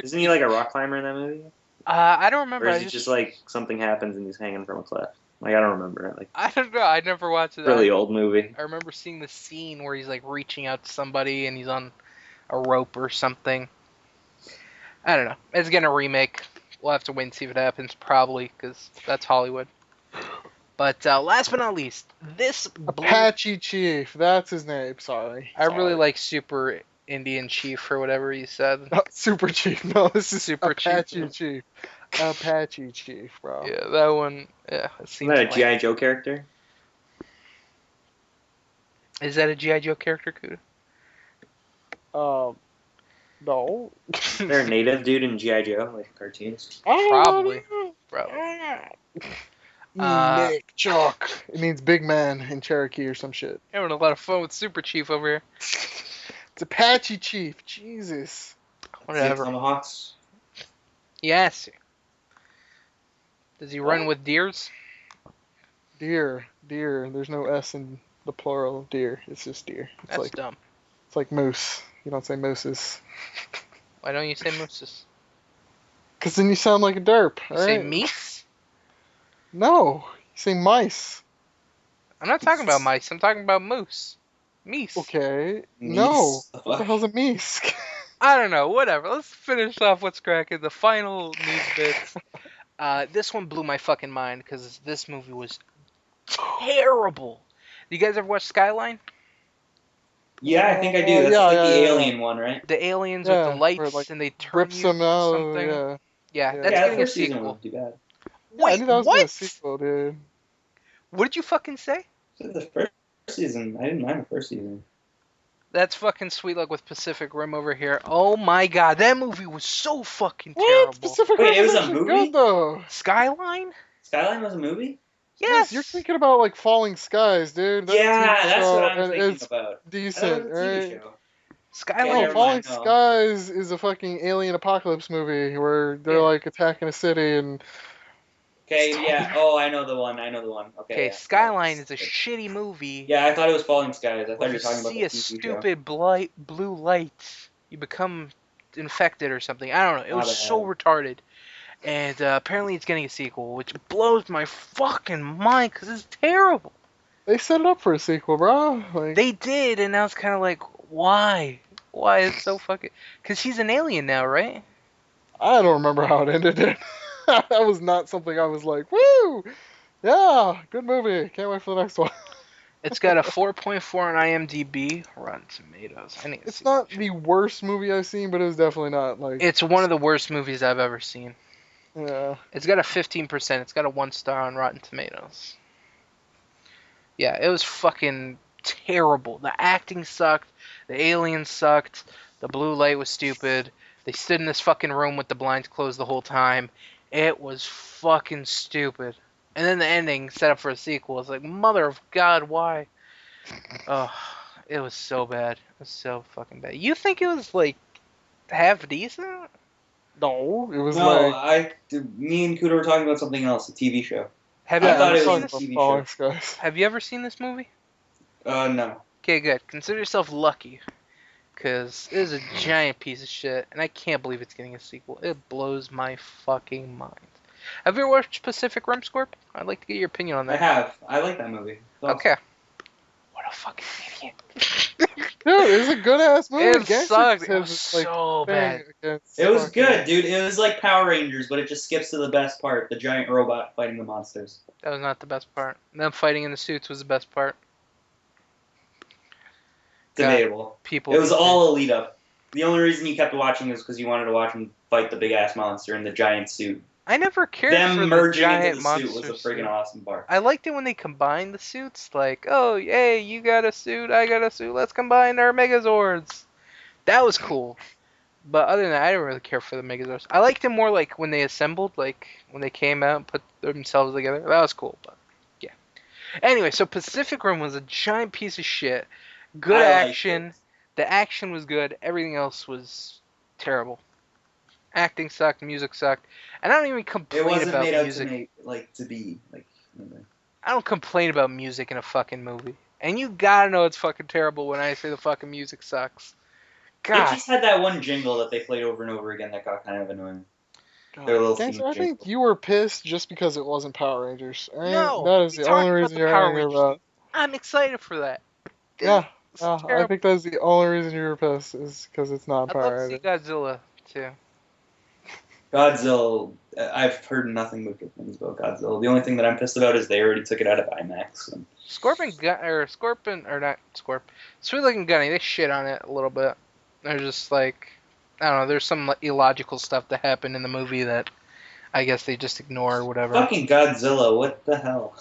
Isn't he like a rock climber in that movie? I don't remember. Or is it just like something happens and he's hanging from a cliff? Like I don't remember it. Like I don't know. I never watched it. really old movie. I remember seeing the scene where he's like reaching out to somebody and he's on a rope or something. I don't know. It's getting a remake. We'll have to wait and see if it happens, probably, because that's Hollywood. But last but not least, this Apache Chief, that's his name. Sorry. I really like Super Indian Chief or whatever you said. Not Super Chief. No, this is Super Apache Chief. Apache Chief, bro. Yeah, that one. Yeah, it seems. Isn't that a G.I. Joe character? Is that a G.I. Joe character, Kuda? No. Is there a native dude in G.I. Joe, like cartoons? Probably. Nick Chuck. It means big man in Cherokee or some shit. Having a lot of fun with Super Chief over here. It's Apache Chief. Jesus. Whatever. Tomahawks. Yes. Does he run with deers? Deer. There's no S in the plural of deer. It's just deer. That's dumb. It's like moose. You don't say mooses. Why don't you say mooses? Because then you sound like a derp. You all say right? meese? No. You say mice. I'm not talking about mice. I'm talking about moose. Meese. Okay. Meese. No. What the hell's a meese? I don't know. Whatever. Let's finish off what's cracking. The final news bits. This one blew my fucking mind because this movie was terrible. You guys ever watch Skyline? Yeah, I think I do. That's yeah, like the yeah. alien one, right? The aliens Yeah, with the lights where it, like, and they turn Rips you them out. something. Yeah. Yeah, Yeah. that's Yeah, the getting a first season sequel. wasn't too bad. I Wait, knew that was what? a sequel, dude. What did you fucking say? The first season, I didn't mind the first season. That's fucking Sweet Luck with Pacific Rim over here. Oh my god, that movie was so fucking What? terrible. Pacific Wait, Rim it was is a actually movie? good, though. Skyline? Skyline was a movie? Yes. You're thinking about, like, Falling Skies, dude. That's a Yeah, TV that's show, what I'm and thinking it's about. I thought it decent, was a TV right? show. Skyline. Yeah, No, never Falling mind, no. Skies is a fucking alien apocalypse movie where they're, Yeah. like, attacking a city and... Okay, yeah. Oh, I know the one. Okay. Okay, Yeah. Skyline is a shitty movie. Yeah, I thought it was Falling Skies. I thought When you you were talking about see the a TV show. stupid blue light, you become infected or something. I don't know. It was so retarded. And apparently it's getting a sequel, which blows my fucking mind because it's terrible. They set it up for a sequel, bro. Like, They did, and now it's kind of like, why? Why it's so fucking... Because he's an alien now, right? I don't remember how it ended. that was not something I was like, woo! Yeah, good movie. Can't wait for the next one. It's got a 4.4 on IMDb. Rotten Tomatoes. I need to It's see. not the worst movie I've seen, but it was definitely not like. It's one of the worst movies I've ever seen. Yeah. It's got a 15%. It's got a 1 star on Rotten Tomatoes. Yeah, it was fucking terrible. The acting sucked. The aliens sucked. The blue light was stupid. They stood in this fucking room with the blinds closed the whole time. It was fucking stupid. And then the ending set up for a sequel. It's like, mother of God, why? Oh, it was so bad. It was so fucking bad. You think it was like half decent? No, it was No, like. me and Kuda were talking about something else, a TV show. Have I you thought ever it seen was this? a TV Falling show. Skies. Have you ever seen this movie? No. Okay, good. Consider yourself lucky, because it is a giant piece of shit, and I can't believe it's getting a sequel. It blows my fucking mind. Have you ever watched Pacific Rim, Scorp? I'd like to get your opinion on I that. have. I like that movie. It's awesome. Okay. What a fucking idiot. Dude, it was a good ass movie. It Gangster sucked. It has was this, like, so thing bad. against It was fucking- good, dude. It was like Power Rangers, but it just skips to the best part, the giant robot fighting the monsters. That was not the best part. Them fighting in the suits was the best part. God, Debatable. people. It was all a lead up. The only reason you kept watching was because you wanted to watch him fight the big ass monster in the giant suit. I never cared for Them the merging giant into the monster suit was a friggin' suit. awesome part. I liked it when they combined the suits. Like, oh, hey, you got a suit, I got a suit. Let's combine our Megazords. That was cool. But other than that, I didn't really care for the Megazords. I liked it more like when they assembled, like when they came out and put themselves together. That was cool. But yeah. Anyway, so Pacific Rim was a giant piece of shit. Good I liked action. it. The action was good. Everything else was terrible. Acting sucked. Music sucked. And I don't even It complain wasn't about made out music. to make to be like. I don't complain about music in a fucking movie. And you gotta know it's fucking terrible when I say the fucking music sucks. It God. just had that one jingle that they played over and over again that got kind of annoying. God, Their little Gangster, theme I think jingle. you were pissed just because it wasn't Power Rangers. I mean, No, that is we the only talked about reason the you're Power angry Rangers. about. I'm excited for that. Yeah, It's I terrible. think that's the only reason you were pissed is because it's not I'd love Power to see Rangers. Godzilla, too. Godzilla. I've heard nothing but good things about Godzilla. The only thing that I'm pissed about is they already took it out of IMAX. And Scorpion, or not Scorp. Sweet Looking Gunny, they shit on it a little bit. They're just like, I don't know, there's some illogical stuff that happened in the movie that I guess they just ignore or whatever. fucking Godzilla, what the hell?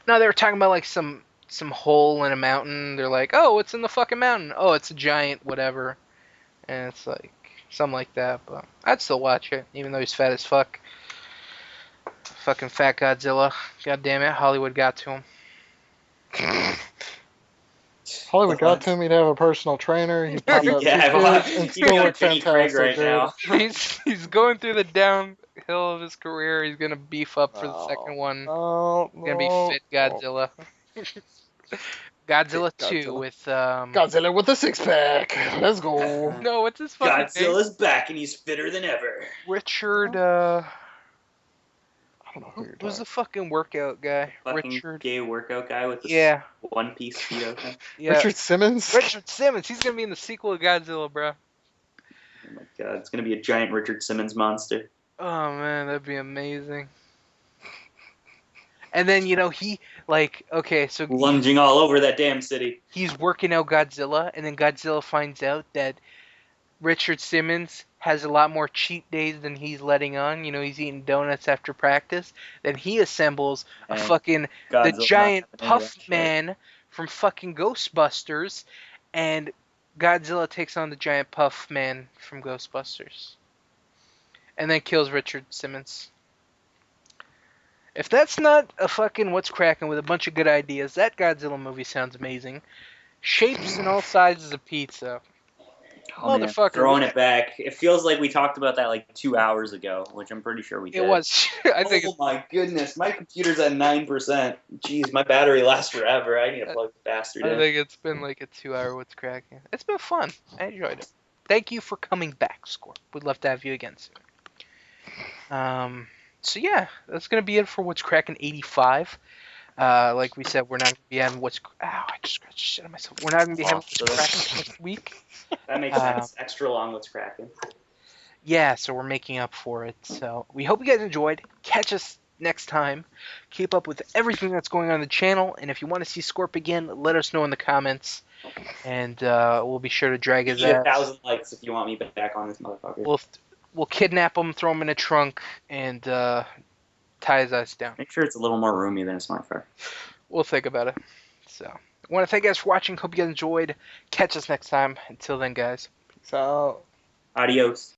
No, they were talking about like some hole in a mountain. They're like, oh, what's in the fucking mountain? Oh, it's a giant whatever. And it's like something like that. But I'd still watch it, even though he's fat as fuck. Fucking fat Godzilla. God damn it, Hollywood got to him. Hollywood got to him. He'd have a personal trainer. He'd pop out Yeah, two well, kids and he's still got look Jenny Craig fantastic, right dude. now. He's going through the downhill of his career. He's gonna beef up for the second one. Oh, He's gonna be fit Godzilla. Godzilla 2 Godzilla. with Godzilla with a six pack. Let's go. no, what's his fucking name? Godzilla's back and he's fitter than ever. Richard I don't know who you're who's talking. the fucking workout guy? Fucking Richard. gay workout guy with the Yeah. one piece speedo thing. Yeah. Richard Simmons. Richard Simmons. He's gonna be in the sequel of Godzilla, bro. Oh my god, it's gonna be a giant Richard Simmons monster. Oh man, that'd be amazing. And then he okay, so Lunging all over that damn city. he's working out Godzilla, and then Godzilla finds out that Richard Simmons has a lot more cheat days than he's letting on. He's eating donuts after practice. Then he assembles a And fucking Godzilla's the not giant having any of that Puff shit. Man from fucking Ghostbusters, and Godzilla takes on the giant Puff Man from Ghostbusters, and then kills Richard Simmons. If that's not a fucking what's cracking with a bunch of good ideas, that Godzilla movie sounds amazing. Shapes and all sizes of pizza. Oh, man, Motherfucker. throwing it back. It feels like we talked about that like 2 hours ago, which I'm pretty sure we did. It was. I think. Oh my goodness, my computer's at 9%. Jeez, my battery lasts forever. I need to plug the bastard I in. think it's been like a 2-hour what's cracking. It's been fun. I enjoyed it. Thank you for coming back, Scorp. We'd love to have you again soon. So yeah, that's gonna be it for what's cracking 85. Like we said, we're not gonna be having what's. Ow! I just scratched the shit out of myself. We're not gonna be having what's cracking next week. That makes sense. Extra long, what's cracking. Yeah, so we're making up for it. So we hope you guys enjoyed. Catch us next time. Keep up with everything that's going on the channel, and if you want to see Scorp again, let us know in the comments, and we'll be sure to drag his Give me ass. 1,000 likes if you want me back on this motherfucker. We'll kidnap him, throw him in a trunk, and tie his ass down. Make sure it's a little more roomy than a smart fire. We'll think about it. So, I want to thank you guys for watching. Hope you guys enjoyed. Catch us next time. Until then, guys. Peace out. Adios.